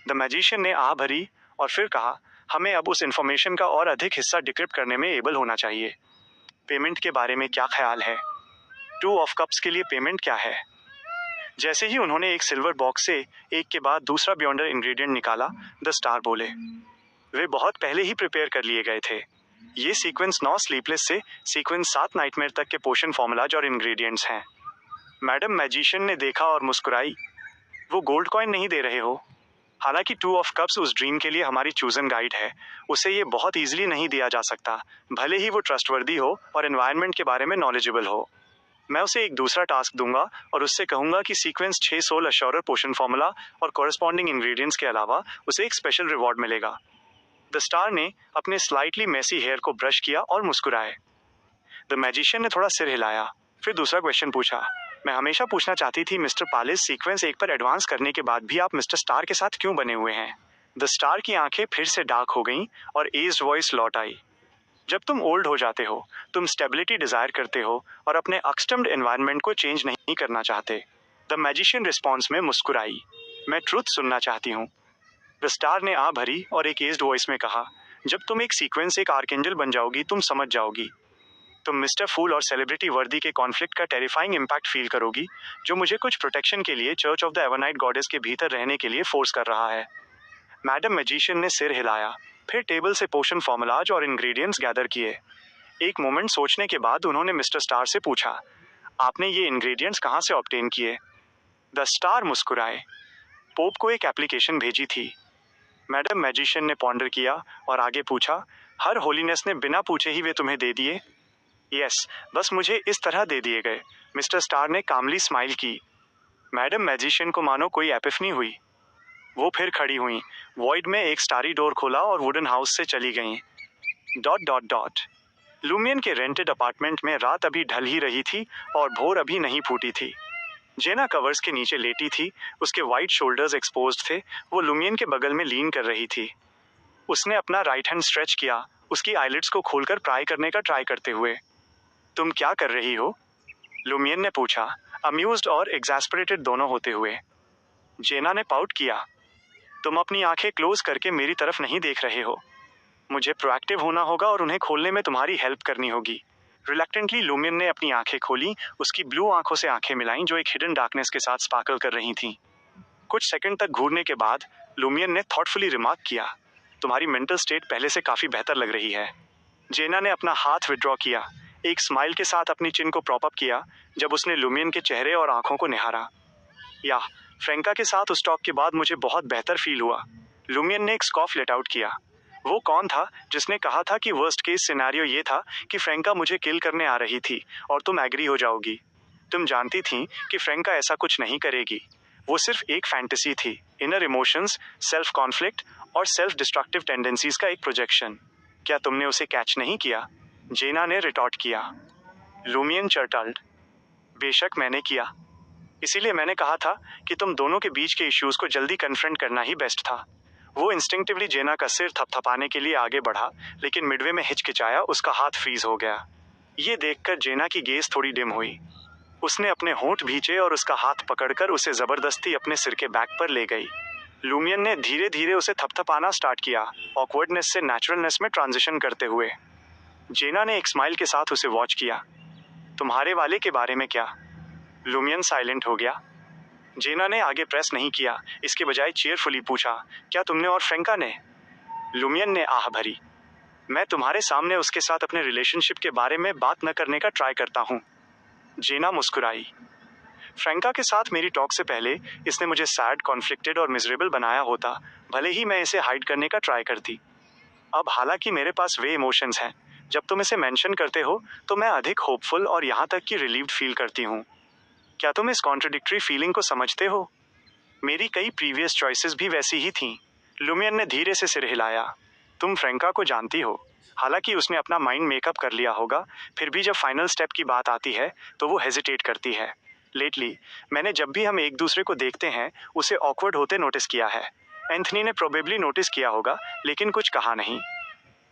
Speaker 1: द मैजिशियन ने आह भरी और फिर कहा, हमें अब उस इंफॉर्मेशन का और अधिक हिस्सा डिक्रिप्ट करने में एबल होना चाहिए। पेमेंट के बारे में क्या ख्याल है? 2 ऑफ कप्स के लिए पेमेंट क्या है? जैसे ही उन्होंने एक सिल्वर बॉक्स से एक के बाद दूसरा बियॉन्डर इंग्रेडिएंट निकाला, द स्टार बोले, वे बहुत पहले ही प्रिपेयर कर लिए गए थे। ये सीक्वेंस 9 स्लीपलेस से सीक्वेंस 7 नाइटमेयर तक के पोशन फॉर्मूलाज और इंग्रेडिएंट्स हैं। मैडम मैजिशियन ने देखा और मुस्कुराई, वो गोल्ड कॉइन नहीं दे रहे हो? हालांकि 2 ऑफ कप्स उस ड्रीम के लिए हमारी चूजन गाइड है, उसे ये बहुत ईजिली नहीं दिया जा सकता, भले ही वो ट्रस्टवर्दी हो और एनवायरनमेंट के बारे में नॉलेजेबल हो। मैं उसे एक दूसरा टास्क दूंगा और उससे कहूंगा कि सीक्वेंस 6 सोल अश्योरर पोशन फॉर्मूला और कॉरेस्पॉन्डिंग इंग्रेडिएंट्स के अलावा उसे एक स्पेशल रिवॉर्ड मिलेगा। द स्टार ने अपने स्लाइटली मेसी हेयर को ब्रश किया और मुस्कुराए। द मैजिशियन ने थोड़ा सिर हिलाया, फिर दूसरा क्वेश्चन पूछा, मैं हमेशा पूछना चाहती थी मिस्टर पालिस, सीक्वेंस 1 पर एडवांस करने के बाद भी आप मिस्टर स्टार के साथ क्यों बने हुए हैं? द स्टार की आंखें फिर से डार्क हो गईं और एज्ड वॉइस लौट आई। जब तुम ओल्ड हो जाते हो, तुम स्टेबिलिटी डिजायर करते हो और अपने अकस्टम्ड एनवायरनमेंट को चेंज नहीं करना चाहते। द मैजिशियन रिस्पॉन्स में मुस्कुराई, मैं ट्रूथ सुनना चाहती हूँ। द स्टार ने आ भरी और एक एज्ड वॉइस में कहा, जब तुम एक सीक्वेंस एक आर्कएंजल बन जाओगी तुम समझ जाओगी। तुम मिस्टर फूल और सेलिब्रिटी वर्दी के कॉन्फ्लिक्ट का टेरिफाइंग इम्पैक्ट फील करोगी, जो मुझे कुछ प्रोटेक्शन के लिए church of the Evernight goddess के भीतर रहने के लिए फोर्स कर रहा है। मैडम मैजिशियन ने सिर हिलाया, फिर टेबल से पोशन फॉर्मूलाज और इंग्रेडिएंट्स गैदर किए। एक मोमेंट सोचने के बाद उन्होंने मिस्टर स्टार से पूछा, आपने ये इंग्रेडिएंट्स कहाँ से ऑब्टेन किए? द स्टार मुस्कुराए, पोप को एक एप्लीकेशन भेजी थी। मैडम मैजिशियन ने पॉन्डर किया और आगे पूछा, हर होलीनेस ने बिना पूछे ही वे तुम्हें दे दिए? यस, बस मुझे इस तरह दे दिए गए। मिस्टर स्टार ने कामली स्माइल की। मैडम मैजिशियन को मानो कोई एपिफनी हुई। वो फिर खड़ी हुई, वॉइड में एक स्टारी डोर खोला और वुडन हाउस से चली गईं। Dot dot dot. लुमियन के रेंटेड अपार्टमेंट में रात अभी ढल ही रही थी और भोर अभी नहीं फूटी थी। जेना कवर्स के नीचे लेटी थी, उसके वाइट शोल्डर्स एक्सपोज्ड थे। वो लुमियन के बगल में लीन कर रही थी। उसने अपना राइट हैंड स्ट्रेच किया, उसकी आईलिड्स को खोलकर प्राई करने का ट्राई करते हुए। तुम क्या कर रही हो? लुमियन ने पूछा, अम्यूज्ड और एग्जैस्परेटेड दोनों होते हुए। जेना ने पाउट किया। तुम अपनी आंखें क्लोज करके मेरी तरफ नहीं देख रहे हो। मुझे प्रोएक्टिव होना होगा और उन्हें खोलने में तुम्हारी हेल्प करनी होगी। रिलक्टेंटली लुमियन ने अपनी आंखें खोली, उसकी ब्लू आंखों से आंखें मिलाईं जो एक हिडन डार्कनेस के साथ स्पार्कल कर रही थीं। कुछ सेकंड तक घूरने के बाद लुमियन ने थॉटफुली रिमार्क किया, तुम्हारी मेंटल स्टेट पहले से काफी बेहतर लग रही है। जेना ने अपना हाथ विड्रॉ किया, एक स्माइल के साथ अपनी चिन को प्रॉप अप किया जब उसने लुमियन के चेहरे और आंखों को निहारा। या फ्रेंका के साथ उस टॉक के बाद मुझे बहुत बेहतर फील हुआ। लुमियन ने एक स्कॉफ लेट आउट किया। वो कौन था जिसने कहा था कि वर्स्ट केस सिनेरियो ये था कि फ्रेंका मुझे किल करने आ रही थी और तुम एग्री हो जाओगी? तुम जानती थी कि फ्रेंका ऐसा कुछ नहीं करेगी। वो सिर्फ एक फैंटेसी थी, इनर इमोशंस, सेल्फ कॉन्फ्लिक्ट और सेल्फ डिस्ट्रक्टिव टेंडेंसीज का एक प्रोजेक्शन। क्या तुमने उसे कैच नहीं किया? जेना ने रिटॉर्ट किया। लुमियन चर्टल्ड, बेशक मैंने किया। इसीलिए मैंने कहा था कि तुम दोनों के बीच के इश्यूज को जल्दी कन्फ्रंट करना ही बेस्ट था। वो इंस्टिंक्टिवली जेना का सिर थपथपाने के लिए आगे बढ़ा, लेकिन मिडवे में हिचकिचाया, उसका हाथ फ्रीज हो गया। ये देखकर जेना की गेज थोड़ी डिम हुई। उसने अपने होंठ भींचे और उसका हाथ पकड़कर उसे जबरदस्ती अपने सिर के बैक पर ले गई। लुमियन ने धीरे धीरे उसे थपथपाना स्टार्ट किया, ऑकवर्डनेस से नेचुरलनेस में ट्रांजिशन करते हुए। जेना ने एक स्माइल के साथ उसे वॉच किया। तुम्हारे वाले के बारे में क्या? लुमियन साइलेंट हो गया। जेना ने आगे प्रेस नहीं किया, इसके बजाय चीयरफुली पूछा, क्या तुमने और फ्रेंका ने? लुमियन ने आह भरी। मैं तुम्हारे सामने उसके साथ अपने रिलेशनशिप के बारे में बात न करने का ट्राई करता हूँ। जेना मुस्कुराई। फ्रेंका के साथ मेरी टॉक से पहले इसने मुझे सैड, कॉन्फ्लिक्टेड और मिजरेबल बनाया होता, भले ही मैं इसे हाइड करने का ट्राई करती। अब हालांकि मेरे पास वे इमोशंस हैं, जब तुम इसे मेंशन करते हो तो मैं अधिक होपफुल और यहाँ तक कि रिलीव्ड फील करती हूँ। क्या तुम इस कॉन्ट्रडिक्टरी फीलिंग को समझते हो? मेरी कई प्रीवियस चॉइसेस भी वैसी ही थीं। लुमियन ने धीरे से सिर हिलाया। तुम फ्रेंका को जानती हो, हालांकि उसने अपना माइंड मेकअप कर लिया होगा, फिर भी जब फाइनल स्टेप की बात आती है तो वो हेजिटेट करती है। लेटली मैंने जब भी हम एक दूसरे को देखते हैं उसे ऑकवर्ड होते नोटिस किया है। एंथनी ने प्रोबेबली नोटिस किया होगा, लेकिन कुछ कहा नहीं।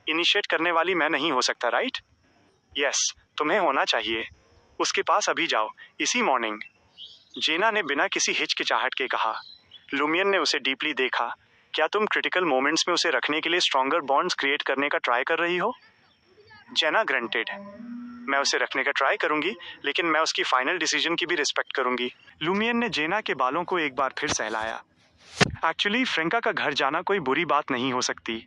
Speaker 1: इनिशिएट करने वाली मैं नहीं हो सकता, राइट? यस, तुम्हें होना चाहिए। उसके पास अभी जाओ, इसी मॉर्निंग। जेना ने बिना किसी हिचकिचाहट के कहा। लुमियन ने उसे डीपली देखा। क्या तुम क्रिटिकल मोमेंट्स में उसे रखने के लिए स्ट्रॉन्गर बॉन्ड्स क्रिएट करने का ट्राई कर रही हो? जेना ग्रंटेड। मैं उसे रखने का ट्राई करूंगी, लेकिन मैं उसकी फाइनल डिसीजन की भी रिस्पेक्ट करूंगी। लुमियन ने जेना के बालों को एक बार फिर सहलाया। एक्चुअली फ्रेंका का घर जाना कोई बुरी बात नहीं हो सकती।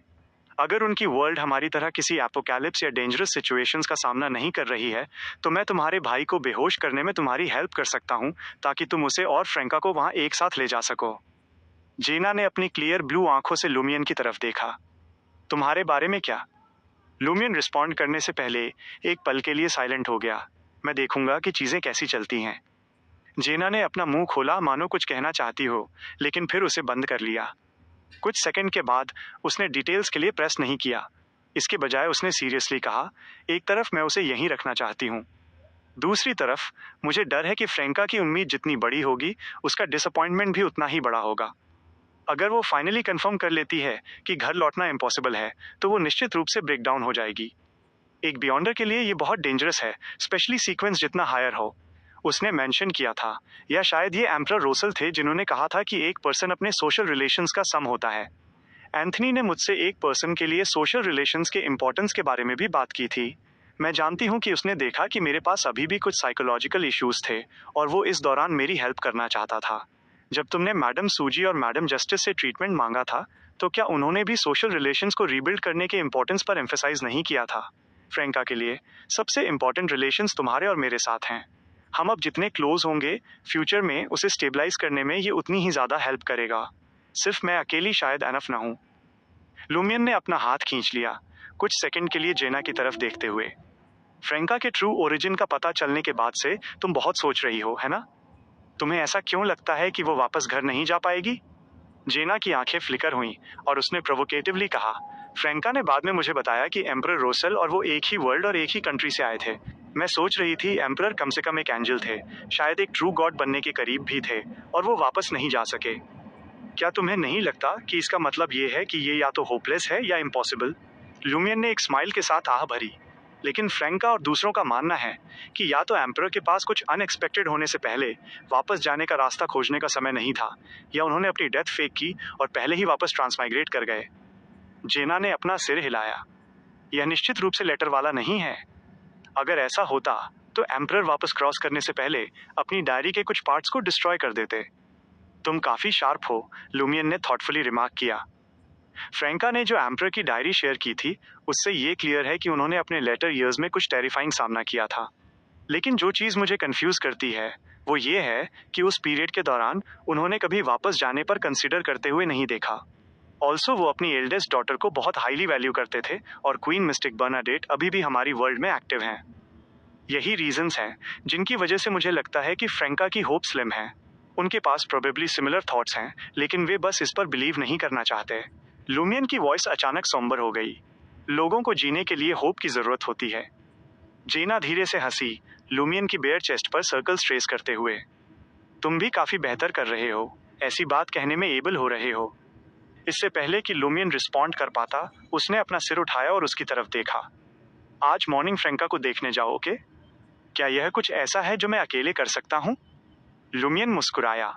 Speaker 1: अगर उनकी वर्ल्ड हमारी तरह किसी एपोकैलिप्स या डेंजरस सिचुएशंस का सामना नहीं कर रही है, तो मैं तुम्हारे भाई को बेहोश करने में तुम्हारी हेल्प कर सकता हूँ, ताकि तुम उसे और फ्रेंका को वहाँ एक साथ ले जा सको। जेना ने अपनी क्लियर ब्लू आंखों से लुमियन की तरफ देखा। तुम्हारे बारे में क्या? लुमियन रिस्पॉन्ड करने से पहले एक पल के लिए साइलेंट हो गया। मैं देखूंगा कि चीजें कैसी चलती हैं। जेना ने अपना मुंह खोला मानो कुछ कहना चाहती हो, लेकिन फिर उसे बंद कर लिया। कुछ सेकंड के बाद उसने डिटेल्स के लिए प्रेस नहीं किया। इसके बजाय उसने सीरियसली कहा, एक तरफ मैं उसे यहीं रखना चाहती हूँ, दूसरी तरफ मुझे डर है कि फ्रेंका की उम्मीद जितनी बड़ी होगी, उसका डिसअपॉइंटमेंट भी उतना ही बड़ा होगा। अगर वो फाइनली कंफर्म कर लेती है कि घर लौटना इम्पॉसिबल है, तो वो निश्चित रूप से ब्रेक डाउन हो जाएगी। एक बियॉन्डर के लिए ये बहुत डेंजरस है, स्पेशली सीक्वेंस जितना हायर हो। उसने मेंशन किया था, या शायद ये एम्परर रोसल थे जिन्होंने कहा था कि एक पर्सन अपने सोशल रिलेशंस का सम होता है। एंथनी ने मुझसे एक पर्सन के लिए सोशल रिलेशंस के इम्पोर्टेंस के बारे में भी बात की थी। मैं जानती हूँ कि उसने देखा कि मेरे पास अभी भी कुछ साइकोलॉजिकल इश्यूज थे और वो इस दौरान मेरी हेल्प करना चाहता था। जब तुमने मैडम सूजी और मैडम जस्टिस से ट्रीटमेंट मांगा था, तो क्या उन्होंने भी सोशल रिलेशंस को रीबिल्ड करने के इम्पोर्टेंस पर एम्फेसाइज नहीं किया था? फ्रेंका के लिए सबसे इम्पोर्टेंट रिलेशंस तुम्हारे और मेरे साथ हैं। हम अब जितने क्लोज होंगे फ्यूचर में उसे स्टेबलाइज करने में ये उतनी ही ज़्यादा हेल्प करेगा। सिर्फ मैं अकेली शायद एनफ ना हूँ। लूमियन ने अपना हाथ खींच लिया, कुछ सेकंड के लिए जेना की तरफ देखते हुए। फ्रैंका के ट्रू ओरिजिन का पता चलने के बाद से तुम बहुत सोच रही हो, है ना? तुम्हें ऐसा क्यों लगता है कि वो वापस घर नहीं जा पाएगी? जेना की आंखें फ्लिकर हुईं और उसने प्रोवोकेटिवली कहा, फ्रैंका ने बाद में मुझे बताया कि एम्परर रोसेल और वो एक ही वर्ल्ड और एक ही कंट्री से आए थे। मैं सोच रही थी एम्परर कम से कम एक एंजल थे, शायद एक ट्रू गॉड बनने के करीब भी थे, और वो वापस नहीं जा सके। क्या तुम्हें नहीं लगता कि इसका मतलब ये है कि ये या तो होपलेस है या इम्पॉसिबल? लूमियन ने एक स्माइल के साथ आह भरी। लेकिन फ्रैंका और दूसरों का मानना है कि या तो एम्परर के पास कुछ अनएक्सपेक्टेड होने से पहले वापस जाने का रास्ता खोजने का समय नहीं था, या उन्होंने अपनी डेथ फेक की और पहले ही वापस ट्रांसमाइग्रेट कर गए। जेना ने अपना सिर हिलाया। यह निश्चित रूप से लेटर वाला नहीं है। अगर ऐसा होता तो एम्परर वापस क्रॉस करने से पहले अपनी डायरी के कुछ पार्ट्स को डिस्ट्रॉय कर देते। तुम काफी शार्प हो, लूमियन ने थॉटफुली रिमार्क किया। फ्रैंका ने जो एम्परर की डायरी शेयर की थी उससे ये क्लियर है कि उन्होंने अपने लेटर ईयर्स में कुछ टेरिफाइंग सामना किया था। लेकिन जो चीज़ मुझे कंफ्यूज करती है वो ये है कि उस पीरियड के दौरान उन्होंने कभी वापस जाने पर कंसिडर करते हुए नहीं देखा। ऑल्सो वो अपनी एल्डेस्ट डॉटर को बहुत हाईली वैल्यू करते थे और क्वीन मिस्टिक बर्नाडेट अभी भी हमारी वर्ल्ड में एक्टिव हैं। यही रीजंस हैं जिनकी वजह से मुझे लगता है कि फ्रैंका की होप स्लिम है। उनके पास प्रोबेबली सिमिलर थॉट्स हैं, लेकिन वे बस इस पर बिलीव नहीं करना चाहते। लूमियन की वॉइस अचानक सोम्बर हो गई। लोगों को जीने के लिए होप की जरूरत होती है। जेना धीरे से हंसी, लूमियन की बेयर चेस्ट पर सर्कल ट्रेस करते हुए। तुम भी काफी बेहतर कर रहे हो, ऐसी बात कहने में एबल हो रहे हो। इससे पहले कि लूमियन रिस्पॉन्ड कर पाता, उसने अपना सिर उठाया और उसकी तरफ देखा। आज मॉर्निंग फ्रैंका को देखने जाओ, ओके? क्या यह कुछ ऐसा है जो मैं अकेले कर सकता हूँ? लूमियन मुस्कुराया।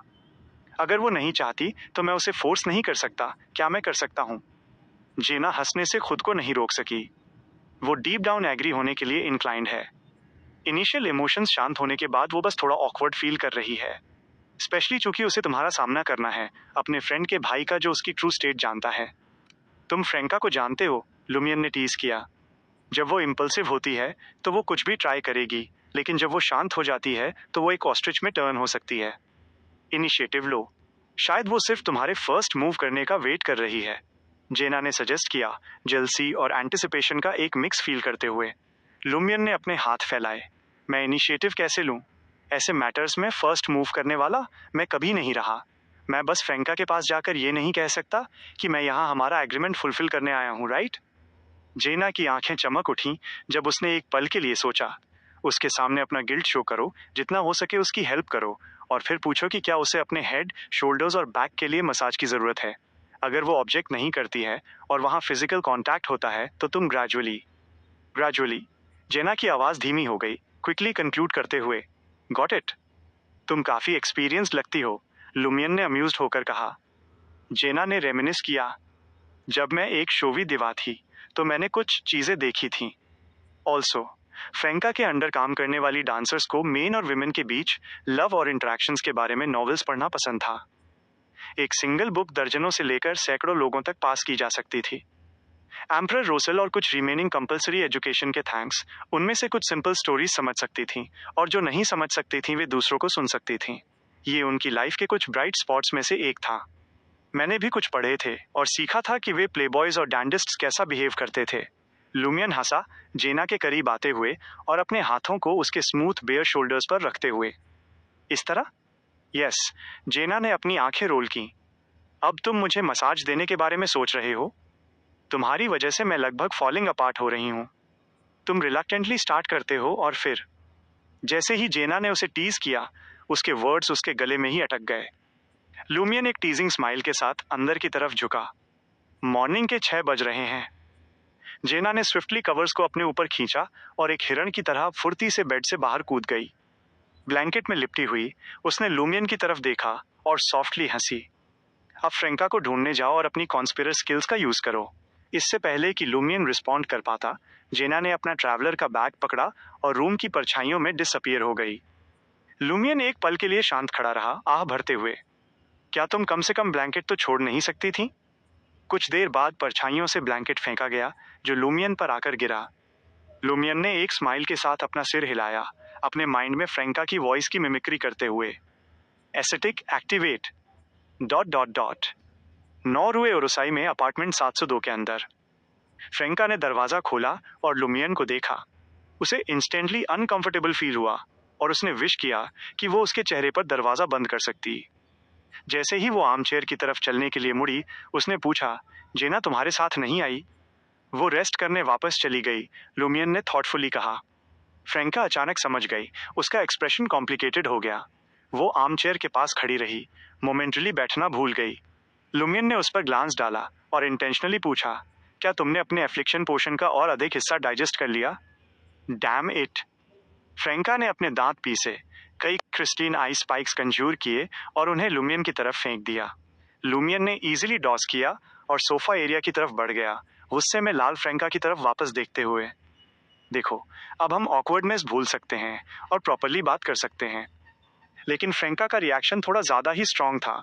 Speaker 1: अगर वो नहीं चाहती तो मैं उसे फोर्स नहीं कर सकता। क्या मैं कर सकता हूँ? जेना हंसने से खुद को नहीं रोक सकी। वो डीप डाउन एग्री होने के लिए इंक्लाइंड है। इनिशियल इमोशंस शांत होने के बाद वो बस थोड़ा ऑकवर्ड फील कर रही है, स्पेशली चूंकि उसे तुम्हारा सामना करना है अपने फ्रेंड के भाई का जो उसकी ट्रू स्टेट जानता है। तुम फ्रैंका को जानते हो, लुमियन ने टीज किया। जब वो इम्पल्सिव होती है तो वो कुछ भी ट्राई करेगी, लेकिन जब वो शांत हो जाती है तो वो एक ऑस्ट्रिच में टर्न हो सकती है। इनिशिएटिव लो। शायद वो सिर्फ तुम्हारे फर्स्ट मूव करने का वेट कर रही है, जेना ने सजेस्ट किया, जेलसी और एंटिसिपेशन का एक मिक्स फील करते हुए। लुमियन ने अपने हाथ फैलाए। मैं इनिशिएटिव कैसे लूं? ऐसे मैटर्स में फर्स्ट मूव करने वाला मैं कभी नहीं रहा। मैं बस फ्रैंका के पास जाकर ये नहीं कह सकता कि मैं यहाँ हमारा एग्रीमेंट फुलफिल करने आया हूँ, राइट? जेना की आंखें चमक उठी जब उसने एक पल के लिए सोचा। उसके सामने अपना गिल्ट शो करो, जितना हो सके उसकी हेल्प करो, और फिर पूछो कि क्या उसे अपने हेड, शोल्डर्स और बैक के लिए मसाज की जरूरत है। अगर वो ऑब्जेक्ट नहीं करती है और वहाँ फिजिकल कांटेक्ट होता है तो तुम ग्रेजुअली ग्रेजुअली जेना की आवाज धीमी हो गई, क्विकली कंक्लूड करते हुए, गॉट इट? तुम काफी एक्सपीरियंस्ड लगती हो, लुमियन ने अम्यूज्ड होकर कहा। जेना ने रेमिनिस किया। जब मैं एक शोवी दिवा थी तो मैंने कुछ चीजें देखी थी। ऑल्सो फ्रैंका के अंडर काम करने वाली डांसर्स को मेन और विमेन के बीच लव और इंटरेक्शंस के बारे में नॉवेल्स पढ़ना पसंद था। एक सिंगल बुक दर्जनों से लेकर सैकड़ों लोगों तक पास की जा सकती थी। एम्परर रोसेल और कुछ रिमेनिंग कंपलसरी एजुकेशन के थैंक्स उनमें से कुछ सिंपल स्टोरीज समझ सकती थीं, और जो नहीं समझ सकती थीं वे दूसरों को सुन सकती थीं। ये उनकी लाइफ के कुछ ब्राइट स्पॉट्स में से एक था। मैंने भी कुछ पढ़े थे और सीखा था कि वे प्लेबॉयज और डैंडिस्ट्स कैसा बिहेव करते थे। लुमियन हंसा, जेना के करीब आते हुए और अपने हाथों को उसके स्मूथ बेयर शोल्डर्स पर रखते हुए। इस तरह? यस, जेना ने अपनी आंखें रोल की। अब तुम मुझे मसाज देने के बारे में सोच रहे हो? तुम्हारी वजह से मैं लगभग फॉलिंग अपार्ट हो रही हूँ। तुम रिलक्टेंटली स्टार्ट करते हो और फिर जैसे ही जेना ने उसे टीज किया, उसके वर्ड्स उसके गले में ही अटक गए। लूमियन एक टीजिंग स्माइल के साथ अंदर की तरफ झुका। मॉर्निंग के 6 बज रहे हैं। जेना ने स्विफ्टली कवर्स को अपने ऊपर खींचा और एक हिरण की तरह फुर्ती से बेड से बाहर कूद गई। ब्लैंकेट में लिपटी हुई उसने लूमियन की तरफ देखा और सॉफ्टली हंसी। अब फ्रैंका को ढूंढने जाओ और अपनी कॉन्स्पिरर स्किल्स का यूज करो। इससे पहले कि लूमियन रिस्पॉन्ड कर पाता, जेना ने अपना ट्रैवलर का बैग पकड़ा और रूम की परछाइयों में डिसअपियर हो गई। लूमियन एक पल के लिए शांत खड़ा रहा, आह भरते हुए। क्या तुम कम से कम ब्लैंकेट तो छोड़ नहीं सकती थी? कुछ देर बाद परछाइयों से ब्लैंकेट फेंका गया जो लूमियन पर आकर गिरा। लूमियन ने एक स्माइल के साथ अपना सिर हिलाया, अपने माइंड में फ्रेंका की वॉइस की मिमिक्री करते हुए। Aesthetic activate dot dot dot. 9 रुए ओरोसाई में अपार्टमेंट 702 के अंदर। फ्रेंका ने दरवाजा खोला और लुमियन को देखा। उसे इंस्टेंटली अनकंफर्टेबल फील हुआ और उसने विश किया कि वो उसके चेहरे पर दरवाजा बंद कर सकती। जैसे ही वो आर्मचेयर की तरफ चलने के लिए मुड़ी, उसने पूछा, जेना तुम्हारे साथ नहीं आई? वो रेस्ट करने वापस चली गई, लुमियन ने थॉटफुली कहा। फ्रेंका अचानक समझ गई, उसका एक्सप्रेशन कॉम्प्लिकेटेड हो गया। वो आर्मचेयर के पास खड़ी रही, मोमेंटली बैठना भूल गई। लुमियन ने उस पर ग्लांस डाला और इंटेंशनली पूछा, क्या तुमने अपने एफ्लिक्शन पोशन का और अधिक हिस्सा डाइजेस्ट कर लिया? Damn it. फ्रेंका ने अपने दांत पीसे, कई क्रिस्टीन आइस स्पाइक्स कंज्यूर किए और उन्हें लुमियन की तरफ फेंक दिया। लुमियन ने इजीली डॉस किया और सोफा एरिया की तरफ बढ़ गया, गुस्से में लाल फ्रेंका की तरफ वापस देखते हुए। देखो, अब हम ऑकवर्डनेस भूल सकते हैं और प्रॉपरली बात कर सकते हैं। लेकिन फ्रेंका का रिएक्शन थोड़ा ज्यादा ही स्ट्रांग था।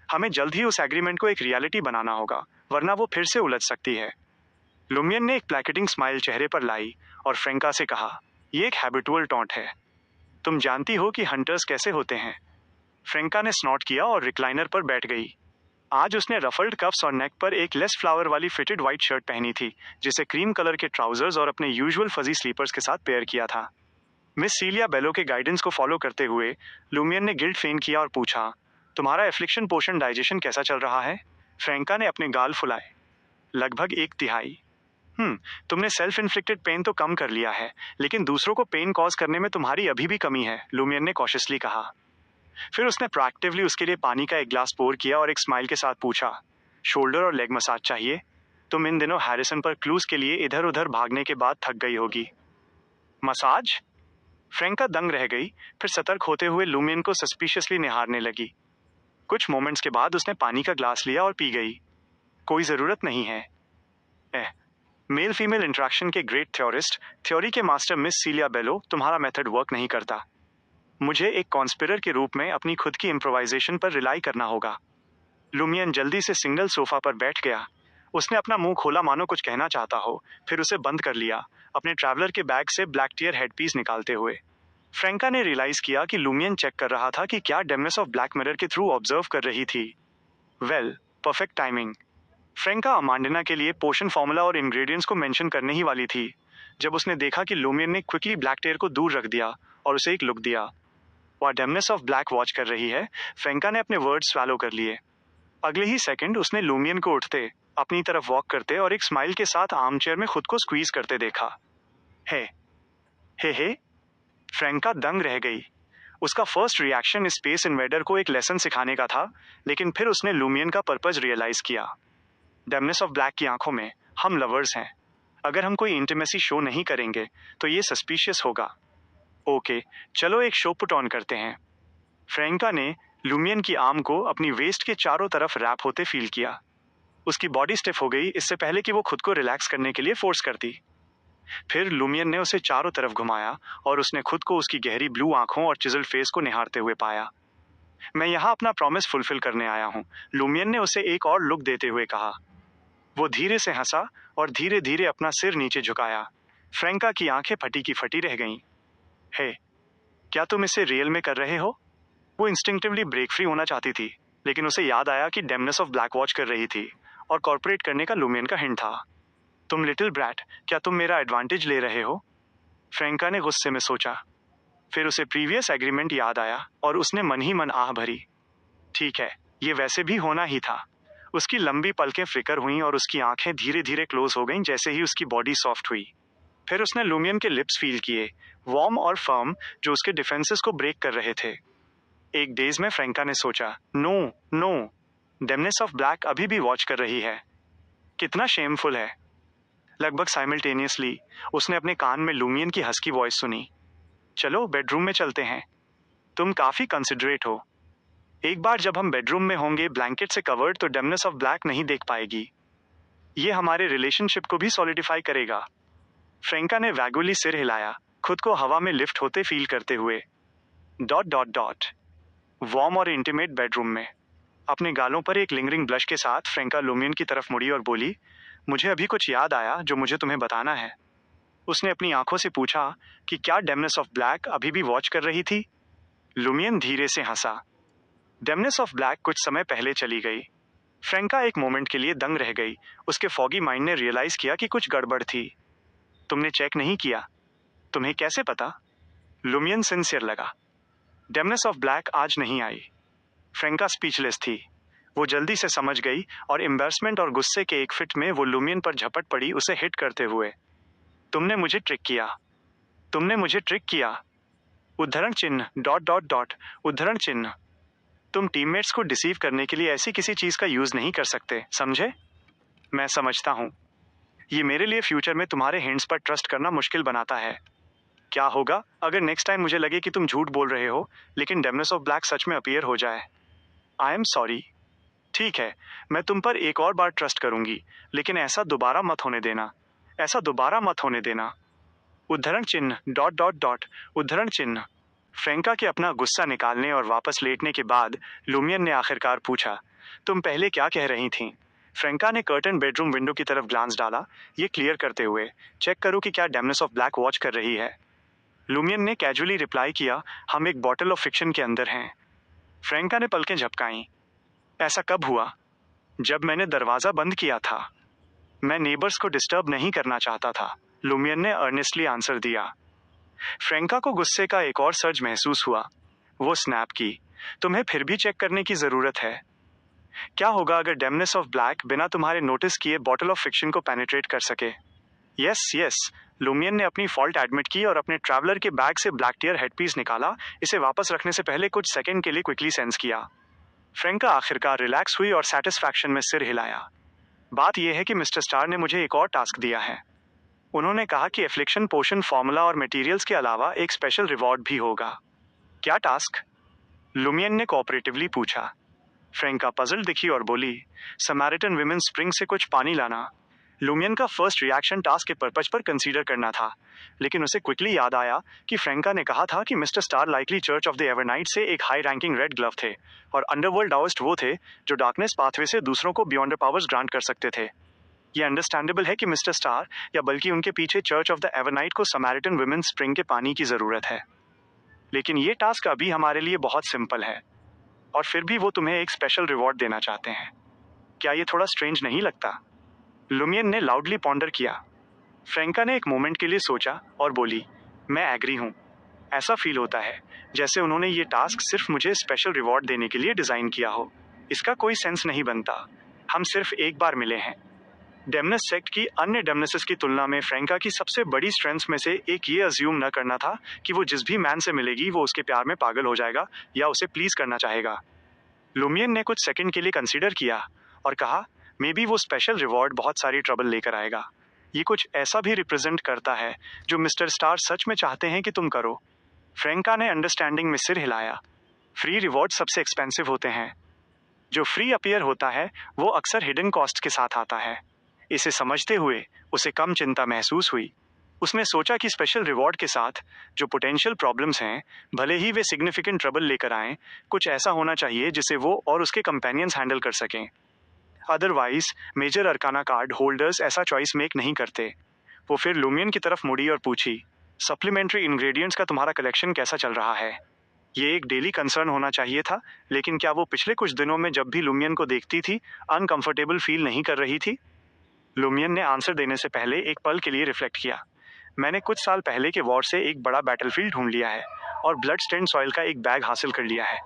Speaker 1: हमें जल्द ही उस एग्रीमेंट को एक रियलिटी बनाना होगा, वरना वो फिर से उलझ सकती है। लुमियन ने एक प्लैकेटिंग स्माइल चेहरे पर लाई और फ्रेंका से कहा, ये एक हैबिटुअल टॉन्ट है। तुम जानती हो कि हंटर्स कैसे होते हैं। फ्रेंका ने स्नॉट किया और रिक्लाइनर पर बैठ गई। आज उसने रफल्ड कफ्स और नेक पर एक लेस फ्लावर वाली फिटेड व्हाइट शर्ट पहनी थी, जिसे क्रीम कलर के ट्राउजर्स और अपने यूजुअल फजी स्लीपर्स के साथ पेयर किया था। मिस सीलिया बेलो के गाइडेंस को फॉलो करते हुए लुमियन ने गिल्ट फेन किया और पूछा, तुम्हारा एफ्लिक्शन पोशन डाइजेशन कैसा चल रहा है? फ्रेंका ने अपने गाल फुलाए। लगभग 1/3। तुमने सेल्फ इन्फ्लिक्टेड पेन तो कम कर लिया है, लेकिन दूसरों को पेन कॉज करने में तुम्हारी अभी भी कमी है, लुमियन ने कॉशियसली कहा। फिर उसने प्रोएक्टिवली उसके लिए पानी का एक ग्लास पोर किया और एक स्माइल के साथ पूछा, शोल्डर और लेग मसाज चाहिए? तुम इन दिनों हैरिसन पर क्लूज के लिए इधर उधर भागने के बाद थक गई होगी। मसाज? फ्रेंका दंग रह गई, फिर सतर्क होते हुए लुमियन को सस्पिशियसली निहारने लगी। कुछ मोमेंट्स के बाद उसने पानी का ग्लास लिया और पी गई। कोई जरूरत नहीं है। मेल फीमेल इंटरेक्शन के ग्रेट थ्योरिस्ट, थ्योरी के मास्टर मिस सीलिया बेलो, तुम्हारा मेथड वर्क नहीं करता। मुझे एक कॉन्स्पिरर के रूप में अपनी खुद की इम्प्रोवाइजेशन पर रिलाई करना होगा। लुमियन जल्दी से सिंगल सोफा पर बैठ गया। उसने अपना मुंह खोला मानो कुछ कहना चाहता हो, फिर उसे बंद कर लिया, अपने ट्रैवलर के बैग से ब्लैक टियर हेडपीस निकालते हुए। फ्रेंका ने रियलाइज किया कि लुमियन चेक कर रहा था कि क्या डेमनेस ऑफ ब्लैक मिरर के थ्रू ऑब्जर्व कर रही थी। Well, perfect timing. Franca Amandina के लिए पोशन फॉर्मूला और इंग्रेडिएंट्स को मेंशन करने ही वाली थी, जब उसने देखा कि लुमियन ने क्विकली ब्लैक टेयर को दूर रख दिया और उसे एक लुक दिया। वह डेमनेस ऑफ ब्लैक वॉच कर रही है, फ्रेंका ने अपने वर्ड स्वैलो कर लिए। अगले ही सेकंड उसने लुमियन को उठते, अपनी तरफ वॉक करते और एक स्माइल के साथ आर्मचेयर में खुद को स्क्वीज करते देखा। हे हे, फ्रेंका दंग रह गई। उसका फर्स्ट रिएक्शन इस स्पेस इन्वेडर को एक लेसन सिखाने का था, लेकिन फिर उसने लुमियन का पर्पज रियलाइज किया। डेमनेस ऑफ ब्लैक की आंखों में हम लवर्स हैं। अगर हम कोई इंटीमेसी शो नहीं करेंगे तो ये सस्पिशियस होगा। ओके, चलो एक शो पुट ऑन करते हैं। फ्रेंका ने लुमियन की आर्म को अपनी वेस्ट के चारों तरफ रैप होते फील किया। उसकी बॉडी स्टिफ हो गई इससे पहले कि वो खुद को रिलैक्स करने के लिए फोर्स करती। फिर लुमियन ने उसे चारों तरफ घुमाया और उसने खुद को उसकी गहरी ब्लू आंखों और चिजल फेस को निहारते हुए पाया। मैं यहाँ अपना प्रॉमिस फुलफिल करने आया हूँ, लुमियन ने उसे एक और लुक देते हुए कहा। वो धीरे से हंसा और धीरे धीरे अपना सिर नीचे झुकाया। फ्रेंका की आंखें फटी की फटी रह गईं। हे, क्या तुम इसे रियल में कर रहे हो? वो इंस्टिंक्टिवली ब्रेक फ्री होना चाहती थी, लेकिन उसे याद आया कि डेमनेस ऑफ ब्लैक वॉच कर रही थी और कॉर्पोरेट करने का लुमियन का हिंट था। तुम लिटिल ब्रैट, क्या तुम मेरा एडवांटेज ले रहे हो? फ्रेंका ने गुस्से में सोचा। फिर उसे प्रीवियस एग्रीमेंट याद आया और उसने मन ही मन आह भरी। ठीक है, ये वैसे भी होना ही था। उसकी लंबी पलकें फ्लिकर हुईं और उसकी आंखें धीरे धीरे क्लोज हो गईं जैसे ही उसकी बॉडी सॉफ्ट हुई। फिर उसने लुमियन के लिप्स फील किए, वार्म और फर्म, जो उसके डिफेंसेस को ब्रेक कर रहे थे। एक डेज में फ्रेंका ने सोचा, नो, डेमनेस ऑफ ब्लैक अभी भी वॉच कर रही है। कितना शेमफुल है। लगभग साइमल्टेनियसली उसने अपने कान में लुमियन की हस्की वॉइस सुनी। चलो बेडरूम में चलते हैं। तुम काफी कंसिडरेट हो। एक बार जब हम बेडरूम में होंगे ब्लैंकेट से कवर्ड तो डेमनेस ऑफ ब्लैक नहीं देख पाएगी। ये हमारे रिलेशनशिप को भी सॉलिडिफाई करेगा। फ्रेंका ने वैगुअली सिर हिलाया, खुद को हवा में लिफ्ट होते फील करते हुए। Dot dot dot. वार्म और इंटीमेट बेडरूम में अपने गालों पर एक लिंगरिंग ब्लश के साथ फ्रेंका लुमियन की तरफ मुड़ी और बोली, मुझे अभी कुछ याद आया जो मुझे तुम्हें बताना है। उसने अपनी आंखों से पूछा कि क्या डेमनेस ऑफ ब्लैक अभी भी वॉच कर रही थी। लुमियन धीरे से हंसा। डेमनेस ऑफ ब्लैक कुछ समय पहले चली गई। फ्रैंका एक मोमेंट के लिए दंग रह गई। उसके फॉगी माइंड ने रियलाइज किया कि कुछ गड़बड़ थी। तुमने चेक नहीं किया? तुम्हें कैसे पता? लुमियन सिंसियर लगा। डेमनेस ऑफ ब्लैक आज नहीं आई। फ्रैंका स्पीचलेस थी। वो जल्दी से समझ गई और एम्बैरसमेंट और गुस्से के एक फिट में वो लुमियन पर झपट पड़ी, उसे हिट करते हुए। तुमने मुझे ट्रिक किया। तुमने मुझे ट्रिक किया। उद्धरण चिन्ह डॉट डॉट डॉट उद्धरण चिन्ह। तुम टीममेट्स को डिसीव करने के लिए ऐसी किसी चीज का यूज नहीं कर सकते, समझे? मैं समझता हूँ। ये मेरे लिए फ्यूचर में तुम्हारे हिंट्स पर ट्रस्ट करना मुश्किल बनाता है। क्या होगा अगर नेक्स्ट टाइम मुझे लगे कि तुम झूठ बोल रहे हो लेकिन डेमनेस ऑफ ब्लैक सच में अपीयर हो जाए? I am sorry. ठीक है, मैं तुम पर एक और बार ट्रस्ट करूंगी, लेकिन ऐसा दोबारा मत होने देना। ऐसा दोबारा मत होने देना। उद्धरण चिन्ह डॉट डॉट डॉट उद्धरण चिन्ह। फ्रैंका के अपना गुस्सा निकालने और वापस लेटने के बाद लुमियन ने आखिरकार पूछा, तुम पहले क्या कह रही थीं? फ्रैंका ने कर्टन बेडरूम विंडो की तरफ ग्लांस डाला, ये क्लियर करते हुए, चेक करो कि क्या डेमनेस ऑफ ब्लैक वॉच कर रही है। लुमियन ने कैजुअली रिप्लाई किया, हम एक बॉटल ऑफ फिक्शन के अंदर हैं। फ्रैंका ने पलकें झपकाईं। ऐसा कब हुआ? जब मैंने दरवाजा बंद किया था। मैं नेबर्स को डिस्टर्ब नहीं करना चाहता था, लुमियन ने अर्नेस्टली आंसर दिया। फ्रैंका को गुस्से का एक और सर्ज महसूस हुआ। वो स्नैप की, तुम्हें फिर भी चेक करने की जरूरत है। क्या होगा अगर डेमनेस ऑफ ब्लैक बिना तुम्हारे नोटिस किए बॉटल ऑफ फिक्शन को पेनिट्रेट कर सके? Yes yes. लुमियन ने अपनी फॉल्ट एडमिट की और अपने ट्रैवलर के बैग से ब्लैक टीयर हेडपीस निकाला, इसे वापस रखने से पहले कुछ सेकंड के लिए क्विकली सेंस किया। फ्रैंका आखिरकार रिलैक्स हुई और सेटिस्फैक्शन में सिर हिलाया। बात यह है कि मिस्टर स्टार ने मुझे एक और टास्क दिया है। उन्होंने कहा कि एफ्लिक्शन पोशन फॉर्मूला और मटेरियल्स के अलावा एक स्पेशल रिवॉर्ड भी होगा। क्या टास्क? लुमियन ने कोऑपरेटिवली पूछा। फ्रैंका पजल दिखी और बोली, समारिटन विमेन स्प्रिंग से कुछ पानी लाना। लुमियन का फर्स्ट रिएक्शन टास्क के पर्पज पर कंसीडर करना था, लेकिन उसे क्विकली याद आया कि फ्रैंका ने कहा था कि mister star likely church of the Evernight से एक हाई रैंकिंग रेड ग्लव थे और अंडरवर्ल्ड डाउस्ट वो थे जो डार्कनेस पाथवे से दूसरों को बियॉन्ड पावर्स ग्रांट कर सकते थे। ये अंडरस्टैंडेबल है कि मिस्टर स्टार या बल्कि उनके पीछे चर्च ऑफ द एवरनाइट को समारिटन विमेन स्प्रिंग के पानी की जरूरत है। लेकिन ये टास्क अभी हमारे लिए बहुत सिंपल है और फिर भी वो तुम्हें एक स्पेशल रिवॉर्ड देना चाहते हैं। क्या ये थोड़ा स्ट्रेंज नहीं लगता? लुमियन ने लाउडली पॉन्डर किया। फ्रैंका ने एक मोमेंट के लिए सोचा और बोली, मैं एग्री हूँ। ऐसा फील होता है जैसे उन्होंने ये टास्क सिर्फ मुझे स्पेशल रिवॉर्ड देने के लिए डिजाइन किया हो। इसका कोई सेंस नहीं बनता। हम सिर्फ एक बार मिले हैं। डेमनेस सेक्ट की अन्य डेमनेसेस की तुलना में फ्रैंका की सबसे बड़ी स्ट्रेंथ्स में से एक ये अज्यूम न करना था कि वो जिस भी मैन से मिलेगी वो उसके प्यार में पागल हो जाएगा या उसे प्लीज करना चाहेगा। लुमियन ने कुछ सेकंड के लिए कंसीडर किया और कहा, मे बी वो स्पेशल रिवॉर्ड बहुत सारी ट्रबल लेकर आएगा। ये कुछ ऐसा भी रिप्रेजेंट करता है जो मिस्टर स्टार सच में चाहते हैं कि तुम करो। फ्रैंका ने अंडरस्टैंडिंग में सिर हिलाया। फ्री रिवॉर्ड सबसे एक्सपेंसिव होते हैं। जो फ्री अपीयर होता है वो अक्सर हिडन कॉस्ट के साथ आता है। इसे समझते हुए उसे कम चिंता महसूस हुई। उसने सोचा कि स्पेशल रिवॉर्ड के साथ जो पोटेंशियल प्रॉब्लम्स हैं, भले ही वे सिग्निफिकेंट ट्रबल लेकर आएं, कुछ ऐसा होना चाहिए जिसे वो और उसके कंपेनियंस हैंडल कर सकें। Otherwise major arcana card holders ऐसा चॉइस मेक नहीं करते। वो फिर लुमियन की तरफ मुड़ी और पूछी, सप्लीमेंट्री इंग्रेडिएंट्स का तुम्हारा कलेक्शन कैसा चल रहा है? ये एक डेली कंसर्न होना चाहिए था, लेकिन क्या वो पिछले कुछ दिनों में जब भी लुमियन को देखती थी अनकंफर्टेबल फील नहीं कर रही थी? लुमियन ने आंसर देने से पहले एक पल के लिए रिफ्लेक्ट किया। मैंने कुछ साल पहले के वॉर से एक बड़ा बैटलफील्ड ढूंढ लिया है और ब्लड स्टेन्ड सॉइल का एक बैग हासिल कर लिया है।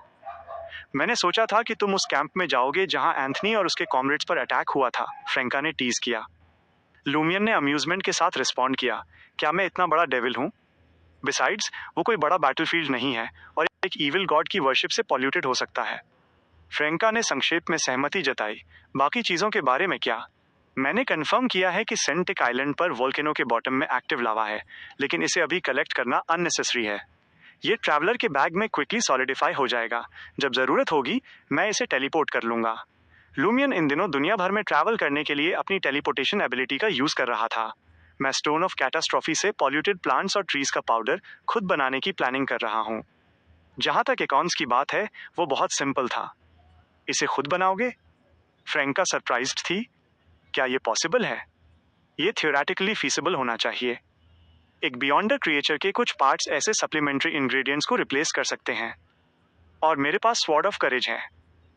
Speaker 1: मैंने सोचा था कि तुम उस कैंप में जाओगे जहां एंथनी और उसके कॉमरेड्स पर अटैक हुआ था, फ्रैंका ने टीज किया। लुमियन ने अम्यूजमेंट के साथ रिस्पॉन्ड किया, क्या मैं इतना बड़ा डेविल हूँ? बिसाइड्स वो कोई बड़ा बैटलफील्ड नहीं है और एक ईविल गॉड की वर्शिप से पॉल्यूटेड हो सकता है। फ्रैंका ने संक्षेप में सहमति जताई। बाकी चीजों के बारे में क्या? मैंने कंफर्म किया है कि सेंटिक आइलैंड पर वोल्केनो के बॉटम में एक्टिव लावा है, लेकिन इसे अभी कलेक्ट करना अननेसेसरी है। ये ट्रैवलर के बैग में क्विकली सॉलिडिफाई हो जाएगा। जब जरूरत होगी मैं इसे टेलीपोर्ट कर लूंगा। लुमियन इन दिनों दुनिया भर में ट्रैवल करने के लिए अपनी टेलीपोर्टेशन एबिलिटी का यूज कर रहा था। मैं स्टोन ऑफ कैटास्ट्रॉफी से पॉल्यूटेड प्लांट्स और ट्रीज का पाउडर खुद बनाने की प्लानिंग कर रहा हूँ। जहां तक अकाउंट्स की बात है वो बहुत सिंपल था। इसे खुद बनाओगे? फ्रैंका सरप्राइज्ड थी। क्या ये पॉसिबल है? ये थियोरेटिकली फीसिबल होना चाहिए। एक बियॉन्डर क्रिएचर के कुछ पार्ट्स ऐसे सप्लीमेंट्री इंग्रेडिएंट्स को रिप्लेस कर सकते हैं। और मेरे पास स्वॉर्ड ऑफ करेज है।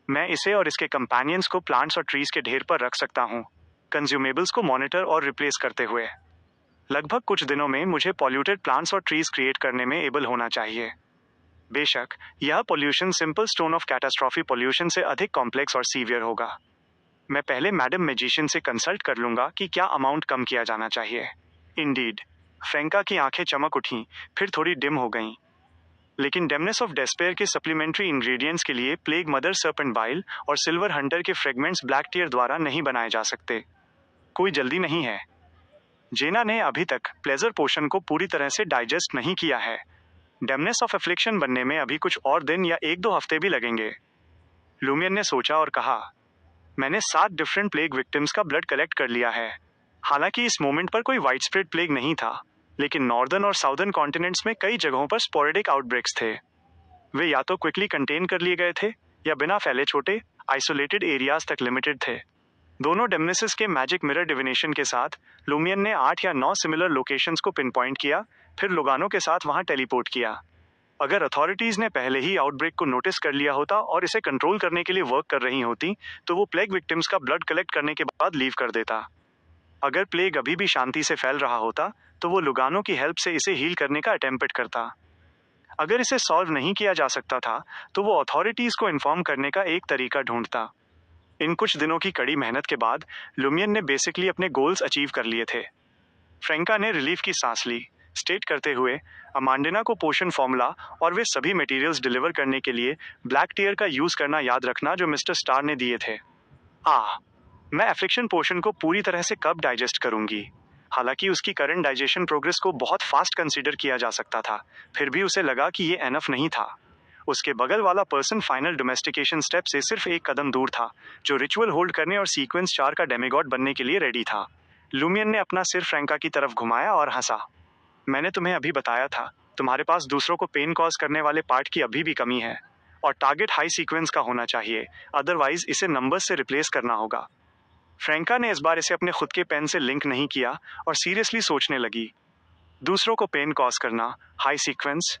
Speaker 1: मैं इसे और इसके कंपेनियंस को प्लांट्स और ट्रीज के ढेर पर रख सकता हूँ, कंज्यूमेबल्स को मॉनिटर और रिप्लेस करते हुए। लगभग कुछ दिनों में मुझे पॉल्यूटेड प्लांट्स और ट्रीज क्रिएट करने में एबल होना चाहिए। बेशक यह pollution simple stone of catastrophe pollution से अधिक कॉम्प्लेक्स और सीवियर होगा। मैं पहले मैडम मैजिशियन से कंसल्ट कर लूंगा कि क्या अमाउंट कम किया जाना चाहिए। इंडीड, फ्रैंका की आंखें चमक उठीं, फिर थोड़ी डिम हो गईं। लेकिन डेमनेस ऑफ डेस्पेयर के सप्लीमेंट्री इंग्रेडिएंट्स के लिए प्लेग मदर सर्पेंट बाइल और सिल्वर हंटर के फ्रेगमेंट्स ब्लैक टीयर द्वारा नहीं बनाए जा सकते। कोई जल्दी नहीं है। जेना ने अभी तक प्लेजर पोशन को पूरी तरह से डाइजेस्ट नहीं किया है। डेमनेस ऑफ एफ्लिक्शन बनने में अभी कुछ और दिन या 1-2 हफ्ते भी लगेंगे। लुमियन ने सोचा और कहा, मैंने 7 डिफरेंट प्लेग विक्टिम्स का ब्लड कलेक्ट कर लिया है। हालांकि इस मोमेंट पर कोई वाइड स्प्रेड प्लेग नहीं था, लेकिन नॉर्दर्न और साउदर्न कॉन्टिनेंट्स में कई जगहों पर स्पोरेडिक आउटब्रेक्स थे। वे या तो क्विकली कंटेन कर लिए गए थे या बिना फैले छोटे आइसोलेटेड एरियाज तक लिमिटेड थे। दोनों डेमनेसिस के मैजिक मिरर डिविनेशन के साथ लुमियन ने 8 या 9 सिमिलर लोकेशंस को पिन पॉइंट किया, फिर लुगानो के साथ वहां टेलीपोर्ट किया। अगर अथॉरिटीज ने पहले ही आउटब्रेक को नोटिस कर लिया होता और इसे कंट्रोल करने के लिए वर्क कर रही होती, तो वो प्लेग विक्टिम्स का ब्लड कलेक्ट करने के बाद लीव कर देता। अगर प्लेग अभी भी शांति से फैल रहा होता, तो वो लुगानो की हेल्प से इसे हील करने का अटेम्प्ट करता। अगर इसे सॉल्व नहीं किया जा सकता था, तो वो अथॉरिटीज को इन्फॉर्म करने का एक तरीका ढूंढता। इन कुछ दिनों की कड़ी मेहनत के बाद लुमियन ने बेसिकली अपने गोल्स अचीव कर लिए थे। फ्रैंका ने रिलीफ की सांस ली, स्टेट करते हुए अमांडिना को पोशन फॉर्मूला और वे सभी मटेरियल्स डिलीवर करने के लिए ब्लैक टीयर का यूज करना याद रखना जो मिस्टर स्टार ने दिए थे। मैं एफ्लिक्शन पोशन को पूरी तरह से कब डाइजेस्ट करूंगी? हालांकि उसकी करंट डाइजेशन प्रोग्रेस को बहुत फास्ट कंसीडर किया जा सकता था, फिर भी उसे लगा कि ये एनफ नहीं था। उसके बगल वाला पर्सन फाइनल डोमेस्टिकेशन स्टेप से सिर्फ एक कदम दूर था, जो रिचुअल होल्ड करने और सीक्वेंस 4 का डेमिगॉड बनने के लिए रेडी था। लुमियन ने अपना सिर फ्रैंका की तरफ घुमाया और हंसा। मैंने तुम्हें अभी बताया था, तुम्हारे पास दूसरों को पेन कॉज करने वाले पार्ट की अभी भी कमी है, और टारगेट हाई सीक्वेंस का होना चाहिए, अदरवाइज इसे नंबर्स से रिप्लेस करना होगा। फ्रैंका ने इस बार इसे अपने खुद के पेन से लिंक नहीं किया और सीरियसली सोचने लगी। दूसरों को पेन कॉज करना, हाई सीक्वेंस।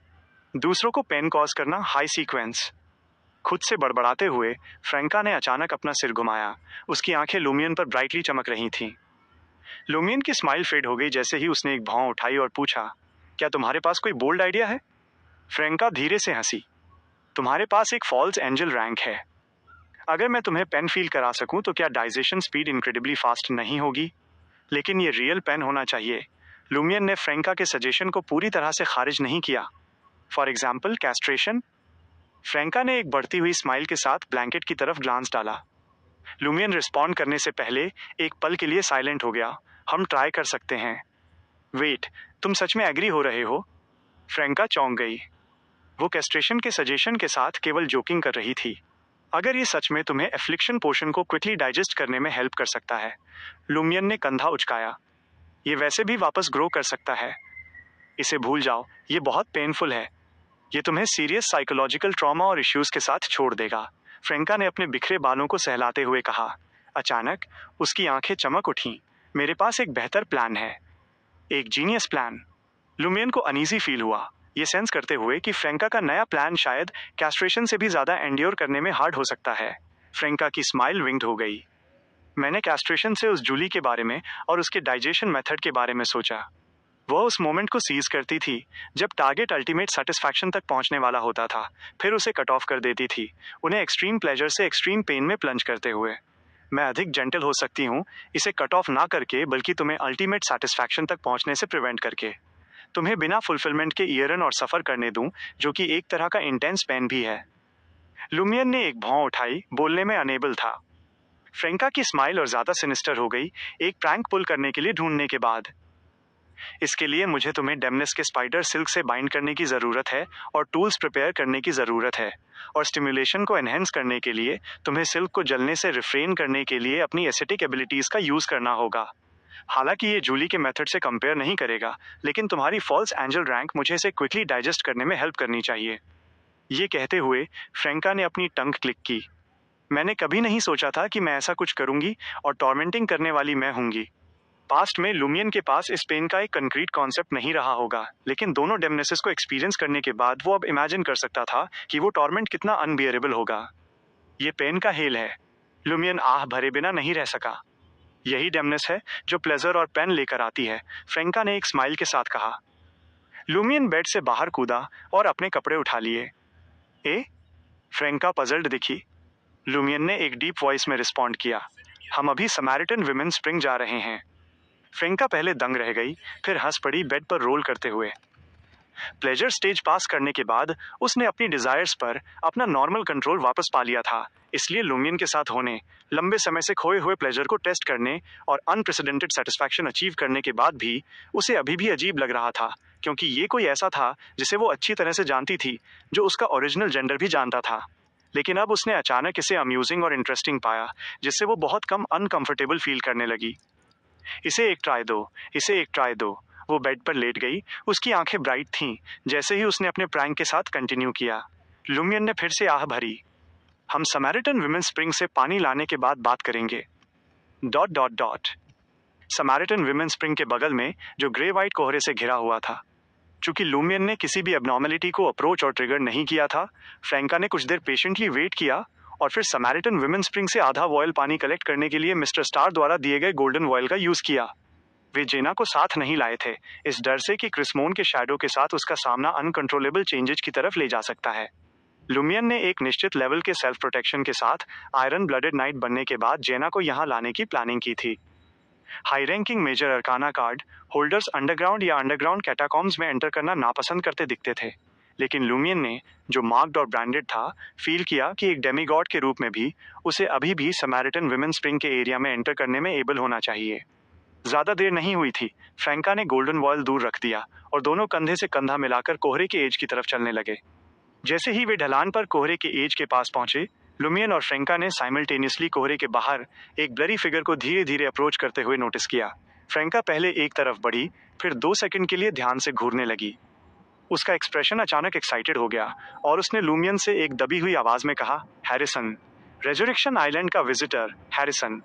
Speaker 1: दूसरों को पेन कॉज करना, हाई सीक्वेंस। खुद से बड़बड़ाते हुए फ्रैंका ने अचानक अपना सिर घुमाया। उसकी आंखें लुमियन पर ब्राइटली चमक रही थीं। लुमियन की स्माइल फेड हो गई जैसे ही उसने एक भौं उठाई और पूछा, क्या तुम्हारे पास कोई बोल्ड आइडिया है? फ्रैंका धीरे से हंसी। तुम्हारे पास एक फॉल्स एंजल रैंक है। अगर मैं तुम्हें पेन फील करा सकूं तो क्या डाइजेशन स्पीड इनक्रेडिबली फास्ट नहीं होगी? लेकिन ये रियल पेन होना चाहिए। लुमियन ने फ्रैंका के सजेशन को पूरी तरह से खारिज नहीं किया। For example castration. फ्रैंका ने एक बढ़ती हुई स्माइल के साथ ब्लैंकेट की तरफ ग्लांस डाला। लुमियन रिस्पॉन्ड करने से पहले एक पल के लिए साइलेंट हो गया। हम ट्राई कर सकते हैं। वेट, तुम सच में एग्री हो रहे हो? फ्रैंका चौंक गई। वो कैस्ट्रेशन के सजेशन के साथ केवल जोकिंग कर रही थी। अगर ये सच में तुम्हें एफ्लिक्शन पोशन को क्विकली डाइजेस्ट करने में हेल्प कर सकता है। लुमियन ने कंधा उचकाया। ये वैसे भी वापस ग्रो कर सकता है। इसे भूल जाओ, ये बहुत पेनफुल है। ये तुम्हें सीरियस साइकोलॉजिकल ट्रॉमा और इश्यूज के साथ छोड़ देगा, फ्रैंका ने अपने बिखरे बालों को सहलाते हुए कहा। अचानक उसकी आंखें चमक उठीं। मेरे पास एक बेहतर प्लान है, एक जीनियस प्लान। लुमियन को अनईजी फील हुआ, ये सेंस करते हुए कि फ्रैंका का नया प्लान शायद कैस्ट्रेशन से भी ज्यादा एंड्योर करने में हार्ड हो सकता है। फ्रैंका की स्माइल विंग्ड हो गई। मैंने कैस्ट्रेशन से उस जूली के बारे में और उसके डाइजेशन मेथड के बारे में सोचा। वह उस मोमेंट को सीज करती थी जब टारगेट अल्टीमेट सेटिस्फैक्शन तक पहुंचने वाला होता था, फिर उसे कट ऑफ कर देती थी, उन्हें एक्सट्रीम प्लेजर से एक्सट्रीम पेन में प्लंज करते हुए। मैं अधिक जेंटल हो सकती हूँ, इसे कट ऑफ ना करके, बल्कि तुम्हें अल्टीमेट सेटिस्फैक्शन तक पहुंचने से प्रिवेंट करके। तुम्हें बिना फुलफिलमेंट के ईयरन और सफर करने दूं, जो कि एक तरह का इंटेंस पेन भी है। लुमियन ने एक भौं उठाई, बोलने में अनेबल था। फ्रैंका की स्माइल और ज्यादा सिनिस्टर हो गई, एक प्रैंक पुल करने के लिए ढूंढने के बाद। इसके लिए मुझे तुम्हें डेमनेस के स्पाइडर सिल्क से बाइंड करने की ज़रूरत है और टूल्स प्रिपेयर करने की ज़रूरत है, और स्टिमुलेशन को एनहेंस करने के लिए तुम्हें सिल्क को जलने से रिफ्रेन करने के लिए अपनी एसिटिक एबिलिटीज़ का यूज़ करना होगा। हालांकि ये जूली के मेथड से कंपेयर नहीं करेगा, लेकिन तुम्हारी फॉल्स एंजल रैंक मुझे इसे क्विकली डाइजेस्ट करने में हेल्प करनी चाहिए। ये कहते हुए फ्रैंका ने अपनी टंग क्लिक की। मैंने कभी नहीं सोचा था कि मैं ऐसा कुछ करूंगी और टॉर्मेंटिंग करने वाली मैं होंगी। पास्ट में लुमियन के पास इस पेन का एक कंक्रीट कॉन्सेप्ट नहीं रहा होगा, लेकिन दोनों डेमनेसेस को एक्सपीरियंस करने के बाद वो अब इमेजिन कर सकता था कि वो टॉर्मेंट कितना अनबियरेबल होगा। ये पेन का हेल है। लुमियन आह भरे बिना नहीं रह सका। यही डेमनेस है जो प्लेजर और पेन लेकर आती है, फ्रेंका ने एक स्माइल के साथ कहा। लुमियन बेड से बाहर कूदा और अपने कपड़े उठा लिए। ए? फ्रेंका पजल्ड दिखी। लुमियन ने एक डीप वॉइस में रिस्पॉन्ड किया, हम अभी समैरिटन विमेन स्प्रिंग जा रहे हैं। फ्रेंका पहले दंग रह गई, फिर हंस पड़ी बेड पर रोल करते हुए। प्लेजर स्टेज पास करने के बाद उसने अपनी डिजायर्स पर अपना नॉर्मल कंट्रोल वापस पा लिया था, इसलिए लुमियन के साथ होने, लंबे समय से खोए हुए प्लेजर को टेस्ट करने और अनप्रेसिडेंटेड सेटिस्फैक्शन अचीव करने के बाद भी उसे अभी भी अजीब लग रहा था, क्योंकि ये कोई ऐसा था जिसे वो अच्छी तरह से जानती थी, जो उसका ओरिजिनल जेंडर भी जानता था। लेकिन अब उसने अचानक इसे अम्यूजिंग और इंटरेस्टिंग पाया, जिससे वो बहुत कम अनकंफर्टेबल फील करने लगी। इसे एक ट्राई दो, इसे एक ट्राई दो। वो बेड पर लेट गई, उसकी आंखें ब्राइट थीं, जैसे ही उसने अपने प्रैंक के साथ कंटिन्यू किया। लुमियन ने फिर से आह भरी, हम समैरिटन विमेन स्प्रिंग से पानी लाने के बाद बात करेंगे। Dot dot dot. Samaritan women spring के बगल में जो ग्रे वाइट कोहरे से घिरा हुआ था। चूंकि लुमियन ने किसी भी एबनॉर्मलिटी को अप्रोच और ट्रिगर नहीं किया था, फ्रैंका ने कुछ देर पेशेंटली वेट किया और फिर समैरिटन विमेन स्प्रिंग से आधा वॉयल पानी कलेक्ट करने के लिए मिस्टर स्टार द्वारा दिए गए गोल्डन वॉयल का यूज किया। वे जेना को साथ नहीं लाए थे, इस डर से कि क्रिस्मोन के शैडो के साथ उसका सामना अनकंट्रोलेबल चेंजेस की तरफ ले जा सकता है। लुमियन ने एक निश्चित लेवल के सेल्फ प्रोटेक्शन के साथ आयरन ब्लडेड नाइट बनने के बाद जेना को यहाँ लाने की प्लानिंग की थी। High ranking major arcana card holders underground या अंडरग्राउंड कैटाकॉम्स में एंटर करना नापसंद करते दिखते थे, लेकिन लुमियन ने, जो मार्क्ड और ब्रांडेड था, फील किया कि एक डेमीगॉड के रूप में भी उसे अभी भी समैरिटन विमेन स्प्रिंग के एरिया में एंटर करने में एबल होना चाहिए। ज्यादा देर नहीं हुई थी, फ्रैंका ने गोल्डन वॉयल दूर रख दिया और दोनों कंधे से कंधा मिलाकर कोहरे के एज की तरफ चलने लगे। जैसे ही वे ढलान पर कोहरे के एज के पास पहुंचे, लुमियन और फ्रैंका ने साइमल्टेनियसली कोहरे के बाहर एक ब्लरी फिगर को धीरे धीरे अप्रोच करते हुए नोटिस किया। फ्रैंका पहले एक तरफ बढ़ी, फिर 2 सेकंड के लिए ध्यान से घूरने लगी। उसका एक्सप्रेशन अचानक एक्साइटेड हो गया और उसने लुमियन से एक दबी हुई आवाज में कहा, हैरिसन, रेजरेक्शन आइलैंड का विजिटर हैरिसन।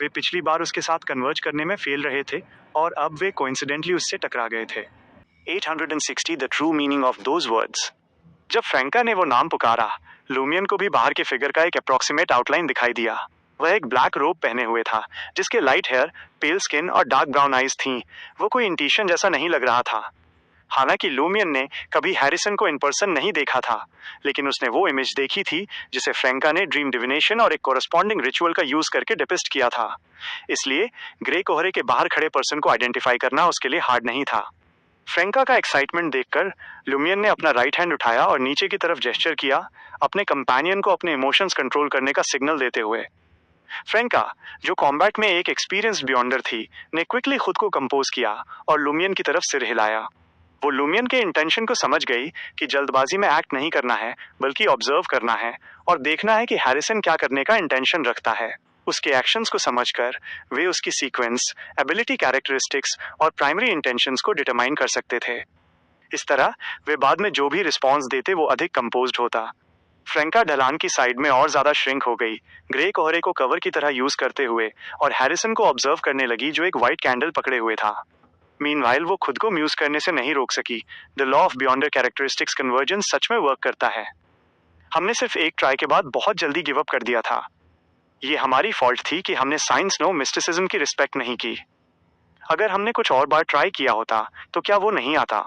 Speaker 1: वे पिछली बार उसके साथ कन्वर्ज करने में फेल रहे थे और अब वे कोइंसिडेंटली उससे टकरा गए थे। 860 the true meaning of those words. जब फ्रैंका ने वो नाम पुकारा, लुमियन को भी बाहर के फिगर का एक अप्रोक्सीमेट आउटलाइन दिखाई दिया। वह एक ब्लैक रोब पहने हुए था, जिसके लाइट हेयर, पेल स्किन और डार्क ब्राउन आईज थीं। वो कोई इंटिशन जैसा नहीं लग रहा था। हालांकि लुमियन ने कभी हैरिसन को इन पर्सन नहीं देखा था, लेकिन उसने वो इमेज देखी थी जिसे फ्रैंका ने ड्रीम डिविनेशन और एक कोरस्पॉन्डिंग रिचुअल का यूज करके डिपिक्ट किया था। इसलिए ग्रे कोहरे के बाहर खड़े पर्सन को आइडेंटिफाई करना उसके लिए हार्ड नहीं था। फ्रैंका का एक्साइटमेंट देखकर लुमियन ने अपना राइट हैंड उठाया और नीचे की तरफ जेस्चर किया, अपने कंपेनियन को अपने इमोशंस कंट्रोल करने का सिग्नल देते हुए। फ्रैंका, जो कॉम्बैट में एक एक्सपीरियंस्ड बियॉन्डर थी, ने क्विकली खुद को कंपोज किया और लुमियन की तरफ सिर हिलाया। वो लुमियन के इंटेंशन को समझ गई कि जल्दबाजी में एक्ट नहीं करना है, बल्कि ऑब्जर्व करना है और देखना है कि हैरिसन क्या करने का इंटेंशन रखता है। उसके एक्शंस को समझकर वे उसकी सीक्वेंस, एबिलिटी, कैरेक्टरिस्टिक्स और प्राइमरी इंटेंशंस को डिटरमाइन कर सकते थे। इस तरह वे बाद में जो भी रिस्पॉन्स देते वो अधिक कंपोज्ड होता। फ्रैंका ढलान की साइड में और ज्यादा श्रिंक हो गई, ग्रे कोहरे को कवर की तरह यूज करते हुए, और हैरिसन को ऑब्जर्व करने लगी जो एक व्हाइट कैंडल पकड़े हुए था। मीनवाइल वो खुद को म्यूज करने से नहीं रोक सकी। The law of Beyonder characteristics convergence सच में वर्क करता है। हमने सिर्फ एक ट्राई के बाद बहुत जल्दी गिव अप कर दिया था। ये हमारी फॉल्ट थी कि हमने साइंस नो मिस्टिसिज्म की रिस्पेक्ट नहीं की। अगर हमने कुछ और बार ट्राई किया होता तो क्या वो नहीं आता।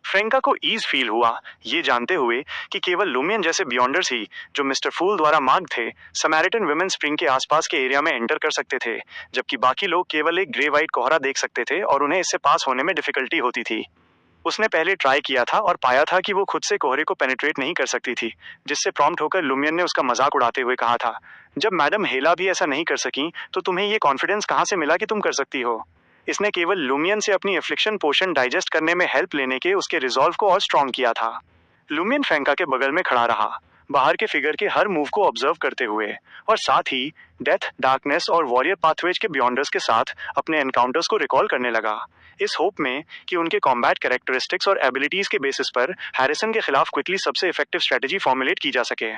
Speaker 1: फ्रैंका को ईज फील हुआ, ये जानते हुए कि केवल लुमियन जैसे बियॉन्डर्स ही, जो मिस्टर फूल द्वारा मार्क थे, समैरिटन विमेन स्प्रिंग के आसपास के एरिया में एंटर कर सकते थे, जबकि बाकी लोग केवल एक ग्रे वाइट कोहरा देख सकते थे और उन्हें इससे पास होने में डिफिकल्टी होती थी। उसने पहले ट्राई किया था और पाया था कि वो खुद से कोहरे को पेनिट्रेट नहीं कर सकती थी, जिससे प्रॉम्प्ट होकर लुमियन ने उसका मजाक उड़ाते हुए कहा था, जब मैडम हेला भी ऐसा नहीं कर सकी तो तुम्हें ये कॉन्फिडेंस कहाँ से मिला कि तुम कर सकती हो। इसने केवल लुमियन से अपनी एफ्लिक्शन पोशन डाइजेस्ट करने में हेल्प लेने के उसके रिजॉल्व को और स्ट्रॉन्ग किया था। लुमियन फ्रैंका के बगल में खड़ा रहा, बाहर के फिगर के हर मूव को ऑब्जर्व करते हुए, और साथ ही डेथ, डार्कनेस और वॉरियर पाथवेज के बियॉन्डर्स के साथ अपने एनकाउंटर्स को रिकॉल करने लगा, इस होप में कि उनके कॉम्बैट कैरेक्टरिस्टिक्स और एबिलिटीज के बेसिस पर हैरिसन के खिलाफ क्विकली सबसे इफेक्टिव स्ट्रेटेजी फॉर्मुलेट की जा सके।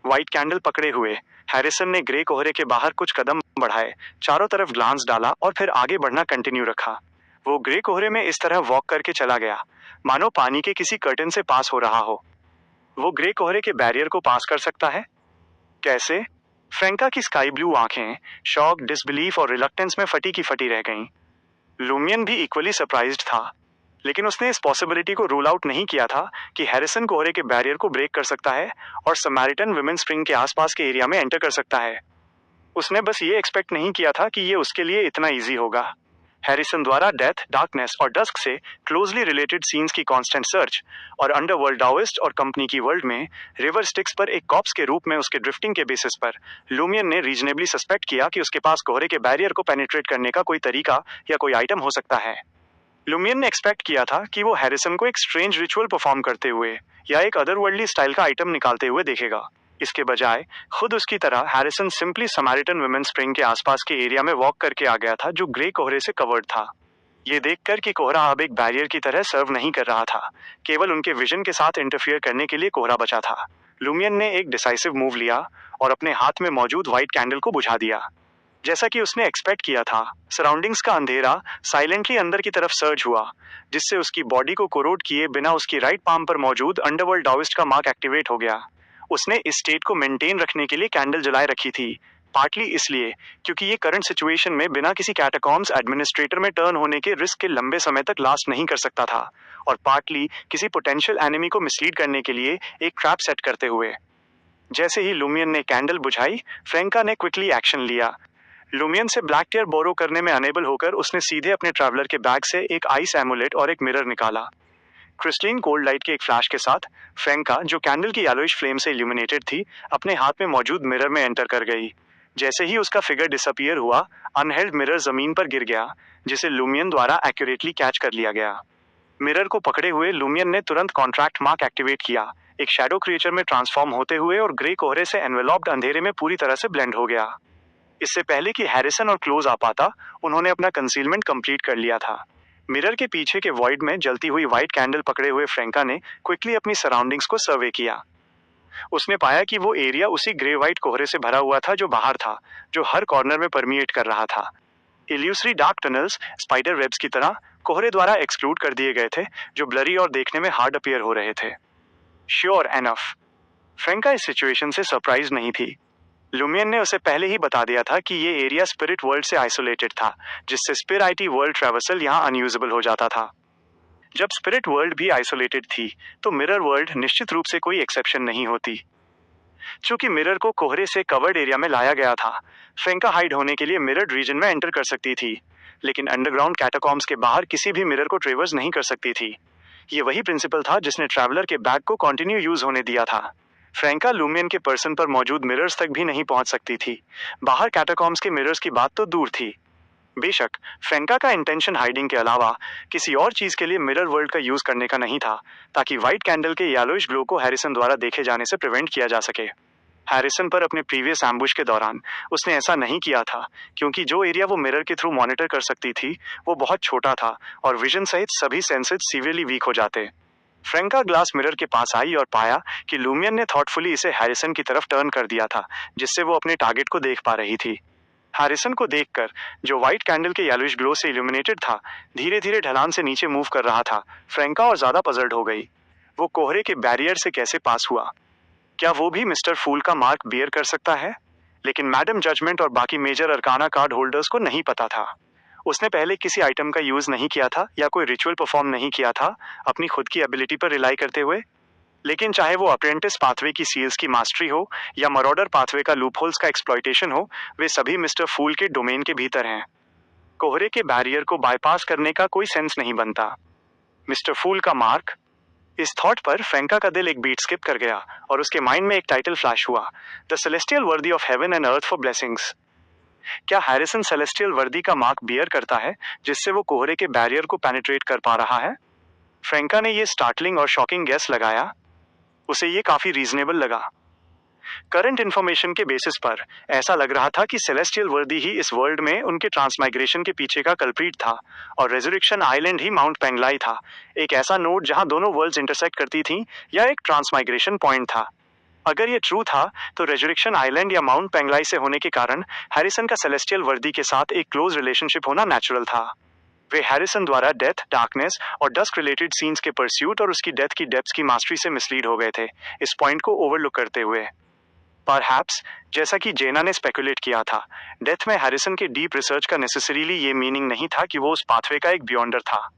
Speaker 1: व्हाइट कैंडल पकड़े हुए हैरिसन ने ग्रे कोहरे के बाहर कुछ कदम बढ़ाए, चारों तरफ ग्लांस डाला और फिर आगे बढ़ना कंटिन्यू रखा। वो ग्रे कोहरे में इस तरह वॉक करके चला गया मानो पानी के किसी कर्टन से पास हो रहा हो। वो ग्रे कोहरे के बैरियर को पास कर सकता है? कैसे? फ्रैंका की स्काई ब्लू आंखें शॉक, डिसबिलीफ और रिलक्टेंस में फटी की फटी रह गईं। लूमियन भी इक्वली सरप्राइज्ड था, लेकिन उसने इस पॉसिबिलिटी को रूल आउट नहीं किया था कि हैरिसन कोहरे के बैरियर को ब्रेक कर सकता है और समैरिटन वुमेन स्प्रिंग के आसपास के एरिया में एंटर कर सकता है। उसने बस ये एक्सपेक्ट नहीं किया था कि ये उसके लिए इतना इजी होगा। हैरिसन द्वारा डेथ, डार्कनेस और डस्क से क्लोजली रिलेटेड सीन्स की कांस्टेंट सर्च और अंडरवर्ल्ड डाओइस्ट और कंपनी की वर्ल्ड में रिवर स्टिक्स पर एक कॉप्स के रूप में उसके ड्रिफ्टिंग के बेसिस पर लूमियन ने रीजनेबली सस्पेक्ट किया कि उसके पास कोहरे के बैरियर को पेनिट्रेट करने का कोई तरीका या कोई आइटम हो सकता है। लुमियन ने एक्सपेक्ट किया था कि वो हैरिसन को एक स्ट्रेंज रिचुअल परफॉर्म करते हुए या एक अदरवर्ल्डली स्टाइल का आइटम निकालते हुए देखेगा। इसके बजाय खुद उसकी तरह Harrison simply Samaritan women spring के आसपास के एरिया में वॉक करके आ गया था जो ग्रे कोहरे से कवर्ड था। ये देखकर कि कोहरा अब एक बैरियर की तरह सर्व नहीं कर रहा था, केवल उनके विजन के साथ इंटरफियर करने के लिए कोहरा बचा था, लुमियन ने एक डिसाइसिव मूव लिया और अपने हाथ में मौजूद व्हाइट कैंडल को बुझा दिया। जैसा कि उसने एक्सपेक्ट किया था, सराउंडिंग्स का अंधेरा साइलेंटली अंदर की तरफ सर्ज हुआ, जिससे उसकी बॉडी को कोरोड किए बिना उसकी राइट पाम पर मौजूद अंडरवर्ल्ड डाओइस्ट का मार्क एक्टिवेट हो गया। उसने इस स्टेट को मेंटेन रखने के लिए कैंडल जलाए रखी थी, पार्टली इसलिए क्योंकि ये करंट सिचुएशन में बिना किसी कैटाकॉम्स एडमिनिस्ट्रेटर में टर्न होने के रिस्क के लंबे समय तक लास्ट नहीं कर सकता था, और पार्टली किसी पोटेंशियल एनिमी को मिसलीड करने के लिए एक ट्रैप सेट करते हुए। जैसे ही लुमियन ने कैंडल बुझाई, फ्रैंका ने क्विकली एक्शन लिया। लुमियन से ब्लैक टेयर बोरो करने में अनेबल होकर उसने सीधे अपने ट्रैवलर के बैग से एक आइस एमुलेट और एक मिरर निकाला। क्रिस्टलीन कोल्ड लाइट के एक फ्लैश के साथ फ्रैंका, जो कैंडल की येलोइश फ्लेम से इल्यूमिनेटेड थी, अपने हाथ में मौजूद मिरर में एंटर कर गई। जैसे ही उसका फिगर डिसअपियर हुआ, अनहेल्ड मिरर जमीन पर गिर गया, जिसे लुमियन द्वारा एक्यूरेटली कैच कर लिया गया। मिरर को पकड़े हुए लुमियन ने तुरंत कॉन्ट्रैक्ट मार्क एक्टिवेट किया, एक शैडो क्रिएचर में ट्रांसफॉर्म होते हुए, और ग्रे कोहरे से एनवेलप्ड अंधेरे में पूरी तरह से ब्लेंड हो गया। इससे पहले कि हैरिसन और क्लोज आ पाता, उन्होंने अपना कंसीलमेंट कंप्लीट कर लिया था। मिरर के पीछे के वॉइड में जलती हुई व्हाइट कैंडल पकड़े हुए फ्रैंका ने क्विकली अपनी सराउंडिंग्स को सर्वे किया। उसने पाया कि वो एरिया उसी ग्रे व्हाइट कोहरे से भरा हुआ था जो बाहर था, जो हर कॉर्नर में परमिएट कर रहा था। Illusory dark tunnels spider webs की तरह कोहरे द्वारा एक्सक्लूड कर दिए गए थे, जो ब्लरी और देखने में हार्ड अपीयर हो रहे थे। श्योर एनफ, फ्रैंका इस सिचुएशन से सरप्राइज नहीं थी। लुमियन ने उसे पहले ही बता दिया था कि ये एरिया स्पिरिट वर्ल्ड से आइसोलेटेड था, जिससे स्पिरिटी वर्ल्ड ट्रैवर्सल यहाँ अनयूजेबल हो जाता था। जब स्पिरिट वर्ल्ड भी आइसोलेटेड थी, तो मिरर वर्ल्ड निश्चित रूप से कोई एक्सेप्शन नहीं होती। चूंकि मिरर को कोहरे से कवर्ड एरिया में लाया गया था, फ्रैंका हाइड होने के लिए मिरर्ड रीजन में एंटर कर सकती थी, लेकिन अंडरग्राउंड कैटाकॉम्स के बाहर किसी भी मिरर को ट्रेवर्स नहीं कर सकती थी। ये वही प्रिंसिपल था जिसने ट्रैवलर के बैग को कंटिन्यू यूज होने दिया था। फ्रैंका लुमियन के पर्सन पर मौजूद मिरर्स तक भी नहीं पहुंच सकती थी, बाहर कैटाकॉम्स के मिरर्स की बात तो दूर थी। बेशक फ्रैंका का इंटेंशन हाइडिंग के अलावा किसी और चीज के लिए मिरर वर्ल्ड का यूज करने का नहीं था, ताकि व्हाइट कैंडल के येलोइश ग्लो को हैरिसन द्वारा देखे जाने से प्रिवेंट किया जा सके। हैरिसन पर अपने प्रीवियस एम्बुश के दौरान उसने ऐसा नहीं किया था, क्योंकि जो एरिया वो मिरर के थ्रू मॉनिटर कर सकती थी वो बहुत छोटा था और विजन सहित सभी सेंसेस सीवियरली वीक हो जाते। फ्रैंका ग्लास मिरर के पास आई और पाया कि लुमियन ने थॉटफुली इसे हैरिसन की तरफ टर्न कर दिया था, जिससे वो अपने टारगेट को देख पा रही थी। हैरिसन को देखकर, जो व्हाइट कैंडल के येलोइश ग्लो से इल्यूमिनेटेड था, धीरे धीरे ढलान से नीचे मूव कर रहा था, फ्रैंका और ज्यादा पजल्ड हो गई। वो कोहरे के बैरियर से कैसे पास हुआ? क्या वो भी मिस्टर फूल का मार्क बियर कर सकता है? लेकिन मैडम जजमेंट और बाकी मेजर अरकाना कार्ड होल्डर्स को नहीं पता था। उसने पहले किसी आइटम का यूज नहीं किया था या कोई रिचुअल परफॉर्म नहीं किया था अपनी खुद की एबिलिटी पर रिलाई करते हुए। लेकिन चाहे वो अप्रेंटिस पाथवे की सील्स की मास्टरी हो या मरॉडर पाथवे का लूपहोल्स का एक्सप्लॉइटेशन हो, वे सभी मिस्टर फूल के डोमेन के भीतर हैं। कोहरे के बैरियर को बाईपास करने का कोई सेंस नहीं बनता। मिस्टर फूल का मार्क, इस थॉट पर फ्रैंका का दिल एक बीट स्किप कर गया और उसके माइंड में एक टाइटल फ्लैश हुआ, the celestial worthy of heaven and earth for blessings. क्या हैरिसन सेलेस्टियल वर्दी का मार्क बियर करता है, जिससे वो कोहरे के बैरियर को पेनिट्रेट कर पा रहा है? फ्रैंका ने ये स्टार्टलिंग और शॉकिंग गेस लगाया। उसे ये काफी रीजनेबल लगा। करंट इंफॉर्मेशन के बेसिस पर ऐसा लग रहा था कि सेलेस्टियल वर्दी ही इस वर्ल्ड में उनके ट्रांसमाइग्रेशन के पीछे का कल्प्रीट था, और रेजरेक्शन आइलैंड ही माउंट पेंगलाई था, एक ऐसा नोड जहां दोनों वर्ल्ड्स इंटरसेक्ट करती थीं, या एक ट्रांसमाइग्रेशन पॉइंट था। अगर ये ट्रू था, तो रेजरेक्शन आइलैंड या माउंट पेंगलाई से होने के कारण हैरिसन का सेलेस्टियल वर्दी के साथ एक क्लोज रिलेशनशिप होना नेचुरल था। वे हैरिसन द्वारा डेथ, डार्कनेस और डस्क रिलेटेड सीन्स के परस्यूट और उसकी डेथ की डेप्थ्स की मास्टरी से मिसलीड हो गए थे, इस पॉइंट को ओवरलुक करते हुए। परहैप्स, जैसा कि जेना ने स्पेकुलेट किया था, डेथ में हैरिसन के डीप रिसर्च का नेसेसरीली ये मीनिंग नहीं था कि वो उस पाथवे का एक बियॉन्डर था।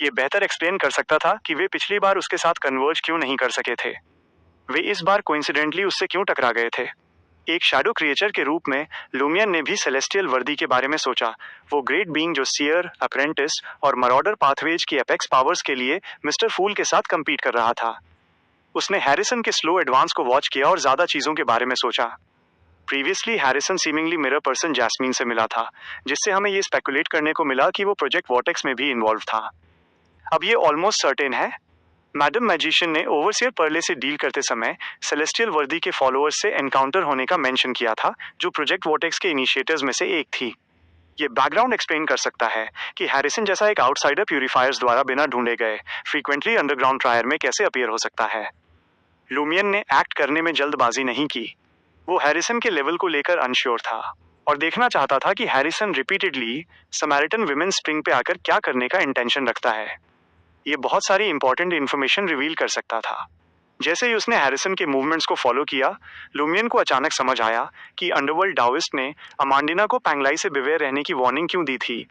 Speaker 1: ये बेहतर एक्सप्लेन कर सकता था कि वे पिछली बार उसके साथ कन्वर्ज क्यों नहीं कर सके थे। वे इस बार कोइंसिडेंटली उससे क्यों टकरा गए थे। एक शैडो क्रिएचर के रूप में लूमियन ने भी सेलेस्टियल वर्दी के बारे में सोचा। वो ग्रेट बीइंग जो सीयर, अप्रेंटिस और मरॉडर पाथवेज की एपेक्स पावर्स के लिए मिस्टर फूल के साथ compete कर रहा था। उसने हैरिसन के स्लो एडवांस को वॉच किया और ज्यादा चीजों के बारे में सोचा। Previously Harrison seemingly mirror person jasmine से मिला था, जिससे हमें ये स्पेकुलेट करने को मिला कि वो प्रोजेक्ट वॉर्टेक्स में भी इन्वॉल्व था। अब ये ऑलमोस्ट सर्टेन है। मैडम मैजिशियन ने ओवरसियर पर्ले से डील करते समय सेलेस्टियल वर्दी के फॉलोअर्स से एनकाउंटर होने का मेंशन किया था, जो प्रोजेक्ट वॉर्टेक्स के इनिशिएटर्स में से एक थी। ये बैकग्राउंड एक्सप्लेन कर सकता है कि हैरिसन जैसा एक आउटसाइडर प्यूरिफायर्स द्वारा बिना ढूंढे गए फ्रीक्वेंटली अंडरग्राउंड ट्रायर में कैसे अपीयर हो सकता है। लूमियन ने एक्ट करने में जल्दबाजी नहीं की। वो हैरिसन के लेवल को लेकर अनश्योर था और देखना चाहता था कि Harrison repeatedly Samaritan women spring पे आकर क्या करने का इंटेंशन रखता है। ये बहुत सारी इंपॉर्टेंट इन्फॉर्मेशन रिवील कर सकता था। जैसे ही उसने हैरिसन के मूवमेंट्स को फॉलो किया, लूमियन को अचानक समझ आया कि अंडरवर्ल्ड डाओइस्ट ने अमांडिना को पैंगलाई से बिवेयर रहने की वार्निंग क्यों दी थी।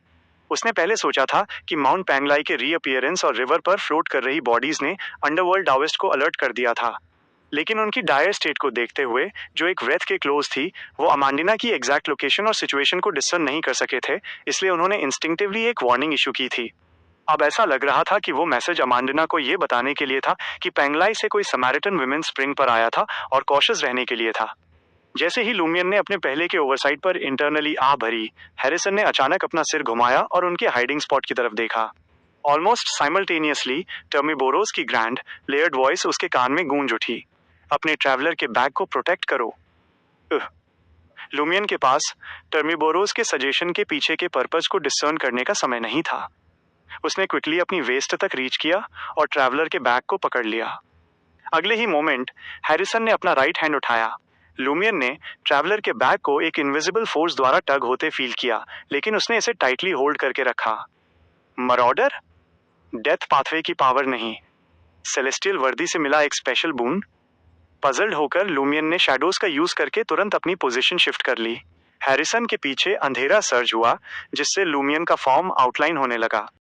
Speaker 1: उसने पहले सोचा था कि माउंट पैंगलाई के रीअपियरेंस और रिवर पर फ्लोट कर रही बॉडीज ने अंडरवर्ल्ड डाओइस्ट को अलर्ट कर दिया था, लेकिन उनकी डायर स्टेट को देखते हुए, जो एक व्रेथ के क्लोज थी, वो अमांडिना की एग्जैक्ट लोकेशन और सिचुएशन को डिस्टर्न नहीं कर सके थे, इसलिए उन्होंने इंस्टिंक्टिवली एक वार्निंग इशू की थी। अब ऐसा लग रहा था कि वो मैसेज अमांडिना को ये बताने के लिए था कि पैंगलाई से कोई समैरिटन विमेन स्प्रिंग पर आया था और कॉशियस रहने के लिए था। जैसे ही लूमियन ने अपने पहले के ओवरसाइट पर इंटरनली आह भरी, हैरिसन ने अचानक अपना सिर घुमाया और उनके हाइडिंग स्पॉट की तरफ देखा। ऑलमोस्ट साइमल्टेनियसली टर्मिबोरोस की ग्रैंड लेयर्ड वॉइस उसके कान में गूंज उठी, अपने ट्रैवलर के बैग को प्रोटेक्ट करो। लूमियन के पास टर्मिबोरोस के सजेशन के पीछे के पर्पस को डिसर्न करने का समय नहीं था। उसने क्विकली अपनी वेस्ट तक रीच किया और ट्रैवलर के बैग को पकड़ लिया। अगले ही मोमेंट हैरिसन ने अपना राइट हैंड उठाया। लूमियन ने ट्रैवलर के बैग को एक इनविजिबल फोर्स द्वारा टग होते फील किया, लेकिन उसने इसे टाइटली होल्ड करके रखा। मरॉडर? डेथ पाथवे की पावर नहीं, सेलेस्टियल वर्दी से मिला एक स्पेशल बून। पजल्ड होकर लूमियन ने शैडोज का यूज करके तुरंत अपनी पोजीशन शिफ्ट कर ली। हैरिसन के पीछे अंधेरा सर्ज हुआ, जिससे लूमियन का फॉर्म आउटलाइन होने लगा।